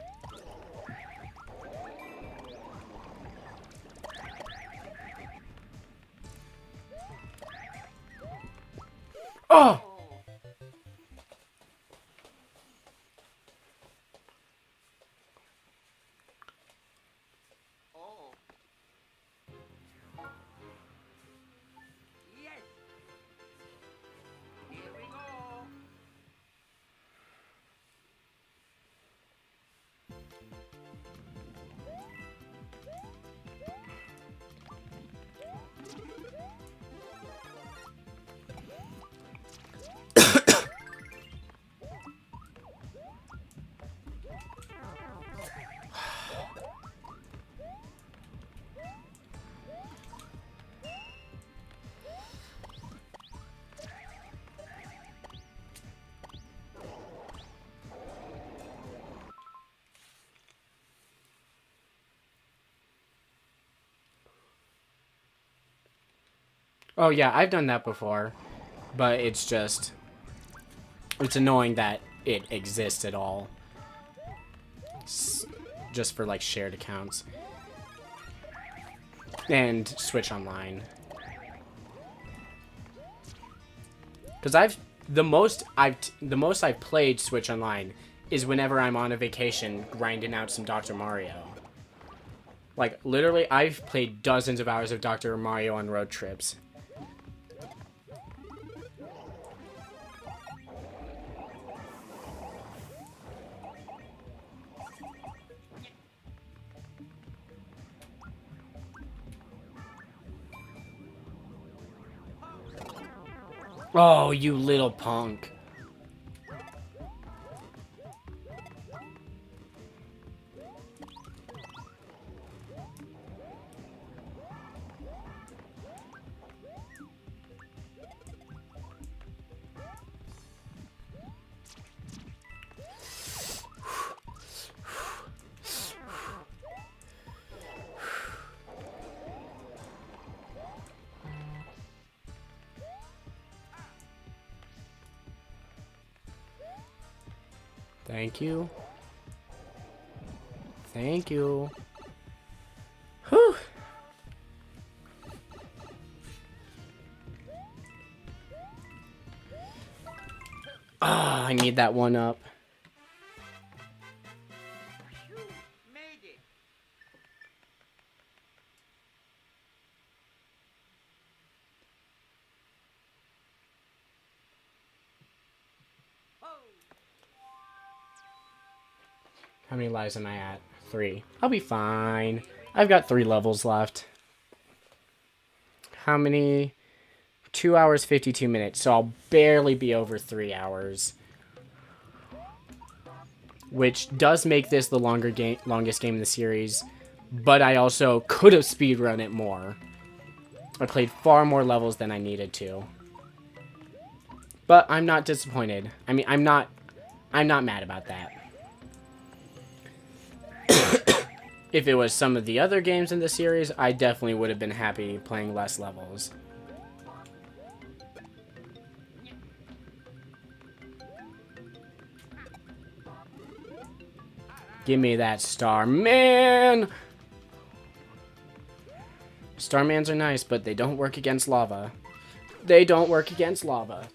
Oh! Oh. Yes. Here we go. Oh yeah, I've done that before, but it's annoying that it exists at all. Just for like shared accounts and Switch Online. Because the most I've played Switch Online is whenever I'm on a vacation grinding out some Dr. Mario. Like literally, I've played dozens of hours of Dr. Mario on road trips. Oh, you little punk. Thank you. Thank you. Whew. Ah, I need that one up. You made it. Oh. How many lives am I at? 3. I'll be fine. I've got 3 levels left. How many? 2 hours, 52 minutes. So I'll barely be over 3 hours. Which does make this the longest game in the series. But I also could have speedrun it more. I played far more levels than I needed to. But I'm not disappointed. I mean, I'm not mad about that. If it was some of the other games in the series, I definitely would have been happy playing less levels. Give me that Starman! Starmans are nice, but they don't work against lava. They don't work against lava.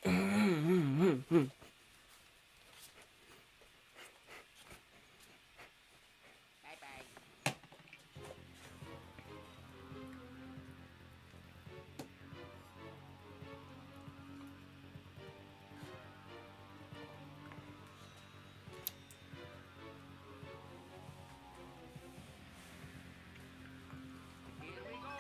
Bye-bye. Here we go.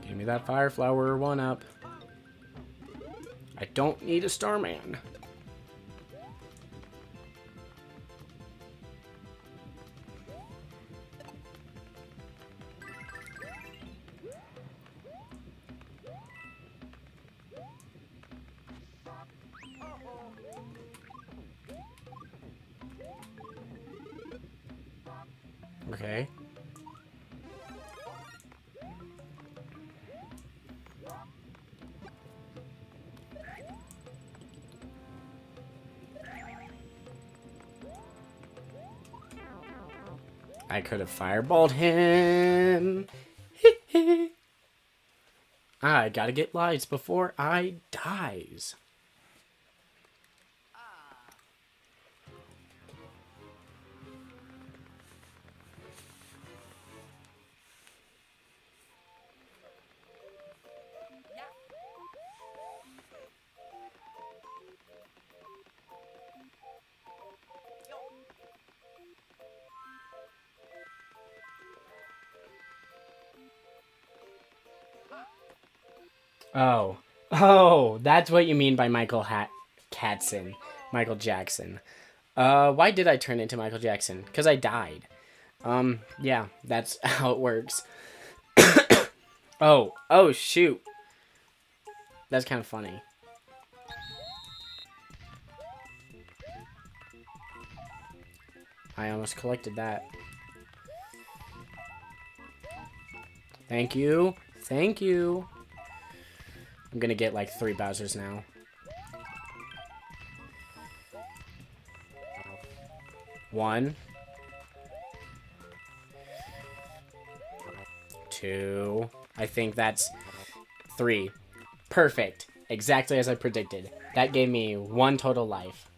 Give me that Fire Flower 1-up. I don't need a Starman. Okay. I could have fireballed him. I gotta get lives before I dies. Oh. Oh, that's what you mean by Catson. Michael Jackson. Why did I turn into Michael Jackson? Because I died. Yeah, that's how it works. Oh, shoot. That's kind of funny. I almost collected that. Thank you. Thank you. I'm gonna get like 3 Bowsers now. One. 2. I think that's 3. Perfect. Exactly as I predicted. That gave me 1 total life.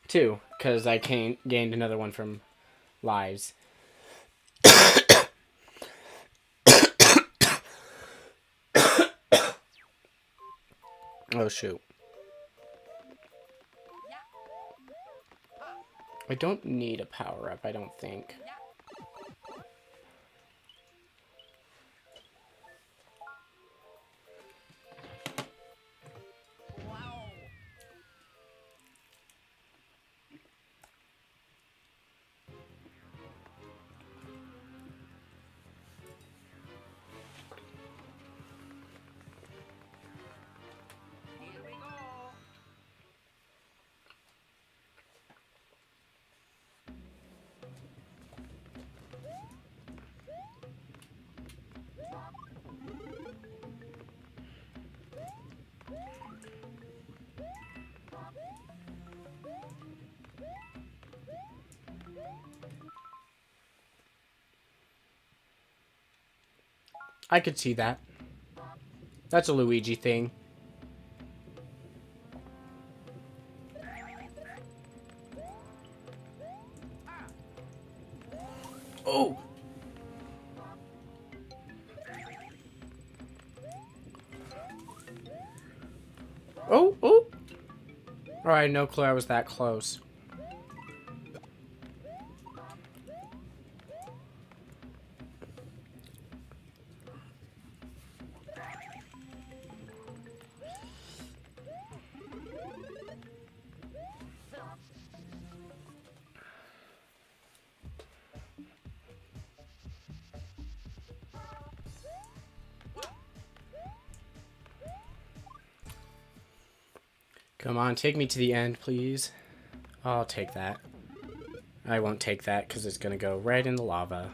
2, because I gained another one from lives. Oh, shoot. I don't need a power-up, I don't think. Here we go. I could see that. That's a Luigi thing. Oh! Oh! Alright, no clue I was that close. Come on, take me to the end, please. I'll take that. I won't take that because it's going to go right in the lava.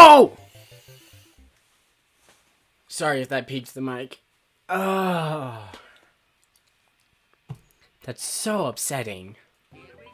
Oh! Sorry if that peaked the mic. Oh. That's so upsetting. Here we go.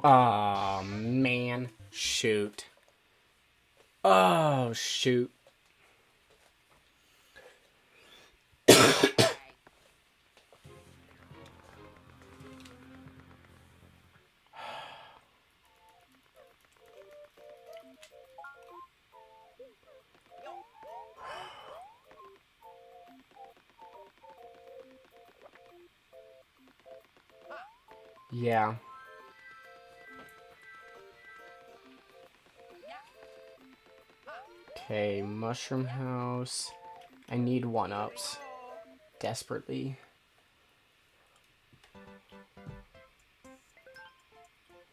Oh, man. Shoot. Oh, shoot. Yeah. Okay, Mushroom House. I need 1-ups. Desperately.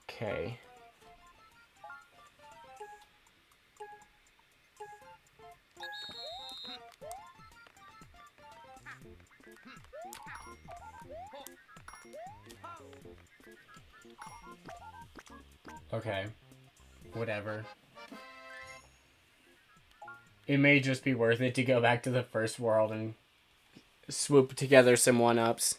Okay. Okay. Whatever. It may just be worth it to go back to the first world and swoop together some one-ups.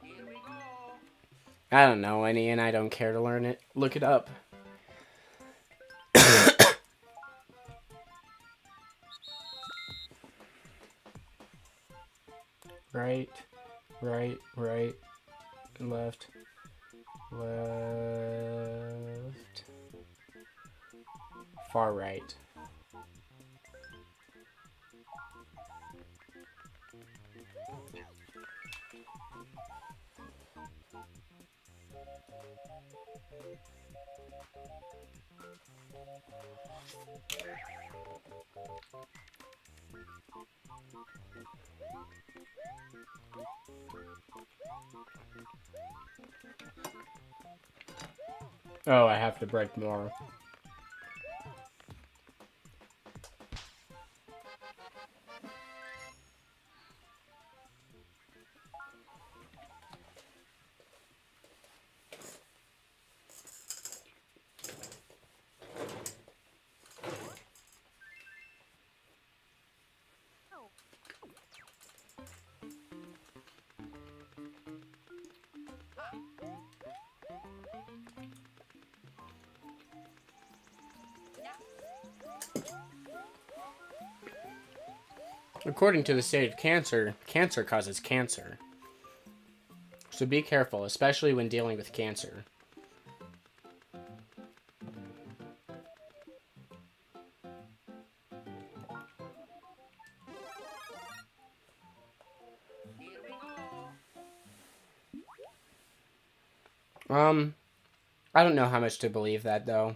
Here we go. I don't know any, and I don't care to learn it. Look it up. Right, right, right, left, left, far right. Oh, I have to break more. According to the state of cancer, cancer causes cancer. So be careful, especially when dealing with cancer. Here we go. I don't know how much to believe that, though.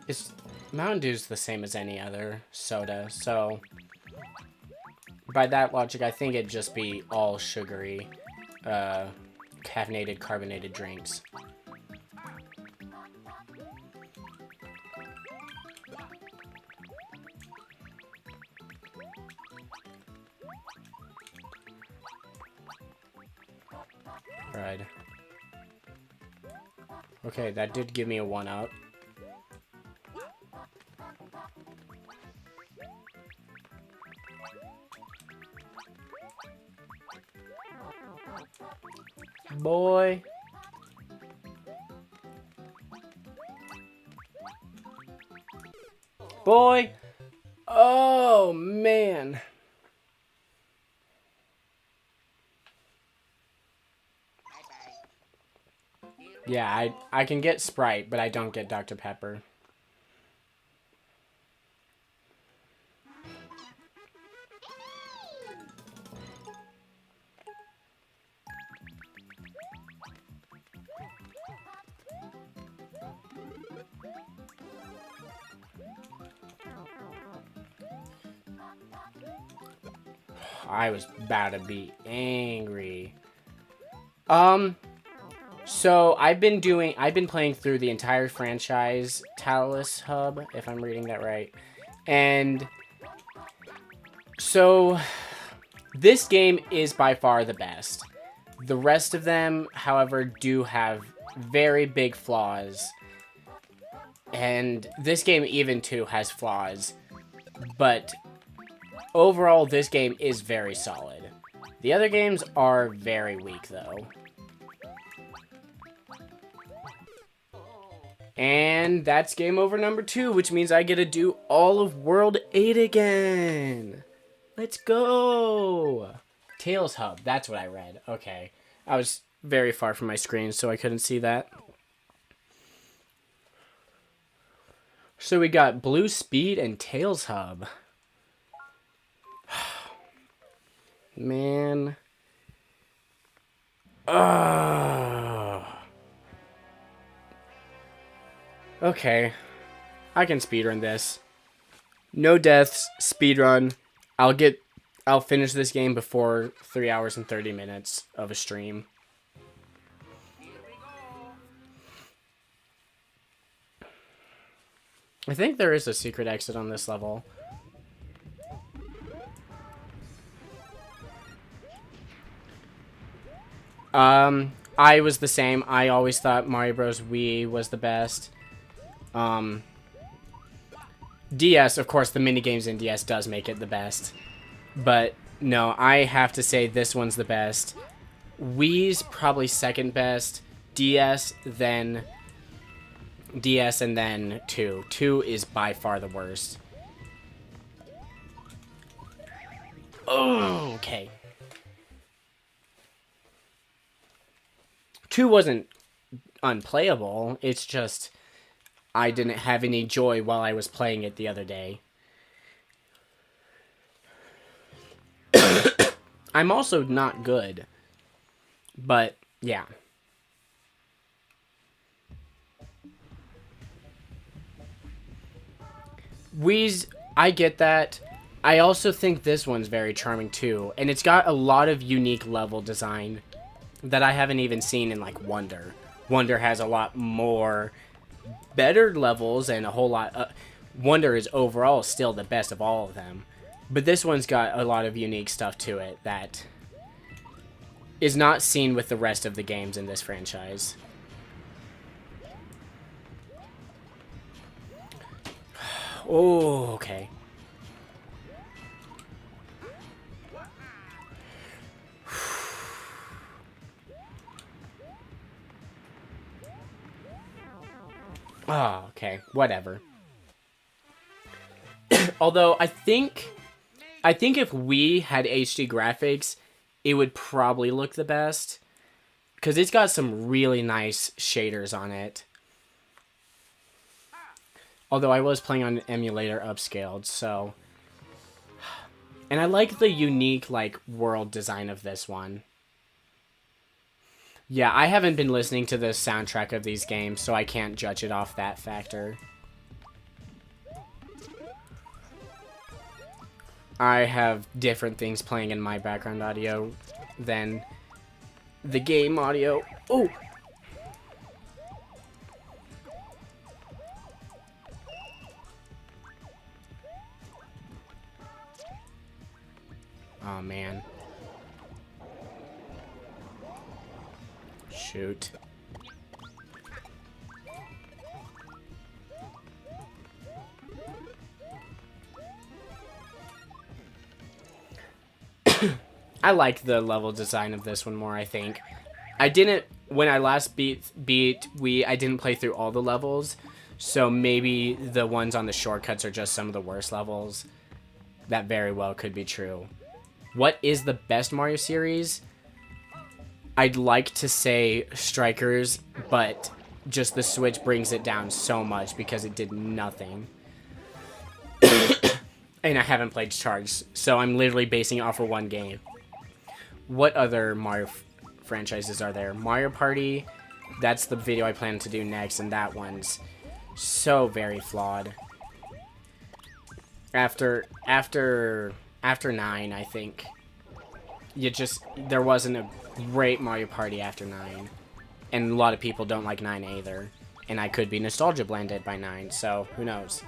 It's Mountain Dew's the same as any other soda, so by that logic, I think it'd just be all sugary, caffeinated, carbonated drinks. Right. Okay, that did give me a 1-up. Boy. Boy. Oh, man. Yeah, I can get Sprite, but I don't get Dr. Pepper. I was about to be angry. So I've been playing through the entire franchise Talus Hub, if I'm reading that right. And so this game is by far the best. The rest of them, however, do have very big flaws. And this game even too has flaws. But overall, this game is very solid. The other games are very weak, though. And that's game over number 2, which means I get to do all of World 8 again. Let's go. Tails Hub, that's what I read. Okay. I was very far from my screen, so I couldn't see that. So we got Blue Speed and Tails Hub. Man. Okay. I can speedrun this. No deaths, speedrun. I'll finish this game before 3 hours and 30 minutes of a stream. I think there is a secret exit on this level. I was the same. I always thought Mario Bros. Wii was the best. DS, of course, the minigames in DS does make it the best. But, no, I have to say this one's the best. Wii's probably second best. DS, and then 2. 2 is by far the worst. Oh, okay. 2 wasn't unplayable. It's just I didn't have any joy while I was playing it the other day. I'm also not good. But, yeah. Wii's, I get that. I also think this one's very charming too. And it's got a lot of unique level design that I haven't even seen in, like, Wonder. Wonder has a lot more better levels and a whole lot... Wonder is overall still the best of all of them. But this one's got a lot of unique stuff to it that is not seen with the rest of the games in this franchise. Oh, okay. Oh, okay. Whatever. Although, I think if we had HD graphics, it would probably look the best. Because it's got some really nice shaders on it. Although I was playing on an emulator upscaled, so... And I like the unique, like, world design of this one. Yeah, I haven't been listening to the soundtrack of these games, so I can't judge it off that factor. I have different things playing in my background audio than the game audio. Oh! Oh, man. Shoot. I like the level design of this one more, I think. I didn't, when I last beat Wii, I didn't play through all the levels, so maybe the ones on the shortcuts are just some of the worst levels. That very well could be true. What is the best Mario series? I'd like to say Strikers, but just the Switch brings it down so much because it did nothing. And I haven't played Charged, so I'm literally basing it off of one game. What other Mario franchises are there? Mario Party, that's the video I plan to do next, and that one's so very flawed. After 9, I think, there wasn't a great Mario Party after 9. And a lot of people don't like 9 either. And I could be nostalgia blended by 9, so who knows.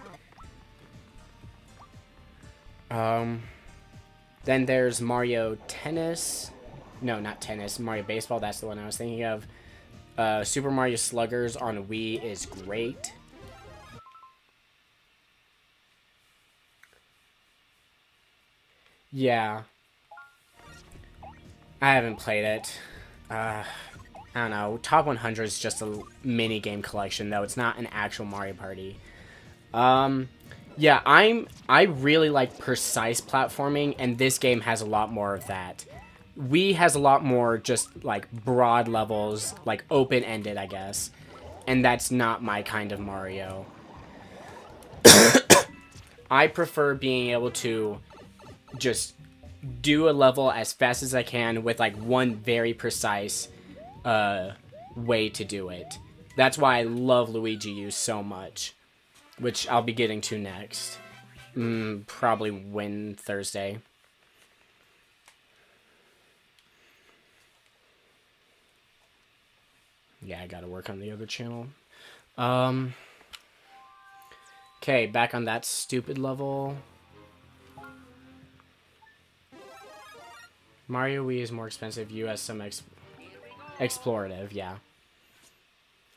Then there's Mario Tennis. No, not Tennis. Mario Baseball, that's the one I was thinking of. Super Mario Sluggers on Wii is great. Yeah. I haven't played it. I don't know. Top 100 is just a mini game collection, though. It's not an actual Mario Party. Yeah, I really like precise platforming, and this game has a lot more of that. Wii has a lot more just, like, broad levels, like, open-ended, I guess. And that's not my kind of Mario. I prefer being able to just do a level as fast as I can with, like, one very precise way to do it. That's why I love Luigi U so much, which I'll be getting to next. Probably win Thursday. Yeah, I gotta work on the other channel. Okay, back on that stupid level. Mario Wii is more expensive. U has some explorative, yeah.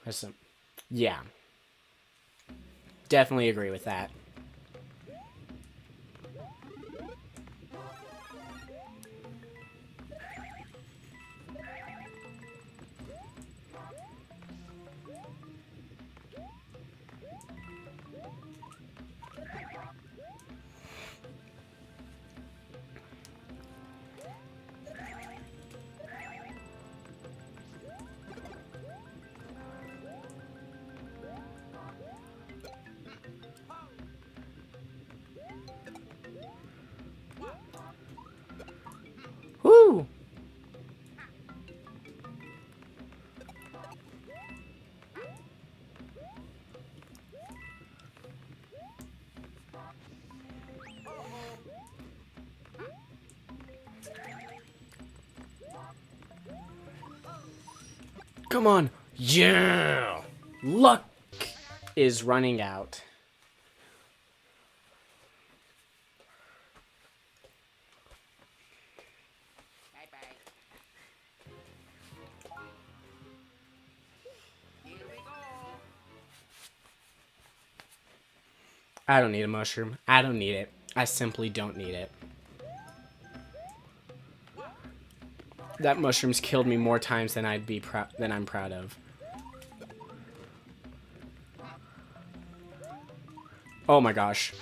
Has some, yeah. Definitely agree with that. Woo! Come on. Yeah! Luck is running out. Bye-bye. Here we go. I don't need a mushroom. I don't need it. I simply don't need it. That mushroom's killed me more times than I'm proud of. Oh my gosh.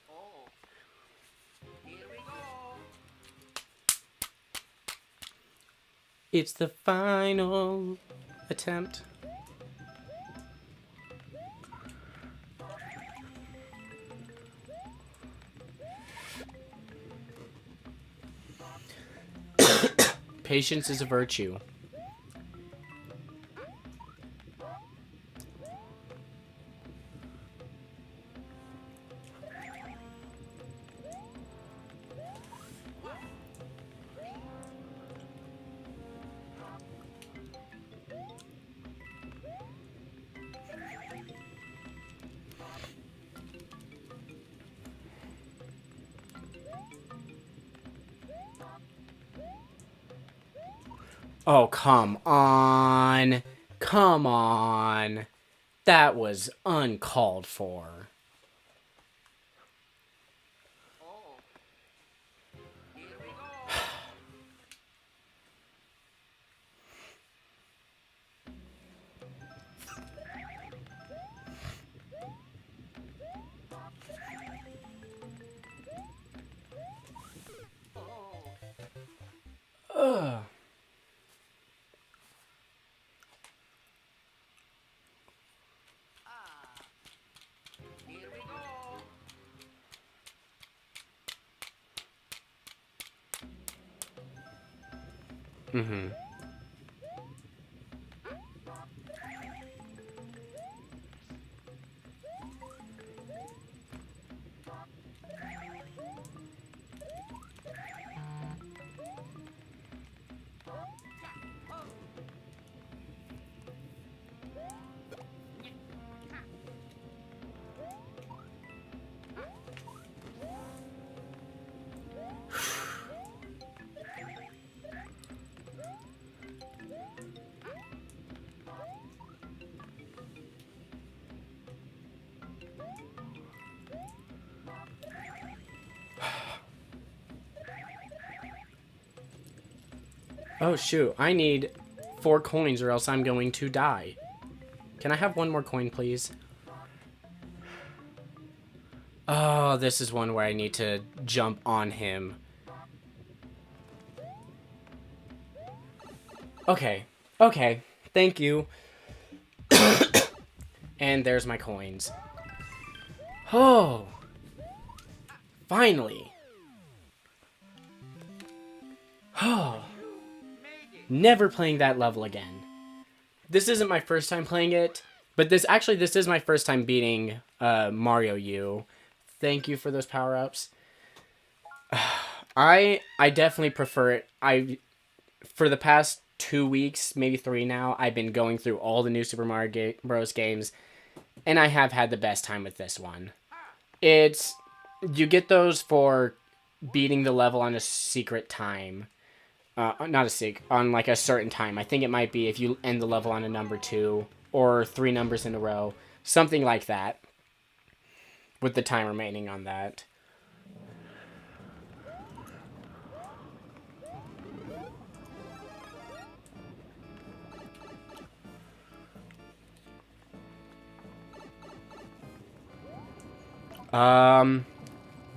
Oh. Here we go. It's the final attempt. Patience is a virtue. Oh, come on. Come on. That was uncalled for. Oh. Here we go. Oh. Ugh. Here we go. Mm-hmm. Oh, shoot. I need 4 coins or else I'm going to die. Can I have one more coin, please? Oh, this is one where I need to jump on him. Okay. Okay. Thank you. And there's my coins. Oh. Finally. Oh. Never playing that level again. This isn't my first time playing it, but this is my first time beating Mario U. Thank you for those power-ups. I definitely prefer it. For the past 2 weeks, maybe 3 now, I've been going through all the new Super Mario Bros. Games, and I have had the best time with this one. You get those for beating the level on a secret time. Not a secret, on like a certain time. I think it might be if you end the level on a number 2 or 3 numbers in a row. Something like that. With the time remaining on that.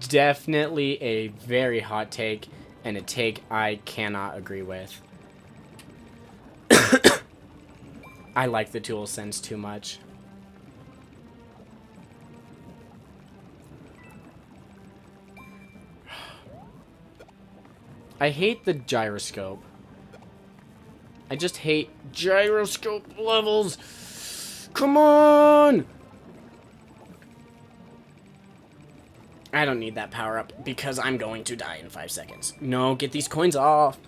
Definitely a very hot take, and a take I cannot agree with. I like the DualSense too much. I hate the gyroscope. I just hate gyroscope levels. Come on! I don't need that power up because I'm going to die in 5 seconds. No, get these coins off.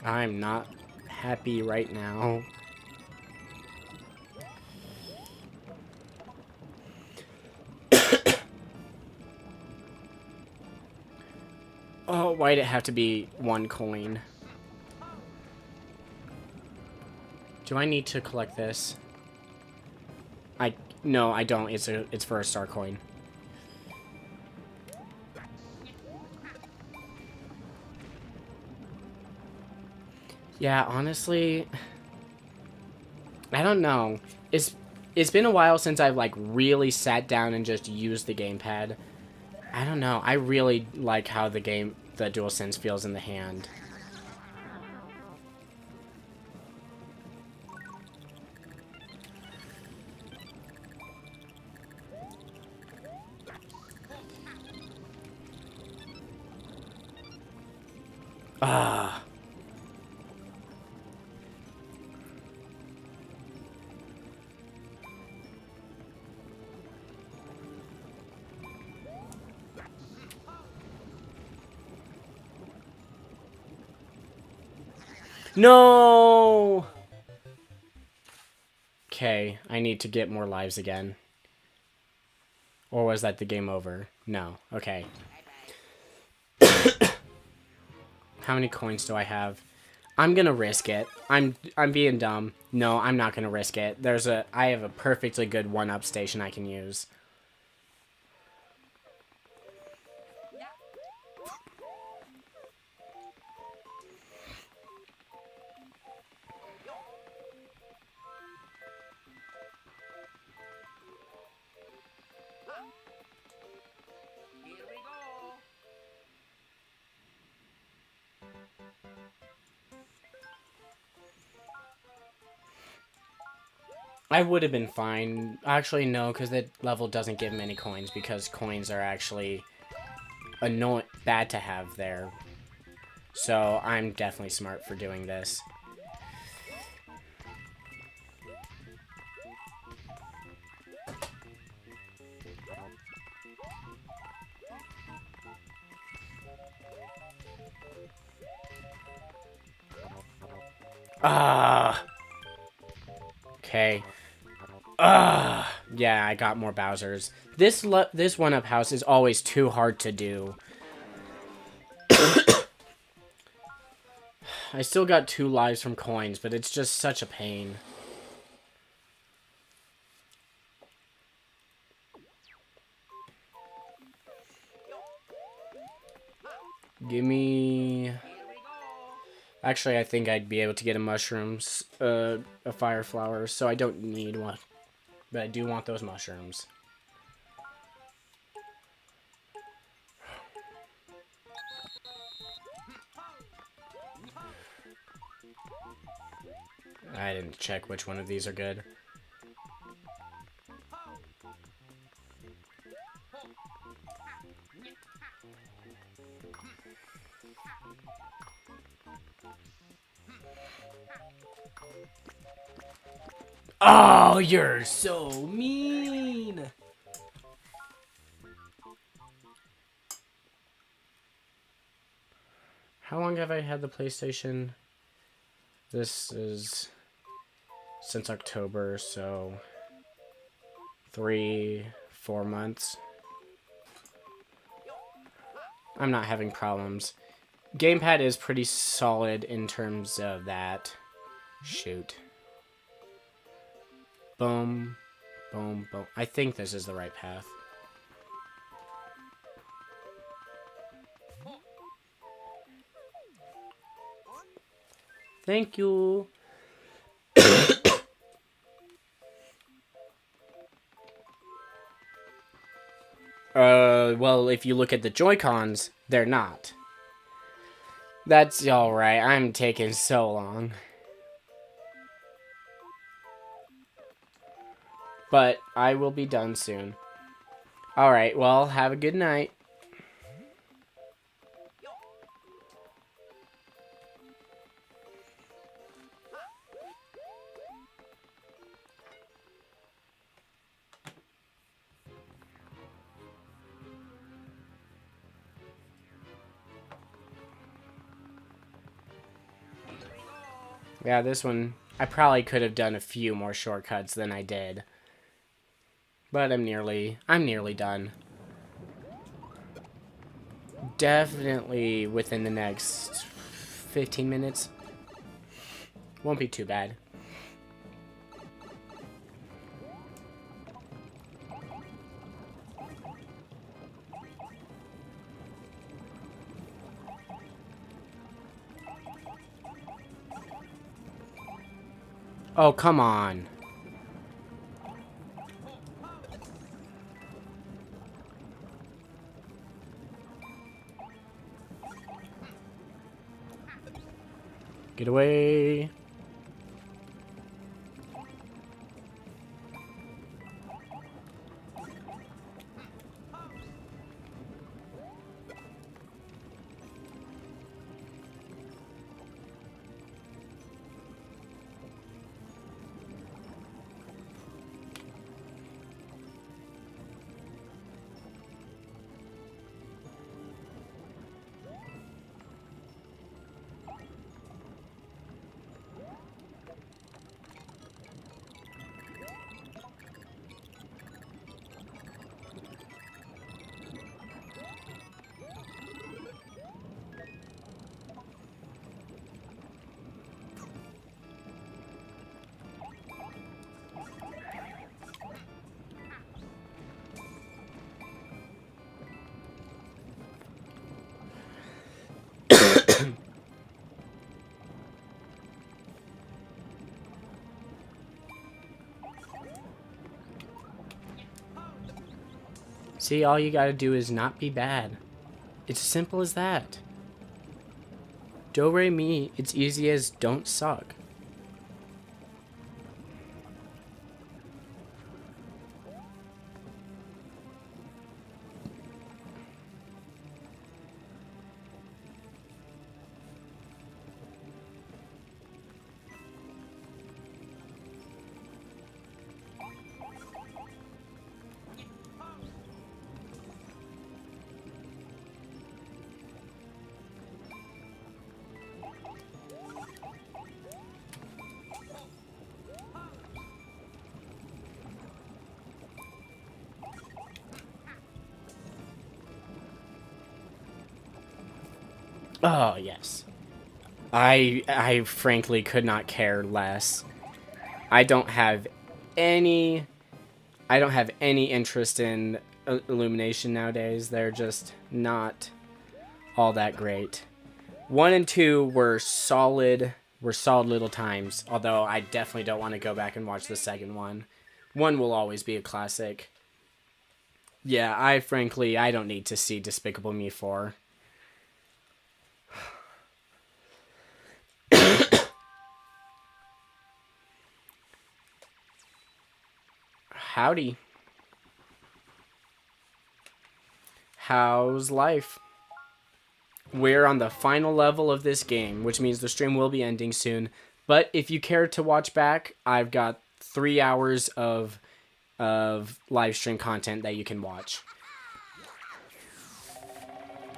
I'm not happy right now. Oh, why'd it have to be 1 coin? Do I need to collect this? No, I don't. It's for a star coin. Yeah, honestly, I don't know. It's been a while since I've like really sat down and just used the gamepad. I don't know. I really like how the DualSense feels in the hand. Ah. No! Okay, I need to get more lives again. Or was that the game over? No. Okay. How many coins do I have? I'm gonna risk it. I'm being dumb. No, I'm not gonna risk it. I have a perfectly good 1-up station I can use. Here we go. I would have been fine. Actually, no, because that level doesn't give many coins, because coins are actually bad to have there. So I'm definitely smart for doing this. Ah. Okay. Ah. Yeah, I got more Bowsers. This 1-up house is always too hard to do. I still got 2 lives from coins, but it's just such a pain. Give me... Here we go. Actually, I think I'd be able to get a mushrooms, a fire flower, so I don't need one. But I do want those mushrooms. I didn't check which one of these are good. Oh, you're so mean! How long have I had the PlayStation? This is since October, so 3-4 months. I'm not having problems. Gamepad is pretty solid in terms of that. Shoot. Boom. Boom, boom. I think this is the right path. Thank you. Well, if you look at the Joy-Cons, they're not. That's alright. I'm taking so long. But I will be done soon. Alright, well, have a good night. Yeah, this one, I probably could have done a few more shortcuts than I did. But I'm nearly done. Definitely within the next 15 minutes. Won't be too bad. Oh, come on. Get away. See, all you gotta do is not be bad. It's as simple as that. Do re mi, it's easy as don't suck. Oh, yes. I frankly could not care less. I don't have any interest in illumination nowadays. They're just not all that great. 1 and 2 were solid little times, although I definitely don't want to go back and watch the second one. 1 will always be a classic. Yeah, I don't need to see Despicable Me 4. Howdy. How's life? We're on the final level of this game, which means the stream will be ending soon. But if you care to watch back, I've got 3 hours of live stream content that you can watch.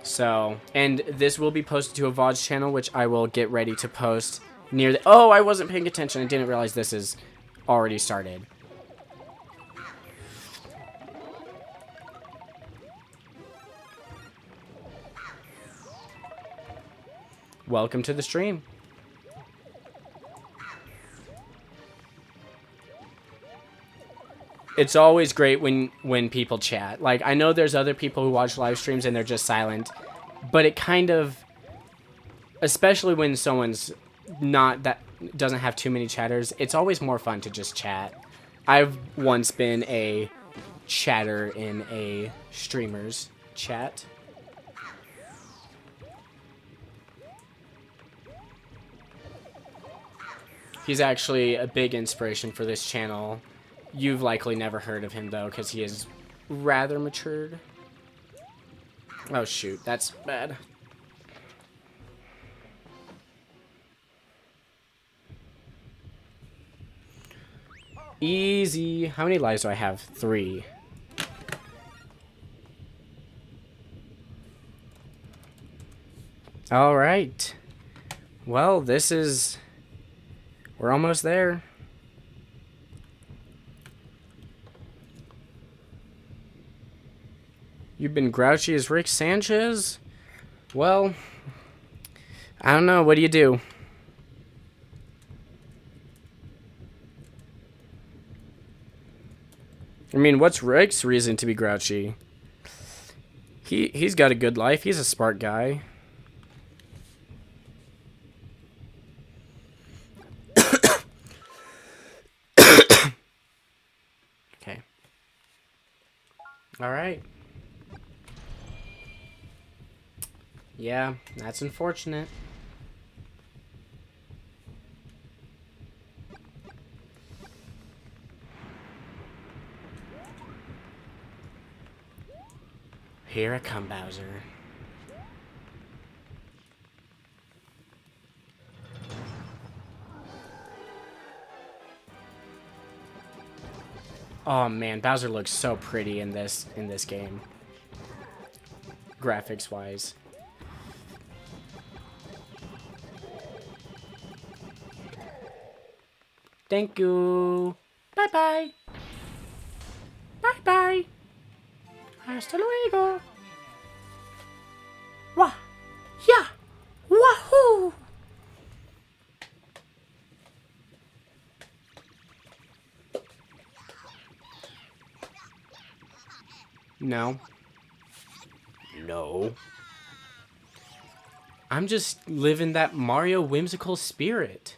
So, and this will be posted to a VOD channel, which I will get ready to post near the... Oh, I wasn't paying attention. I didn't realize this is already started. Welcome to the stream. It's always great when people chat. Like, I know there's other people who watch live streams and they're just silent, but it kind of, especially when someone's not that doesn't have too many chatters, it's always more fun to just chat. I've once been a chatter in a streamer's chat. He's actually a big inspiration for this channel. You've likely never heard of him, though, because he is rather matured. Oh, shoot. That's bad. Easy. How many lives do I have? 3. All right. Well, this is... We're almost there. You've been grouchy as Rick Sanchez? Well, I don't know. What do you do? I mean, what's Rick's reason to be grouchy? He's got a good life. He's a smart guy. Okay. All right. Yeah, that's unfortunate. Here I come, Bowser. Oh man, Bowser looks so pretty in this game. Graphics wise. Thank you. Bye-bye. Bye-bye. Hasta luego. Wah. Yeah. Wahoo. No. No. I'm just living that Mario whimsical spirit.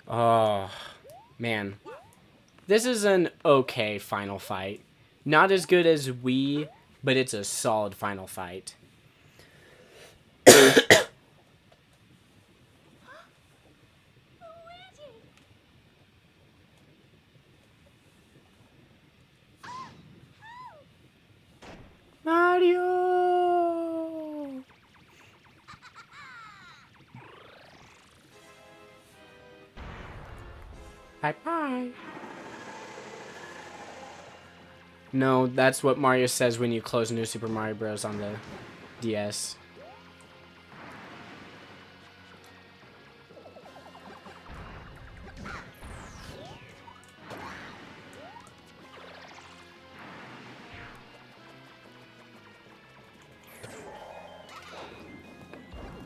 Oh, man. This is an okay final fight. Not as good as Wii, but it's a solid final fight. Mario! Bye-bye. No, that's what Mario says when you close New Super Mario Bros. On the DS.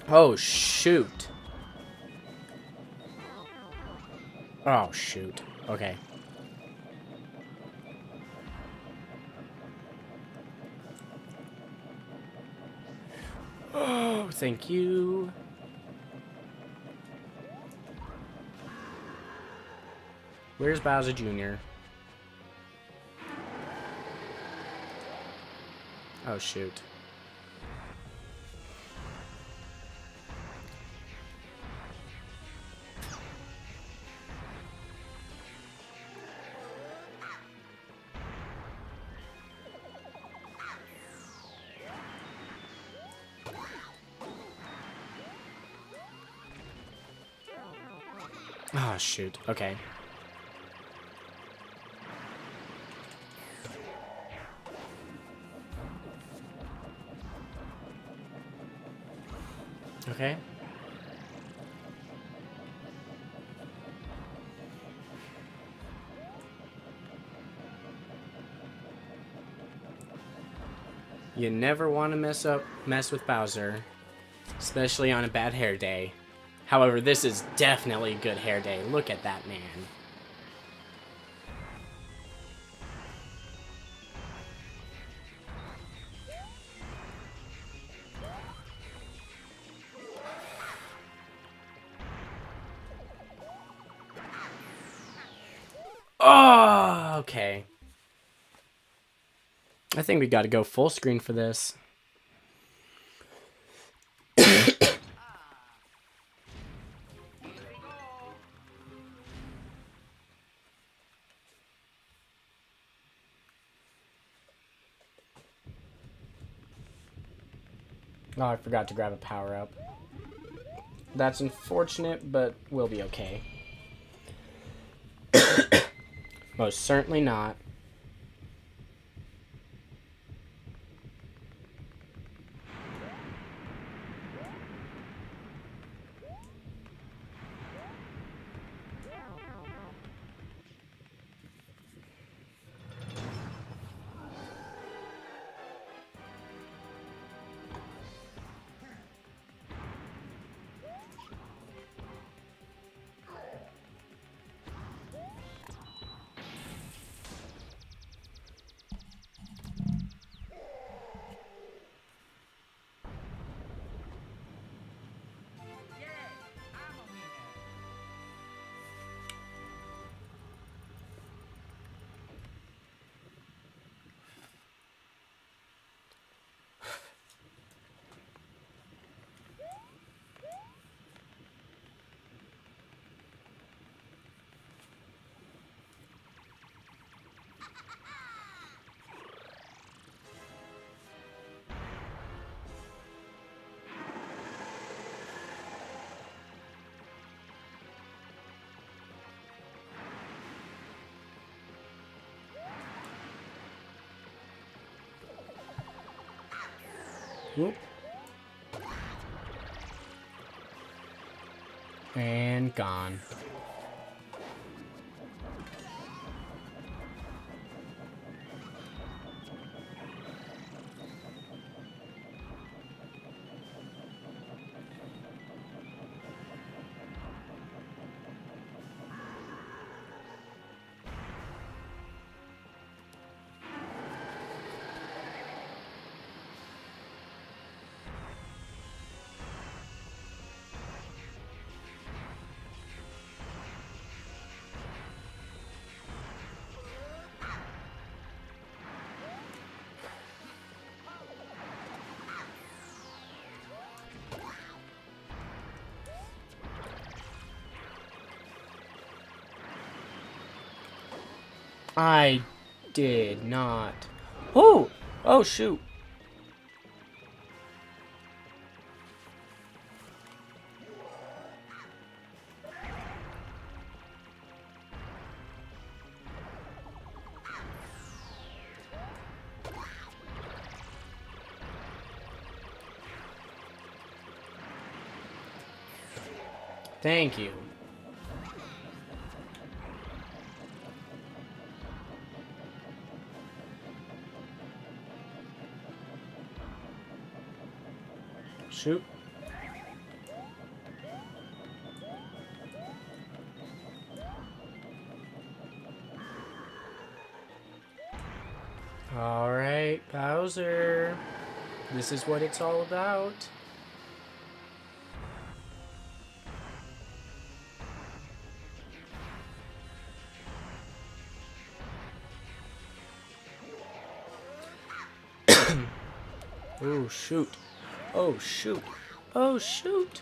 Oh, shoot. Oh, shoot. Okay. Oh, thank you. Where's Bowser Jr.? Oh, shoot. Oh, shoot. Okay. Okay. You never want to mess with Bowser, especially on a bad hair day. However, this is definitely a good hair day. Look at that man. Oh, okay. I think we got to go full screen for this. Oh, I forgot to grab a power-up. That's unfortunate, but we'll be okay. Most certainly not. Whoop. And gone. I did not. Oh! Oh, shoot. Thank you. Shoot. This is what it's all about. Oh, shoot. Oh, shoot. Oh, shoot.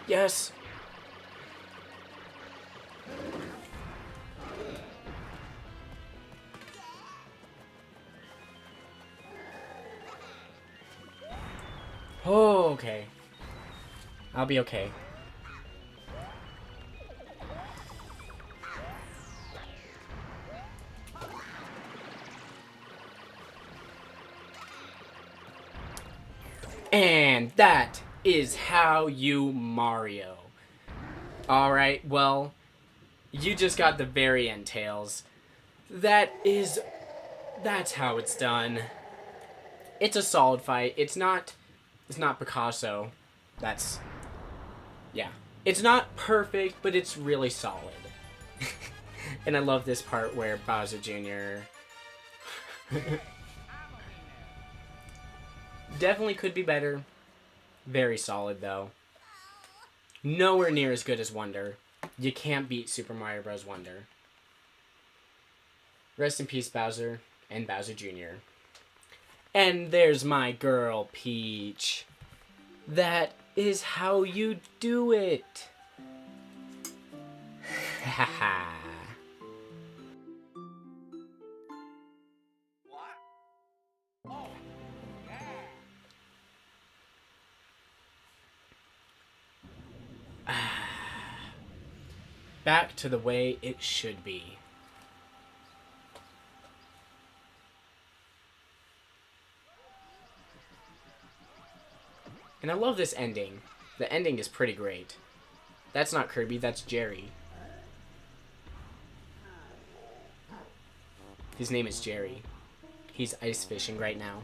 Yes. Oh, okay. I'll be okay. And that is how you Mario. Alright, well, you just got the very end, Tails. That's how it's done. It's a solid fight. It's not Picasso. Yeah. It's not perfect, but it's really solid. And I love this part where Bowser Jr. definitely could be better. Very solid, though. Nowhere near as good as Wonder. You can't beat Super Mario Bros. Wonder. Rest in peace, Bowser and Bowser Jr. And there's my girl, Peach. That is how you do it. Haha. What? Oh, yeah. Back to the way it should be. And I love this ending. The ending is pretty great. That's not Kirby, that's Jerry. His name is Jerry. He's ice fishing right now.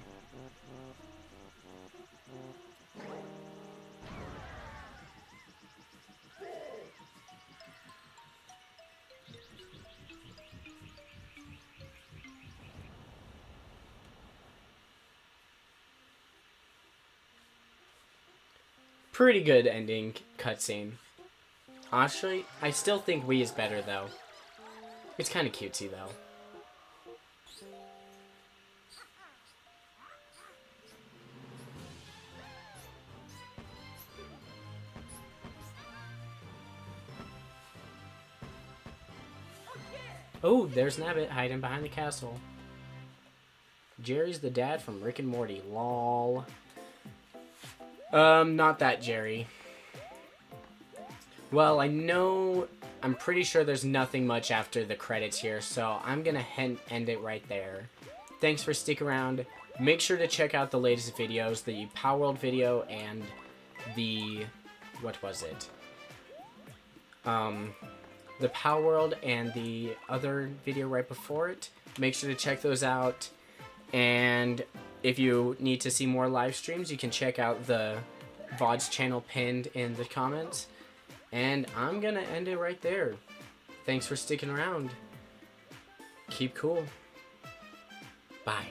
Pretty good ending cutscene. Honestly, I still think Wii is better though. It's kind of cutesy though. Oh, there's Nabbit hiding behind the castle. Jerry's the dad from Rick and Morty. Lol. Not that Jerry. Well, I'm pretty sure there's nothing much after the credits here, so I'm gonna end it right there. Thanks for sticking around. Make sure to check out the latest videos, the Power World video and the... what was it? The Power World and the other video right before it. Make sure to check those out. And if you need to see more live streams, you can check out the VODs channel pinned in the comments. And I'm gonna end it right there. Thanks for sticking around. Keep cool. Bye.